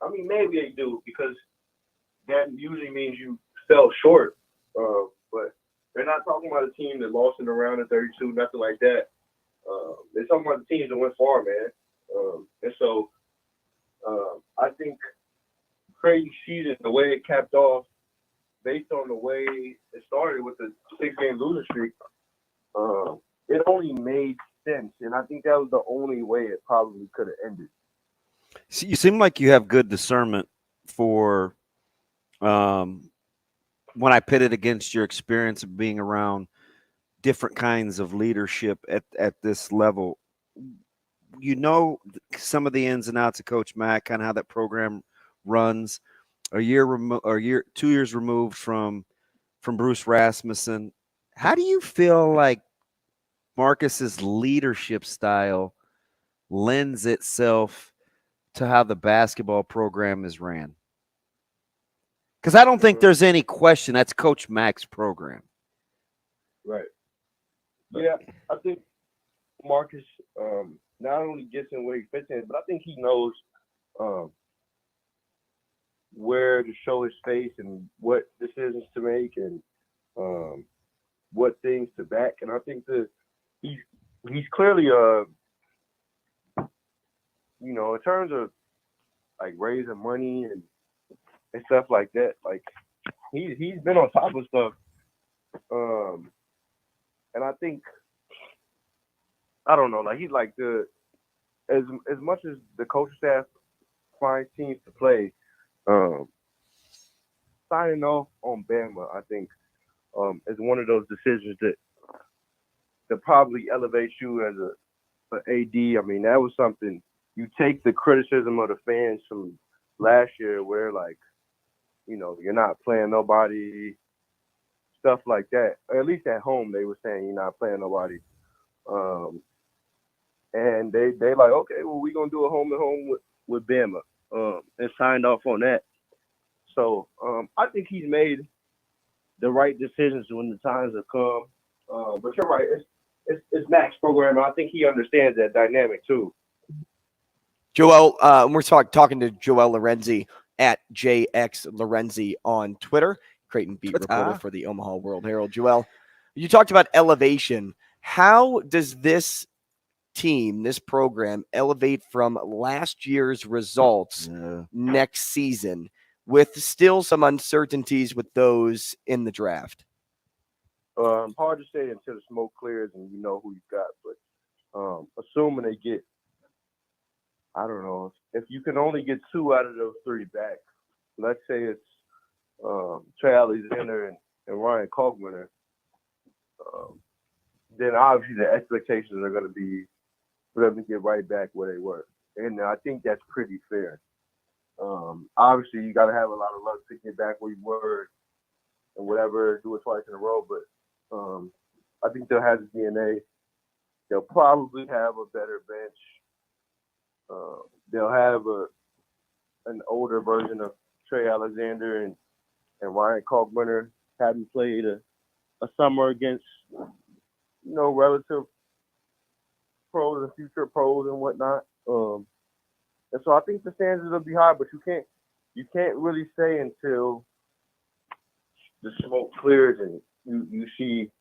I mean, maybe they do because that usually means you fell short. But They're not talking about a team that lost in the round of 32, nothing like that. They're talking about the teams that went far, man. And so I think crazy season, the way it capped off, based on the way it started with the 6-game losing streak, it only made sense. And I think that was the only way it probably could have ended. So you seem like you have good discernment for when I pit it against your experience of being around different kinds of leadership at this level. You know some of the ins and outs of Coach Mack, kind of how that program runs. 2 years removed from Bruce Rasmussen. How do you feel like Marcus's leadership style lends itself to how the basketball program is ran? Because I don't think there's any question that's Coach Mack's program. Right. Yeah, I think Marcus not only gets in where he fits in, but I think he knows where to show his face and what decisions to make and what things to back. And I think that he's clearly in terms of like raising money and stuff like that, like he's been on top of stuff. And I think, I don't know, like he's like as much as the coaching staff finds teams to play, signing off on Bama, I think, is one of those decisions that probably elevates you as an AD. I mean, that was something, you take the criticism of the fans from last year where, like, you're not playing nobody, stuff like that. Or at least at home, they were saying you're not playing nobody. And they like, okay, well, we're going to do a home-and-home with Bama, and signed off on that. So I think he's made the right decisions when the times have come. But you're right, it's Max program, and I think he understands that dynamic too. Joel, we're talking to Joel Lorenzi at JX Lorenzi on Twitter, Creighton beat reporter for the Omaha World-Herald. Joel, you talked about elevation. How does this team, this program, elevate from last year's results next season with still some uncertainties with those in the draft? Hard to say until the smoke clears and you know who you got. But assuming they get, I don't know, if you can only get 2 out of those 3 back, let's say it's Trey Alexander and Ryan Kalkbrenner, then obviously the expectations are going to be for them to get right back where they were. And I think that's pretty fair. Obviously, you got to have a lot of luck to get back where you were and whatever, do it twice in a row. But I think they'll have the DNA. They'll probably have a better bench. They'll have an older version of Trey Alexander and Ryan Kalkbrenner, having played a summer against, relative pros and future pros and whatnot. And so I think the standards will be high, but you can't really say until the smoke clears and you see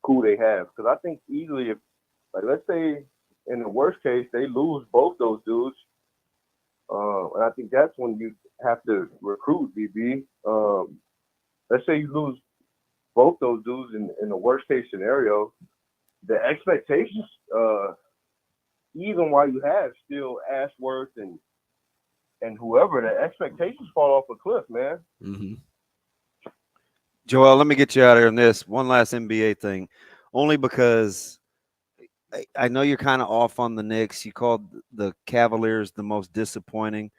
who they have. Because I think easily, if, like, let's say in the worst case, they lose both those dudes, and I think that's when you have to recruit, BB. Let's say you lose both those dudes in the worst case scenario, the expectations, even while you have still Ashworth and whoever, the expectations fall off a cliff, man. Mm-hmm. Joel, let me get you out of here on this. One last NBA thing, only because I know you're kind of off on the Knicks. You called the Cavaliers the most disappointing,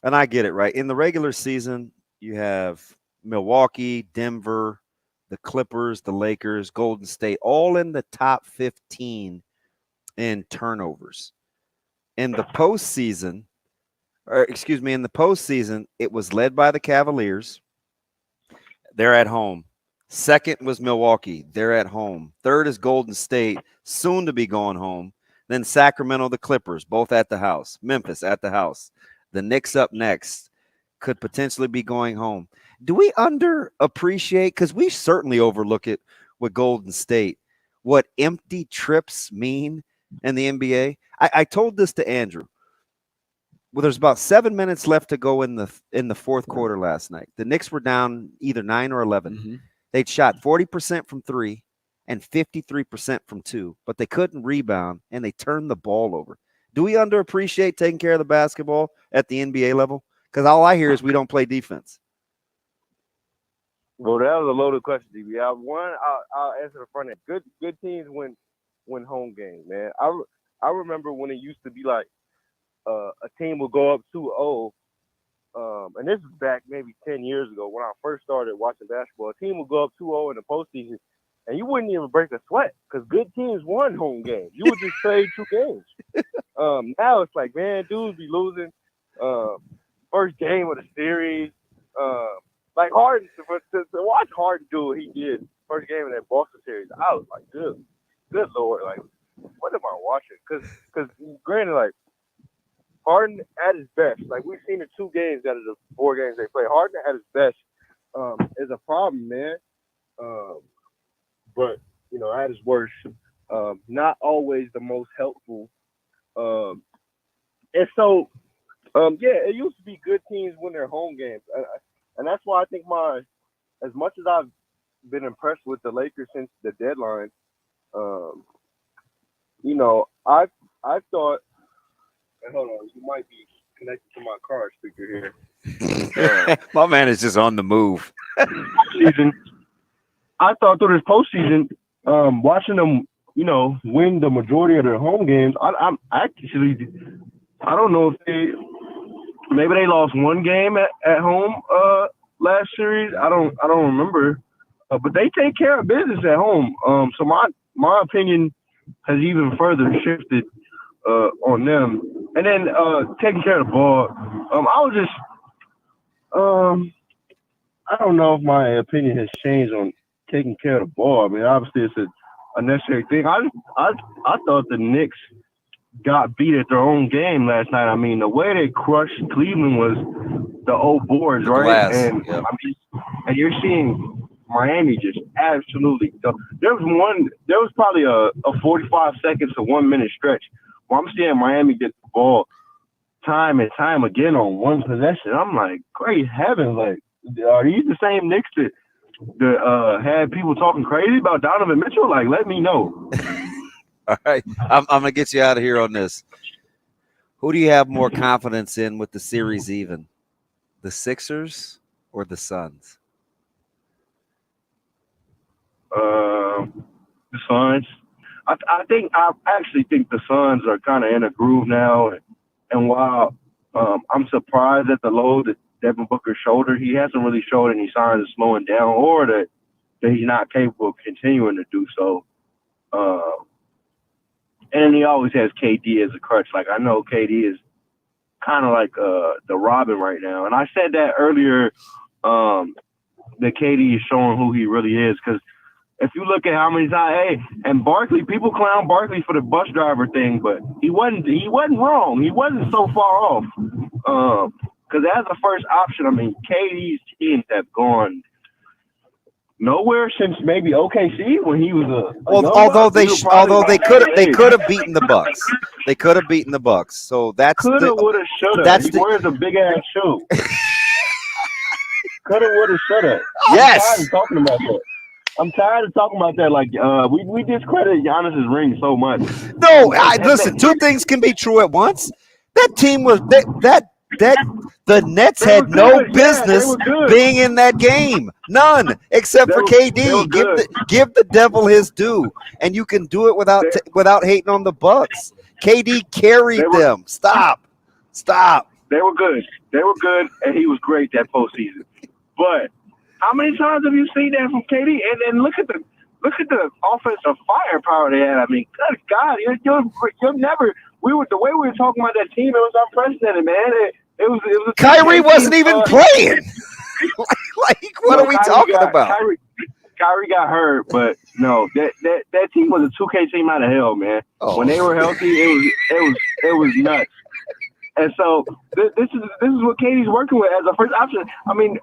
and I get it, right? In the regular season, you have Milwaukee, Denver, the Clippers, the Lakers, Golden State, all in the top 15 in turnovers. In the postseason, it was led by the Cavaliers. They're at home. Second was Milwaukee. They're at home. Third is Golden State, soon to be going home. Then Sacramento, the Clippers, both at the house. Memphis at the house. The Knicks up next. could potentially be going home. Do we underappreciate, because we certainly overlook it with Golden State, what empty trips mean in the NBA? I told this to Andrew. Well, there's about 7 minutes left to go in the fourth quarter last night. The Knicks were down either 9 or 11. Mm-hmm. They'd shot 40% from 3 and 53% from 2, but they couldn't rebound, and they turned the ball over. Do we underappreciate taking care of the basketball at the NBA level? Because all I hear is we don't play defense. Well, that was a loaded question, DB. I'll answer the front end. Good teams win home games, man. I remember when it used to be like a team would go up 2-0, and this is back maybe 10 years ago when I first started watching basketball. A team would go up 2-0 in the postseason, and you wouldn't even break a sweat because good teams won home games. You would just trade 2 games. Now it's like, man, dudes be losing first game of the series. Like Harden, to watch Harden do what he did first game of that Boston series, I was like, good Lord, like, what am I watching? Because granted, like, Harden at his best, like we've seen the 2 games out of the 4 games they play. Harden at his best is a problem, man. But you know, at his worst, not always the most helpful. And so, it used to be good teams win their home games. And that's why I think as much as I've been impressed with the Lakers since the deadline, you know, I thought, and hold on, you might be connected to my car speaker here. My man is just on the move. I thought through this postseason, watching them, you know, win the majority of their home games, I don't know if maybe they lost 1 game at home last series. I don't remember, but they take care of business at home. So my opinion has even further shifted on them. And then taking care of the ball, I don't know if my opinion has changed on taking care of the ball. I mean, obviously it's a necessary thing. I thought the Knicks got beat at their own game last night. I mean, the way they crushed Cleveland was the old boards, right? Glass, and yep. I mean, and you're seeing Miami just absolutely. There was probably a 45 seconds to 1 minute stretch where I'm seeing Miami get the ball time and time again on one possession. I'm like, great heavens, like, are these the same Knicks that had people talking crazy about Donovan Mitchell? Like, let me know. All right, I'm going to get you out of here on this. Who do you have more confidence in with the series even? The Sixers or the Suns? The Suns. I actually think the Suns are kind of in a groove now. And while I'm surprised at the load that Devin Booker's shoulder, he hasn't really showed any signs of slowing down or that he's not capable of continuing to do so. And he always has KD as a crutch. Like, I know KD is kind of like the Robin right now. And I said that earlier, that KD is showing who he really is. Because if you look at how many times, and Barkley, people clown Barkley for the bus driver thing, but he wasn't wrong. He wasn't so far off. Because as a first option, I mean, KD's teams have gone nowhere since maybe OKC when he was although they could have beaten the Bucks. They could have beaten the Bucks. So that's coulda, woulda, shoulda. He wears a big ass shoe. Coulda, woulda, shoulda. Yes. I'm tired of talking about that. I'm tired of talking about that. Like, we discredit Giannis's ring so much. No, listen. 2 things can be true at once. That team was the Nets had no business being in that game. None, except for KD. Give the devil his due, and you can do it without hating on the Bucks. KD carried them. Stop. They were good, and he was great that postseason. But how many times have you seen that from KD? And then look at the offensive firepower they had. I mean, good God, you're never. The way we were talking about that team, it was unprecedented, man. It was Kyrie wasn't even playing. like, what are we talking about? Kyrie got hurt, but no, that team was a 2K team out of hell, man. Oh. When they were healthy, it was nuts. And so this is what Katie's working with as a first option. I mean,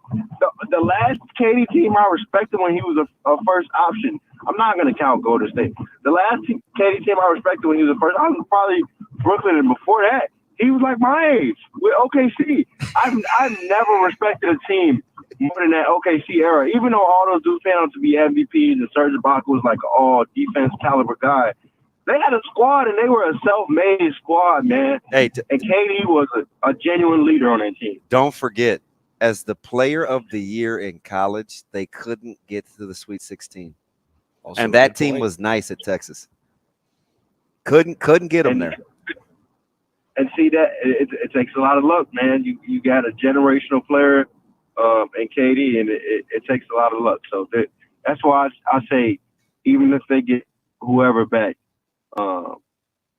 the last Katie team I respected when he was a first option. I'm not going to count Golden State. The last Katie team I respected when he was a first, I was probably Brooklyn, and before that, he was like my age with OKC. I've never respected a team more than that OKC era. Even though all those dudes panned out to be MVPs and Serge Ibaka was like an all-defense caliber guy, they had a squad, and they were a self-made squad, man. Hey, and KD was a genuine leader on that team. Don't forget, as the player of the year in college, they couldn't get to the Sweet 16. Also, and that team was nice at Texas. Couldn't get them there. And see that it takes a lot of luck, man. You got a generational player in KD, and it takes a lot of luck. So that's why I say, even if they get whoever back,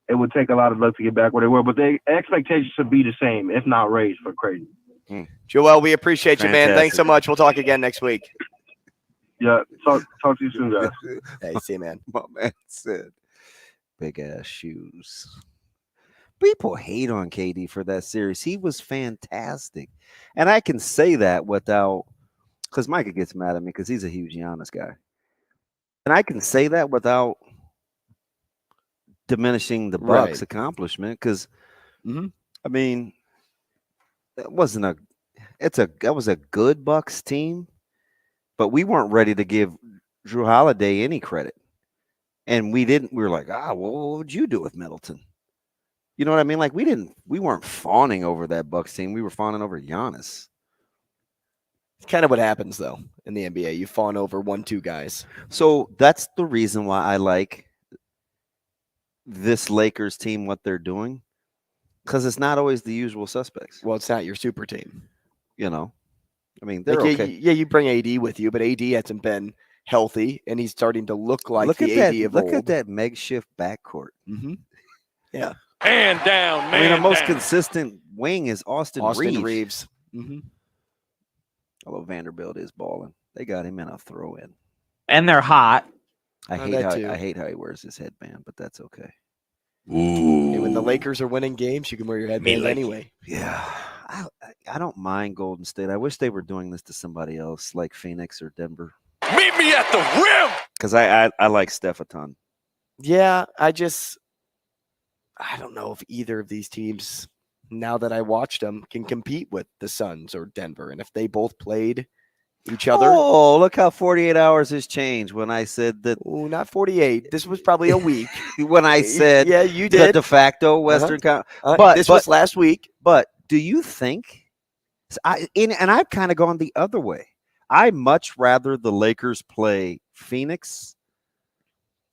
it would take a lot of luck to get back where they were. But the expectations should be the same, if not raised, for Creighton. Joel, we appreciate you, man. Thanks so much. We'll talk again next week. Yeah, talk to you soon, guys. Hey, see you, man. My man said, big ass shoes. People hate on KD for that series. He was fantastic. And I can say that without, because Micah gets mad at me because he's a huge Giannis guy. And I can say that without diminishing the Bucks' accomplishment, because I mean, that was a good Bucks team, but we weren't ready to give Drew Holiday any credit. And we were like, well, what would you do with Middleton? You know what I mean? Like we weren't fawning over that Bucks team. We were fawning over Giannis. It's kind of what happens though in the NBA. You fawn over 1-2 guys. So that's the reason why I like this Lakers team, what they're doing, because it's not always the usual suspects. Well, it's not your super team. You know, I mean, they're like, okay. Yeah, you bring AD with you, but AD hasn't been healthy, and he's starting to look like the AD of old. Look at that makeshift backcourt. Yeah. Man down, man. I mean, the most down. consistent wing is Austin Reeves. Although Vanderbilt is balling. They got him in a throw-in. And they're hot. I hate how he wears his headband, but that's okay. Ooh. Hey, when the Lakers are winning games, you can wear your headband anyway. Yeah. I don't mind Golden State. I wish they were doing this to somebody else, like Phoenix or Denver. Meet me at the rim. Because I like Steph a ton. Yeah, I don't know if either of these teams, now that I watched them, can compete with the Suns or Denver. And if they both played each other. Oh, look how 48 hours has changed when I said that. Oh, not 48. This was probably a week. When I said yeah, you did. The de facto Western but this was last week. But do you think and I've kind of gone the other way. I much rather the Lakers play Phoenix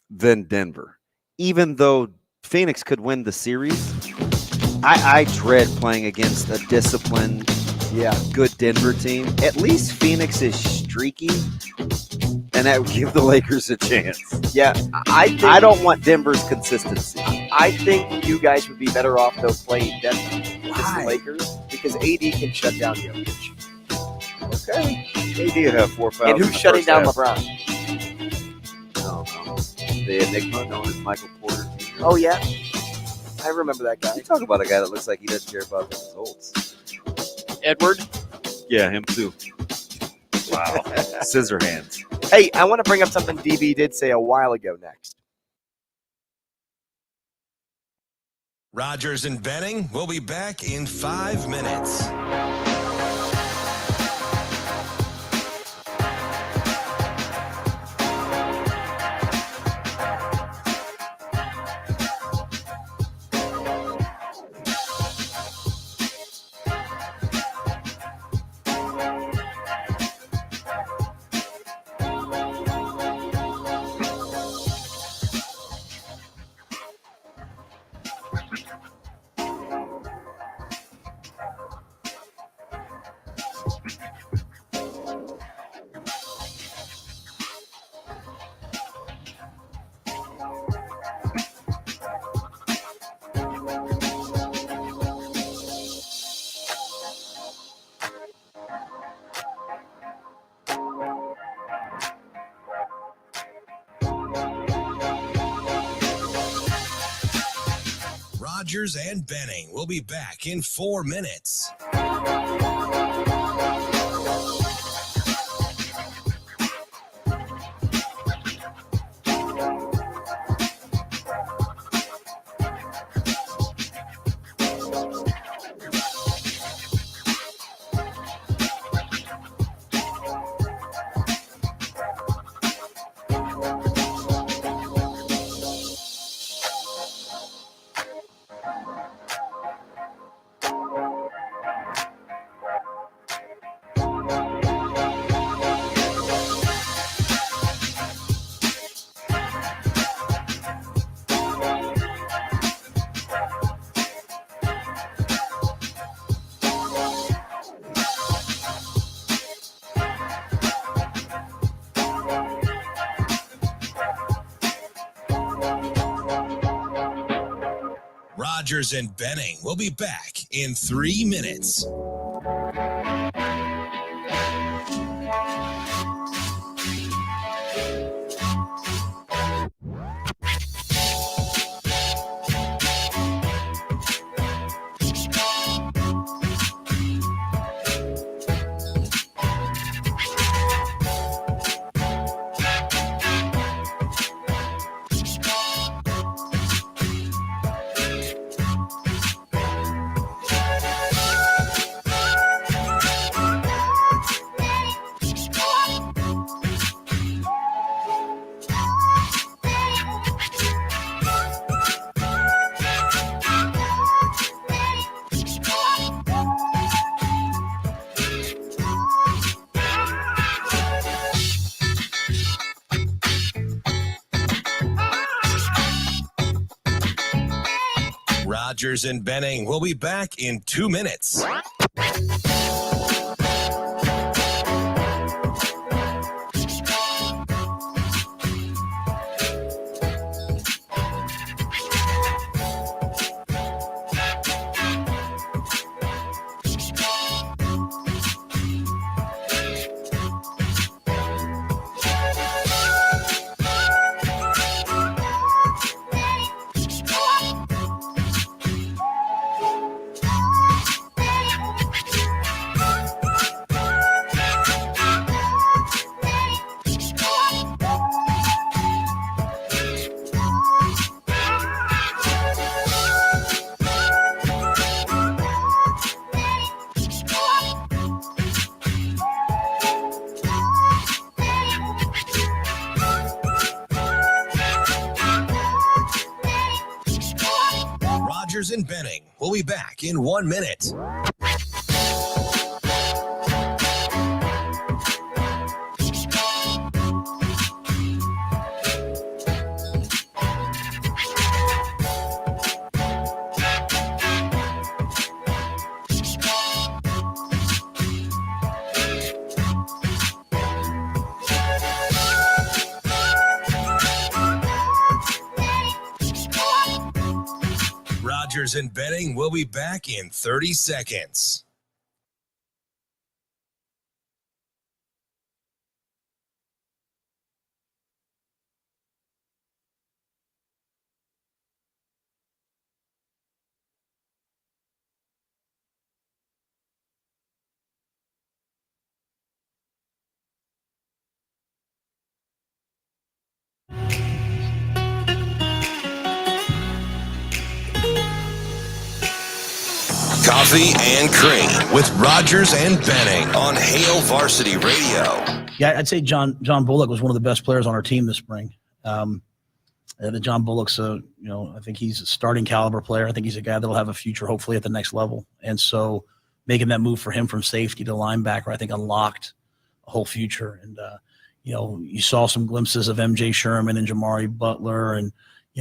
than Denver. Even though Phoenix could win the series, I dread playing against a disciplined, good Denver team. At least Phoenix is streaky, and that would give the Lakers a chance. Yeah, I don't want Denver's consistency. I think you guys would be better off, though, playing Denver against the Lakers, because AD can shut down Jokic. Okay. AD will have 4 fouls. And who's shutting down LeBron? No. The enigma known as Michael Porter. Oh, yeah? I remember that guy. You talk about a guy that looks like he doesn't care about the results. Edward? Yeah, him too. Wow. Scissor hands. Hey, I want to bring up something DB did say a while ago next. Rogers and Benning will be back in 5 minutes. Rogers and Benning will be back in 4 minutes. Rogers and Benning will be back in 3 minutes. Rogers and Benning will be back in 2 minutes. Rogers and Benning will be back in 1 minute. Rogers and Benning will be back in 30 seconds. Coffee and Cream with Rogers and Benning on Hail Varsity Radio. Yeah, I'd say John Bullock was one of the best players on our team this spring. John Bullock's I think he's a starting caliber player. I think he's a guy that'll have a future, hopefully, at the next level. And so making that move for him from safety to linebacker, I think unlocked a whole future. And, you saw some glimpses of MJ Sherman and Jamari Butler and,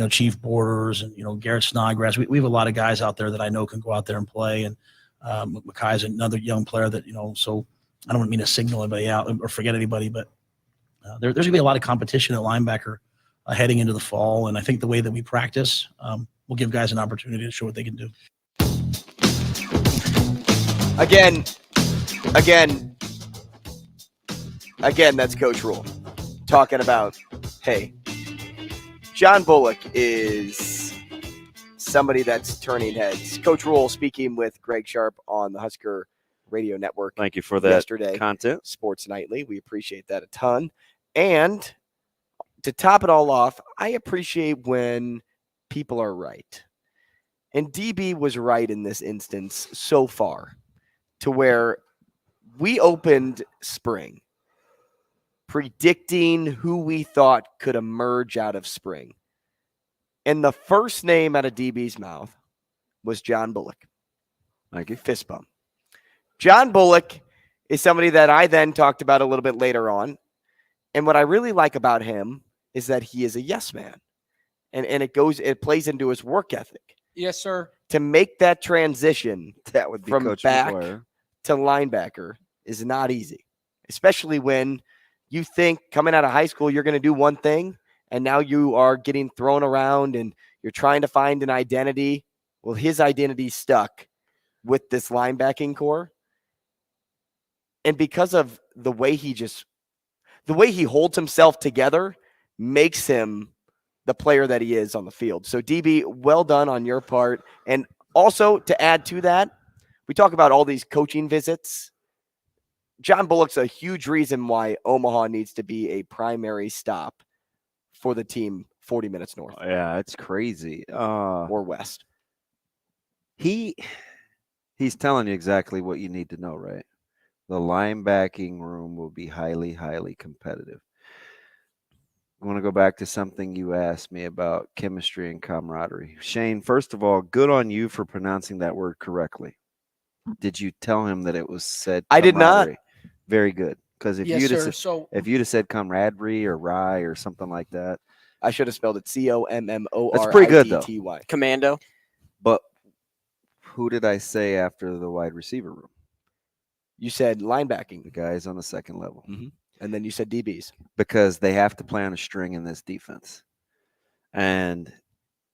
Chief Borders and, Garrett Snodgrass. We have a lot of guys out there that I know can go out there and play. And Makai's another young player that, so I don't mean to signal anybody out or forget anybody, but there's going to be a lot of competition at linebacker heading into the fall. And I think the way that we practice will give guys an opportunity to show what they can do. Again, that's Coach Rule talking about, hey, John Bullock is somebody that's turning heads. Coach Rule speaking with Greg Sharp on the Husker Radio Network. Thank you for that yesterday. content. Sports Nightly. We appreciate that a ton. And to top it all off, I appreciate when people are right. And DB was right in this instance so far, to where we opened spring predicting who we thought could emerge out of spring. And the first name out of DB's mouth was John Bullock. Thank you. Fist bump. John Bullock is somebody that I then talked about a little bit later on. And what I really like about him is that he is a yes man. And it plays into his work ethic. Yes, sir. To make that transition that would be from Coach back McGuire to linebacker is not easy, especially when you think coming out of high school you're going to do one thing, and now you are getting thrown around and you're trying to find an identity. Well, his identity stuck with this linebacking core. And because of the way he holds himself together makes him the player that he is on the field. So, DB, well done on your part. And also, to add to that, we talk about all these coaching visits. John Bullock's a huge reason why Omaha needs to be a primary stop for the team 40 minutes north. Yeah, it's crazy. Or west. He's telling you exactly what you need to know, right? The linebacking room will be highly, highly competitive. I want to go back to something you asked me about chemistry and camaraderie. Shane, first of all, good on you for pronouncing that word correctly. Did you tell him that it was said I did not. Very good. Because if Yes, you'd sir. if you'd have said camaraderie or rye or something like that, I should have spelled it COMMORIDTY. that's pretty good, though. Commando. But who did I say after the wide receiver room? You said linebacking. The guys on the second level. Mm-hmm. And then you said DBs. Because they have to play on a string in this defense. And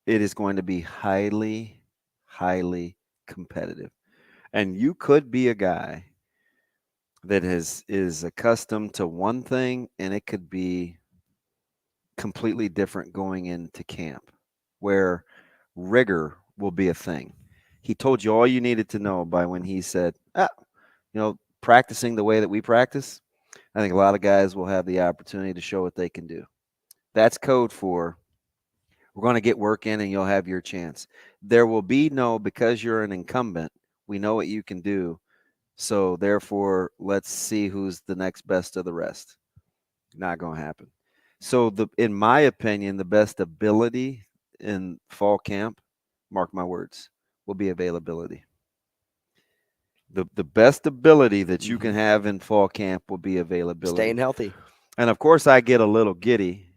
it is going to be highly, highly competitive. And you could be a guy that is accustomed to one thing, and it could be completely different going into camp, where rigor will be a thing. He told you all you needed to know by when he said, practicing the way that we practice, I think a lot of guys will have the opportunity to show what they can do. That's code for we're going to get work in and you'll have your chance. There will be no, because you're an incumbent, we know what you can do. So therefore, let's see who's the next best of the rest. Not going to happen. So in my opinion, the best ability in fall camp, mark my words, will be availability. The best ability that you can have in fall camp will be availability. Staying healthy. And, of course, I get a little giddy,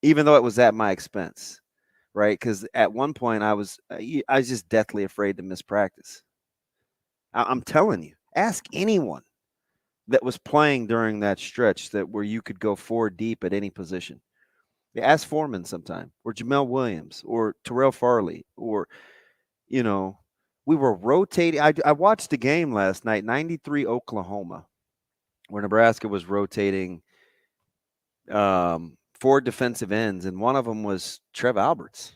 even though it was at my expense, right? Because at one point I was just deathly afraid to miss practice. I'm telling you, ask anyone that was playing during that stretch where you could go 4 deep at any position. Ask Foreman sometime, or Jamel Williams, or Terrell Farley, or, we were rotating. I watched the game last night, 93 Oklahoma, where Nebraska was rotating 4 defensive ends, and one of them was Trev Alberts.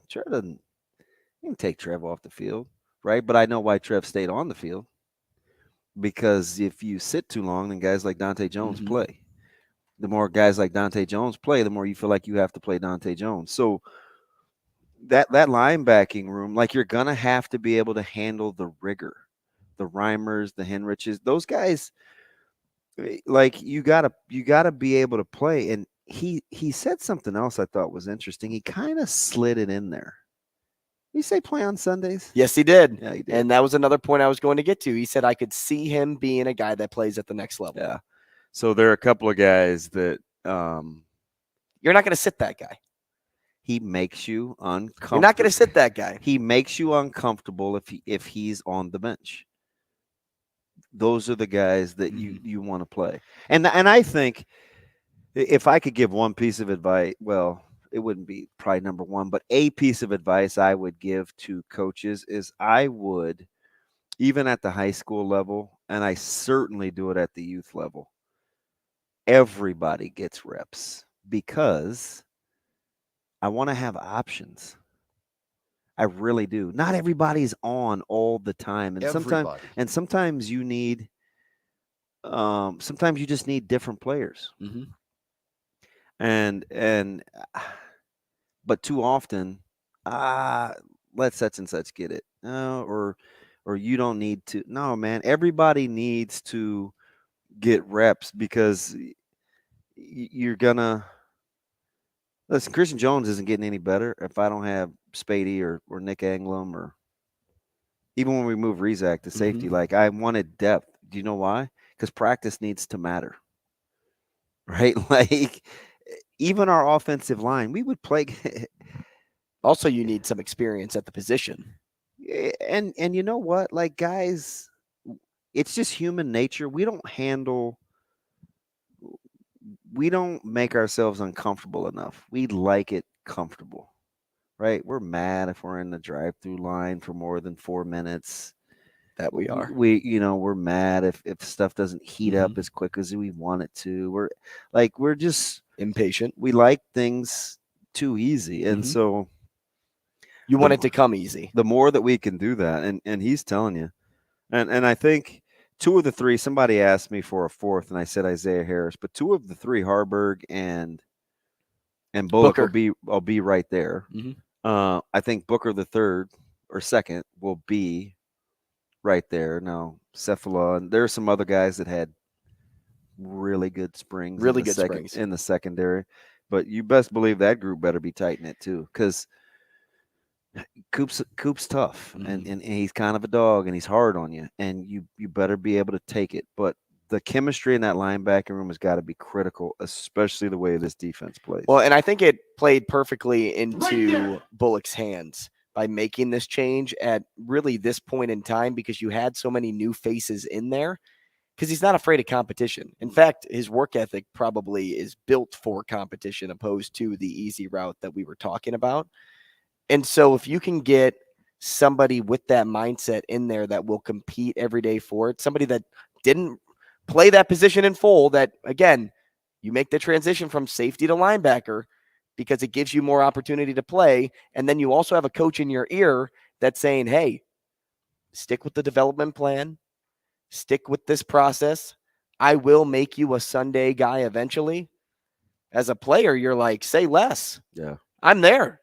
Trev you can take Trev off the field, right? But I know why Trev stayed on the field, because if you sit too long, then guys like Dante Jones play. The more guys like Dante Jones play, the more you feel like you have to play Dante Jones. So that linebacking room, like, you're going to have to be able to handle the rigor, the Reimers, the Henriches, those guys, like, you gotta be able to play. And he said something else I thought was interesting. He kind of slid it in there. Did he say play on Sundays? Yes, he did. Yeah, he did. And that was another point I was going to get to. He said I could see him being a guy that plays at the next level. Yeah. So there are a couple of guys that you're not going to sit that guy. He makes you uncomfortable. You're not going to sit that guy. He makes you uncomfortable if he's on the bench. Those are the guys that you want to play. And I think if I could give one piece of advice, well, it wouldn't be probably number one, but a piece of advice I would give to coaches is I would, even at the high school level, and I certainly do it at the youth level, everybody gets reps, because I want to have options. I really do. Not everybody's on all the time, and sometimes you need. Sometimes you just need different players. Mm-hmm. But too often, let such and such get it, or you don't need to. No, man, everybody needs to get reps because you're gonna. Listen, Christian Jones isn't getting any better if I don't have Spady or Nick Anglum, or even when we move Rezak to safety. Mm-hmm. Like, I wanted depth. Do you know why? Because practice needs to matter, right? Like, even our offensive line, we would play. Also, you need some experience at the position. And you know what? Like, guys, it's just human nature. We don't make ourselves uncomfortable enough. We like it comfortable, right? We're mad if we're in the drive-through line for more than 4 minutes. That we are. We're mad if stuff doesn't heat Mm-hmm. up as quick as we want it to. We're just impatient. We like things too easy. And Mm-hmm. so you want it to come easy. The more that we can do that, and he's telling you. And I think 2 of the 3, somebody asked me for a 4th, and I said Isaiah Harris, but 2 of the 3, Harburg and Bullock will be right there. Mm-hmm. I think Booker the 3rd or 2nd will be right there. Now, Cephala, and there are some other guys that had really good springs in the secondary, but you best believe that group better be tight knit too, because Coop's tough, mm-hmm. and he's kind of a dog, and he's hard on you, and you better be able to take it. But the chemistry in that linebacking room has got to be critical, especially the way this defense plays. Well, and I think it played perfectly into Bullock's hands by making this change at really this point in time, because you had so many new faces in there, because he's not afraid of competition. In fact, his work ethic probably is built for competition opposed to the easy route that we were talking about. And so if you can get somebody with that mindset in there that will compete every day for it, somebody that didn't play that position in full, that, again, you make the transition from safety to linebacker because it gives you more opportunity to play. And then you also have a coach in your ear that's saying, hey, stick with the development plan, stick with this process. I will make you a Sunday guy eventually. As a player, you're like, say less. Yeah, I'm there.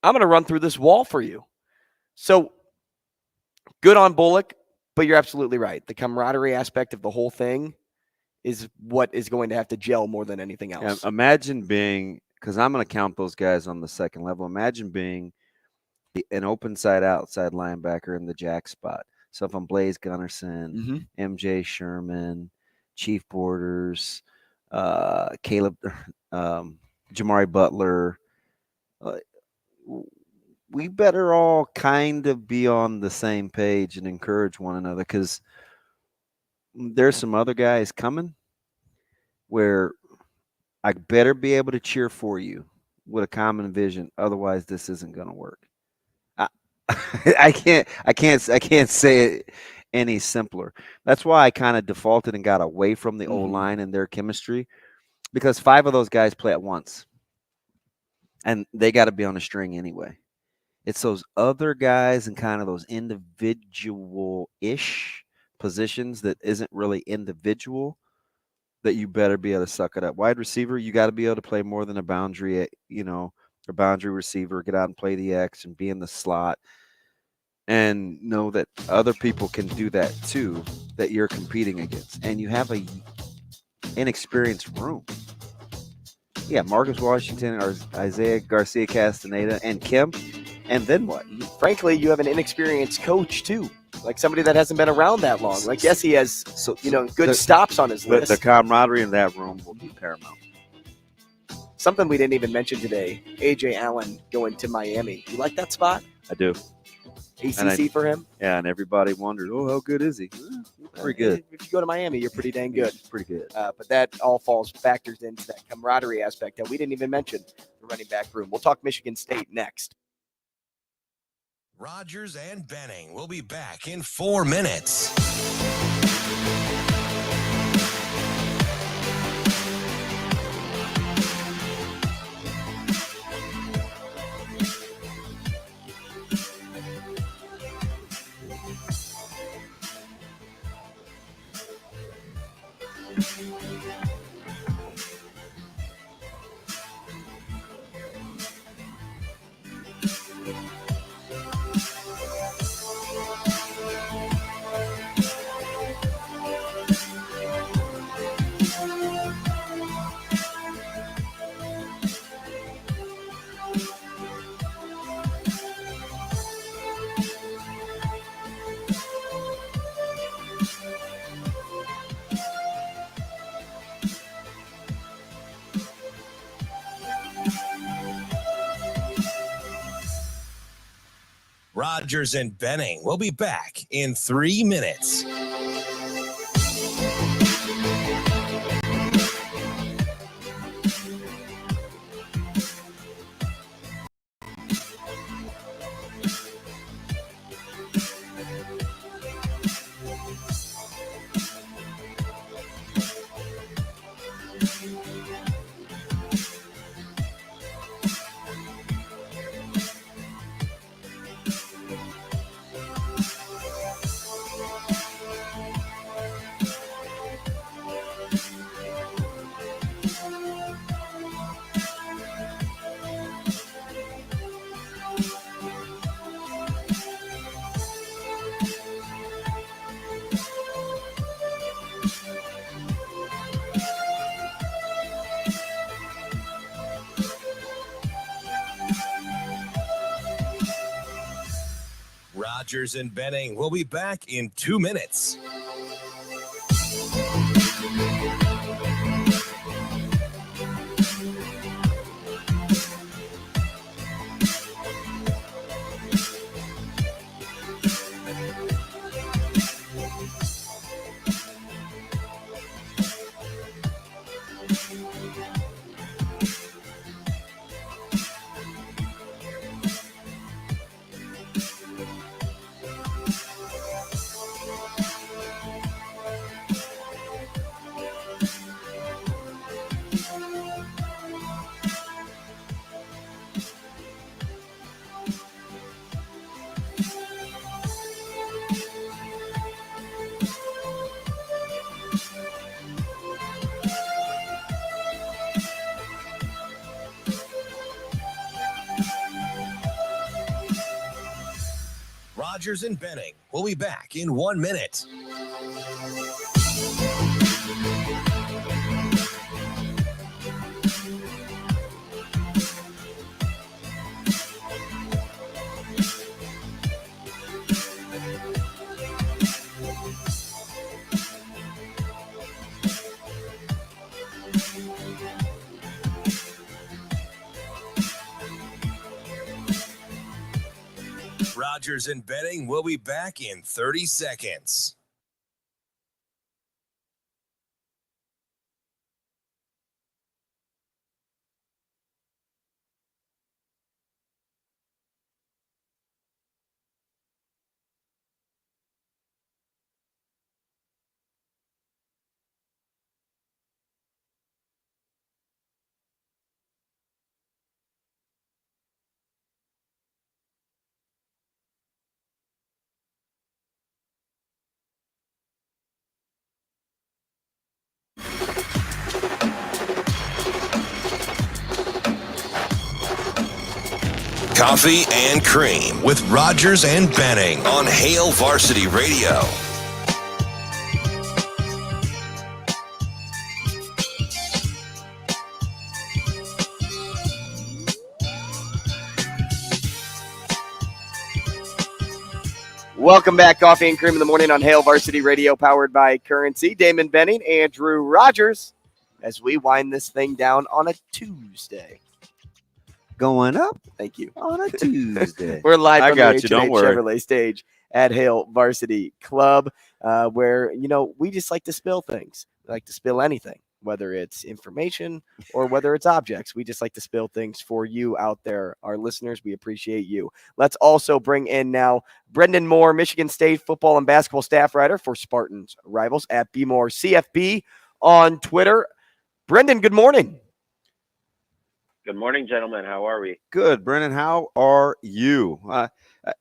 I'm going to run through this wall for you. So good on Bullock, but you're absolutely right. The camaraderie aspect of the whole thing is what is going to have to gel more than anything else. Yeah, imagine being, because I'm going to count those guys on the second level. Imagine being an open side outside linebacker in the jack spot. So if I'm Blaze Gunnerson, MJ Sherman, Chief Borders, Caleb, Jamari Butler, we better all kind of be on the same page and encourage one another, because there's some other guys coming where I better be able to cheer for you with a common vision. Otherwise, this isn't going to work. I can't say it any simpler. That's why I kind of defaulted and got away from the O-line and their chemistry, because 5 of those guys play at once. And they got to be on a string anyway. It's those other guys and kind of those individual-ish positions that isn't really individual that you better be able to suck it up. Wide receiver, you got to be able to play more than a boundary, a boundary receiver, get out and play the X and be in the slot, and know that other people can do that too, that you're competing against. And you have a inexperienced room. Yeah, Marcus Washington or Isaiah Garcia Castaneda and Kim. And then what? Frankly, you have an inexperienced coach too. Like somebody that hasn't been around that long. Like, yes, he has good stops on his list. The camaraderie in that room will be paramount. Something we didn't even mention today, A.J. Allen going to Miami. You like that spot? I do. ACC for him? Yeah, and everybody wondered, how good is he? Pretty good. If you go to Miami, you're pretty dang good. Pretty good. But that all factors into that camaraderie aspect that we didn't even mention, the running back room. We'll talk Michigan State next. Rogers and Benning will be back in 4 minutes. Rogers and Benning will be back in 3 minutes. Rogers and Benning will be back in 2 minutes. Rogers and Benning will be back in 1 minute. Rogers and Benning will be back in 30 seconds. Coffee and Cream with Rogers and Benning on Hail Varsity Radio. Welcome back, Coffee and Cream in the morning on Hail Varsity Radio, powered by Currency. Damon Benning, Andrew Rogers, as we wind this thing down on a Tuesday. Going up. Thank you. On a Tuesday. We're live from the you, don't worry. Chevrolet stage at Hail Varsity Club, where, we just like to spill things. We like to spill anything, whether it's information or whether it's objects. We just like to spill things for you out there, our listeners. We appreciate you. Let's also bring in now Brendan Moore, Michigan State football and basketball staff writer for Spartans Rivals at BMore CFB on Twitter. Brendan, good morning. Good morning, gentlemen. How are we? Good, Brennan. How are you?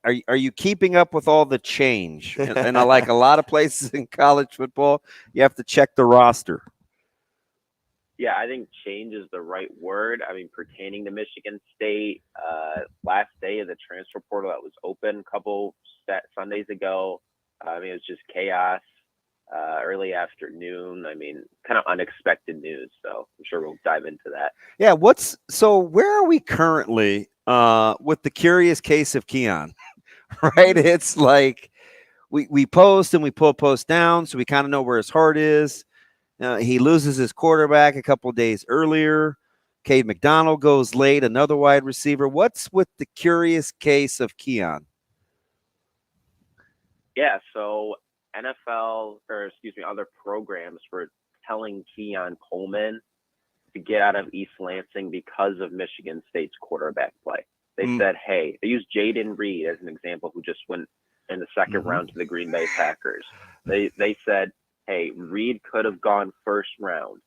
Are you keeping up with all the change? And like a lot of places in college football, you have to check the roster. Yeah, I think change is the right word. I mean, pertaining to Michigan State, last day of the transfer portal that was open a couple Sundays ago. I mean, it was just chaos, early afternoon. I mean, kind of unexpected news. So I'm sure we'll dive into that. Yeah. So where are we currently with the curious case of Keon? Right? It's like we post and we pull post down, so we kind of know where his heart is. He loses his quarterback a couple of days earlier. Cade McDonald goes late, another wide receiver. What's with the curious case of Keon? Yeah, so other programs were telling Keon Coleman to get out of East Lansing because of Michigan State's quarterback play. They said, hey, they used Jaden Reed as an example, who just went in the second round to the Green Bay Packers. They said, hey, Reed could have gone first round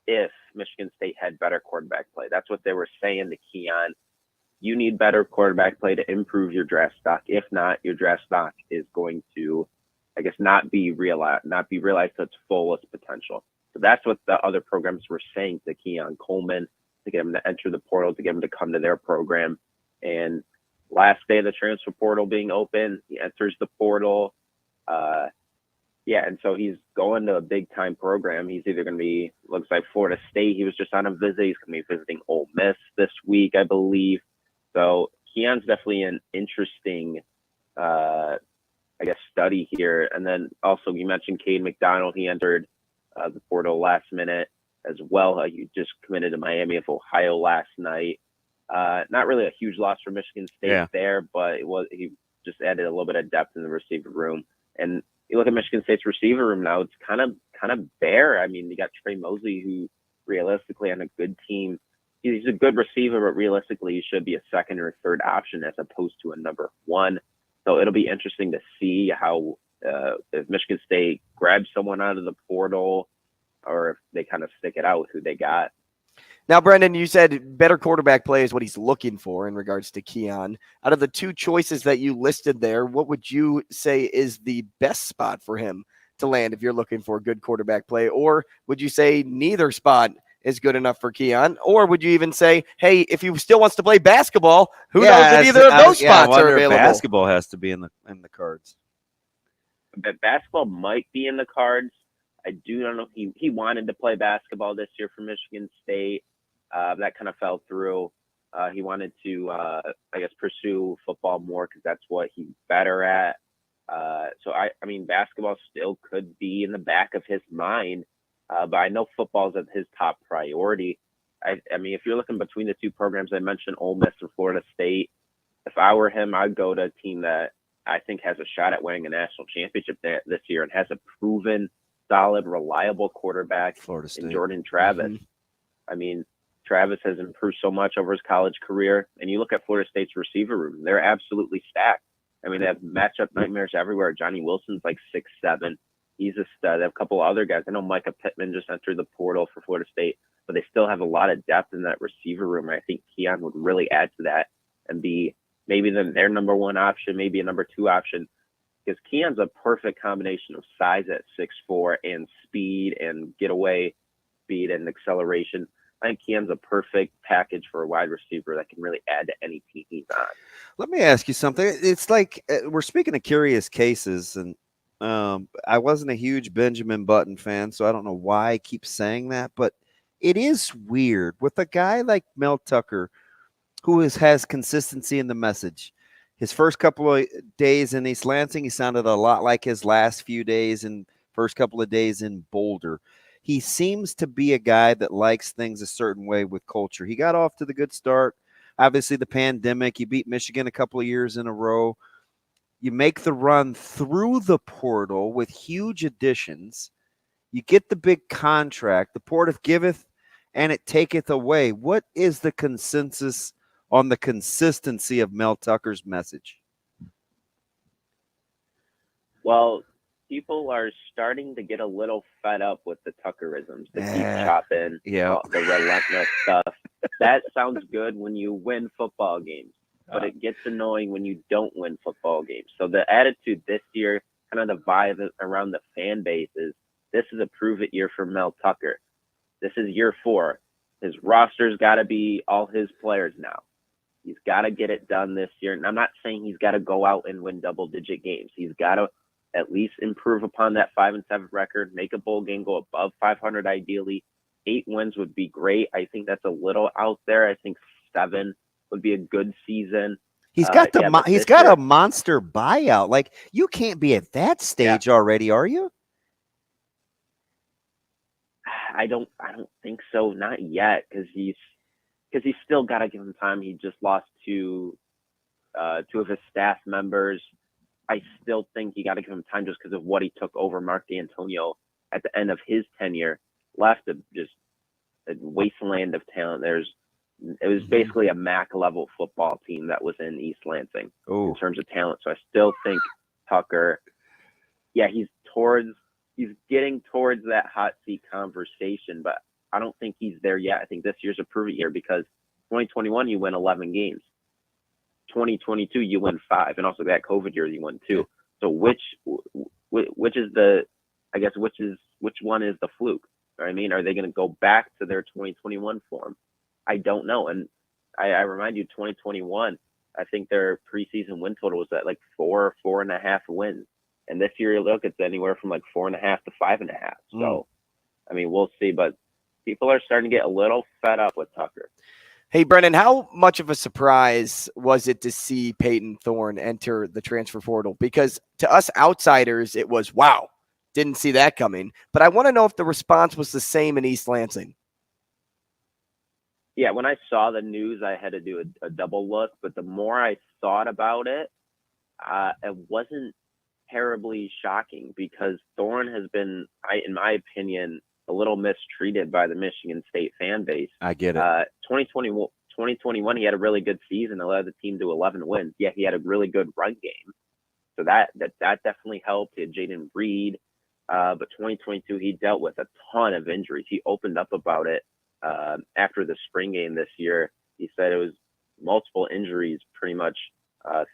if Michigan State had better quarterback play. That's what they were saying to Keon. You need better quarterback play to improve your draft stock. If not, your draft stock is going to, I guess, not be realized to its fullest potential. So that's what the other programs were saying to Keon Coleman, to get him to enter the portal, to get him to come to their program. And last day of the transfer portal being open, he enters the portal. And so he's going to a big-time program. He's either going to be, looks like Florida State. He was just on a visit. He's going to be visiting Ole Miss this week, I believe. So Keon's definitely an interesting, study here. And then also you mentioned Cade McDonald. He entered the portal last minute as well. He just committed to Miami of Ohio last night. Not really a huge loss for Michigan State there, but he just added a little bit of depth in the receiver room. And you look at Michigan State's receiver room now, it's kind of bare. I mean, you got Trey Mosley, who realistically on a good team, he's a good receiver, but realistically he should be a second or third option as opposed to a number one. So it'll be interesting to see how if Michigan State grabs someone out of the portal or if they kind of stick it out with who they got. Now, Brendan, you said better quarterback play is what he's looking for in regards to Keon. Out of the two choices that you listed there, what would you say is the best spot for him to land if you're looking for good quarterback play? Or would you say neither spot is good enough for Keon? Or would you even say, hey, if he still wants to play basketball, who knows if either of those spots are available? Basketball has to be in the cards. But basketball might be in the cards. I do not know. He wanted to play basketball this year for Michigan State. That kind of fell through. He wanted to, pursue football more because that's what he's better at. So I mean, basketball still could be in the back of his mind, but I know football's at his top priority. I mean, if you're looking between the two programs I mentioned, Ole Miss and Florida State, if I were him, I'd go to a team that I think has a shot at winning a national championship this year and has a proven, solid, reliable quarterback in Jordan Travis. Mm-hmm. I mean, Travis has improved so much over his college career. And you look at Florida State's receiver room, they're absolutely stacked. I mean, they have matchup nightmares everywhere. Johnny Wilson's like 6'7". He's a stud. They have a couple of other guys. I know Micah Pittman just entered the portal for Florida State, but they still have a lot of depth in that receiver room. I think Keon would really add to that and be maybe their number one option, maybe a number two option, because Keon's a perfect combination of size at 6'4" and speed and getaway speed and acceleration. I think Keon's a perfect package for a wide receiver that can really add to any team he's on. Let me ask you something. It's like we're speaking of curious cases, and I wasn't a huge Benjamin Button fan, so I don't know why I keep saying that, but it is weird with a guy like Mel Tucker who has consistency in the message. His first couple of days in East Lansing, he sounded a lot like his last few days and first couple of days in Boulder. He seems to be a guy that likes things a certain way with culture. He got off to the good start. Obviously, the pandemic, you beat Michigan a couple of years in a row. You make the run through the portal with huge additions. You get the big contract. The portal giveth and it taketh away. What is the consensus on the consistency of Mel Tucker's message? Well, people are starting to get a little fed up with the Tuckerisms, the deep chopping, the relentless stuff. That sounds good when you win football games. but it gets annoying when you don't win football games. So the attitude this year, kind of the vibe around the fan base is this is a prove-it year for Mel Tucker. This is year 4. His roster's got to be all his players now. He's got to get it done this year. And I'm not saying he's got to go out and win double-digit games. He's got to at least improve upon that 5-7 record, make a bowl game, go above 500 ideally. 8 wins would be great. I think that's a little out there. I think 7 would be a good season. He's got he's got a monster buyout. Like, you can't be at that stage already, are you? I don't think so. Not yet, because he's still got to give him time. He just lost to 2 of his staff members. I still think you got to give him time just because of what he took over Mark D'Antonio at the end of his tenure. Left just a wasteland of talent. It was basically a MAC level football team that was in East Lansing in terms of talent. So I still think Tucker, he's getting towards that hot seat conversation, but I don't think he's there yet. I think this year's a prove it year because 2021 you win 11 games. 2022 you win 5, and also that COVID year you won 2. So which is which one is the fluke? I mean, are they going to go back to their 2021 form? I don't know. And I remind you, 2021, I think their preseason win total was at like 4.5 wins. And this year, look, it's anywhere from like 4.5 to 5.5. So, I mean, we'll see. But people are starting to get a little fed up with Tucker. Hey, Brennan, how much of a surprise was it to see Peyton Thorne enter the transfer portal? Because to us outsiders, it was, wow, didn't see that coming. But I want to know if the response was the same in East Lansing. Yeah, when I saw the news, I had to do a double look. But the more I thought about it, it wasn't terribly shocking because Thorne has been, in my opinion, a little mistreated by the Michigan State fan base. I get it. 2021, he had a really good season, allowed the team to 11 wins. Yeah, he had a really good run game. So that definitely helped. He had Jaden Reed. But 2022, he dealt with a ton of injuries. He opened up about it after the spring game this year. He said it was multiple injuries pretty much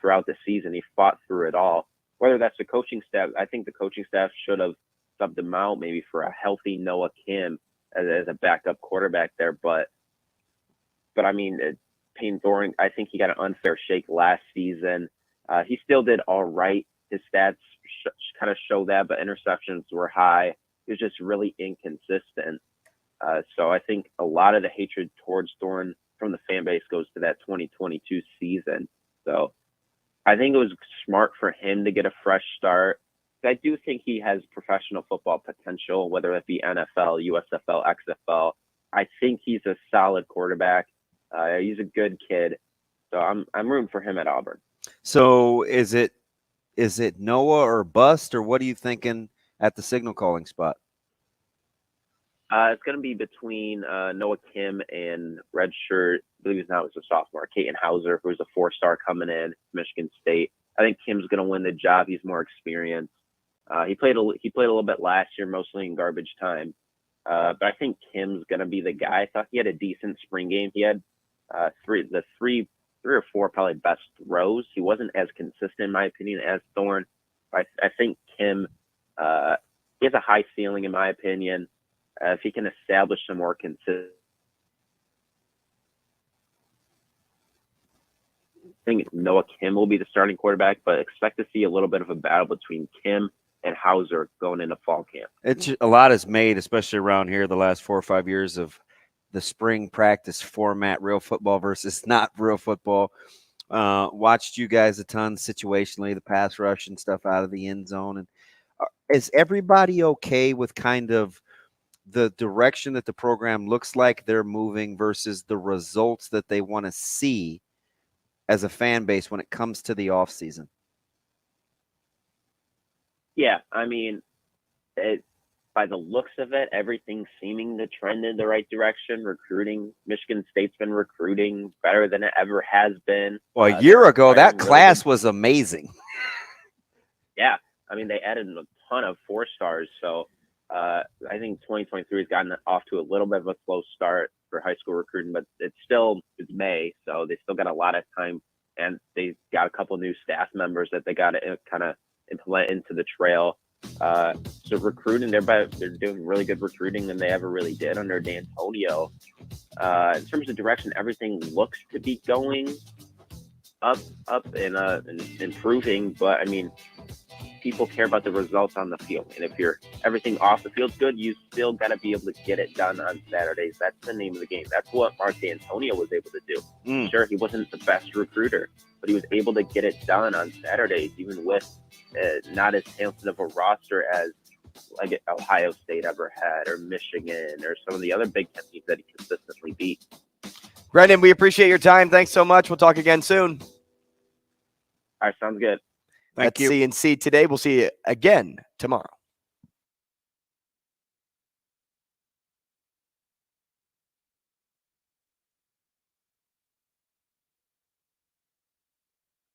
throughout the season. He fought through it all. Whether that's the coaching staff, I think the coaching staff should have subbed him out maybe for a healthy Noah Kim as a backup quarterback there. But I mean, Peyton Thorne, I think he got an unfair shake last season. He still did all right. His stats kind of show that, but interceptions were high. He was just really inconsistent. So I think a lot of the hatred towards Thorne from the fan base goes to that 2022 season. So I think it was smart for him to get a fresh start. I do think he has professional football potential, whether it be NFL, USFL, XFL. I think he's a solid quarterback. He's a good kid. So I'm rooting for him at Auburn. So is it Noah or bust, or what are you thinking at the signal calling spot? It's going to be between Noah Kim and redshirt, I believe he's now a sophomore, Caton Hauser, who's a 4-star coming in, Michigan State. I think Kim's going to win the job. He's more experienced. He played a little bit last year, mostly in garbage time. But I think Kim's going to be the guy. I thought he had a decent spring game. He had three or four probably best throws. He wasn't as consistent, in my opinion, as Thorne. I think Kim, he has a high ceiling, in my opinion. If he can establish some more consistent, I think Noah Kim will be the starting quarterback, but expect to see a little bit of a battle between Kim and Hauser going into fall camp. It's a lot is made, especially around here, the last 4 or 5 years of the spring practice format, real football versus not real football. Watched you guys a ton situationally, the pass rush and stuff out of the end zone. And is everybody okay with kind of the direction that the program looks like they're moving versus the results that they want to see as a fan base when it comes to the offseason? Yeah, I mean, by the looks of it, everything's seeming to trend in the right direction. Recruiting, Michigan State's been recruiting better than it ever has been. Well, a year ago, that class was amazing. Yeah, I mean, they added a ton of 4-stars, so I think 2023 has gotten off to a little bit of a slow start for high school recruiting, but it's May, so they still got a lot of time and they got a couple new staff members that they got to kind of implement into the trail. So recruiting, they're doing really good recruiting than they ever really did under D'Antonio. In terms of direction, everything looks to be going up and improving, but I mean, people care about the results on the field, and if everything off the field's good, you still got to be able to get it done on Saturdays. That's the name of the game. That's what Mark D'Antonio was able to do. Sure, he wasn't the best recruiter, but he was able to get it done on Saturdays, even with not as talented of a roster as like Ohio State ever had, or Michigan, or some of the other Big Ten teams that he consistently beat. Brendan, we appreciate your time. Thanks so much. We'll talk again soon. All right, sounds good. That's CNC today. We'll see you again tomorrow.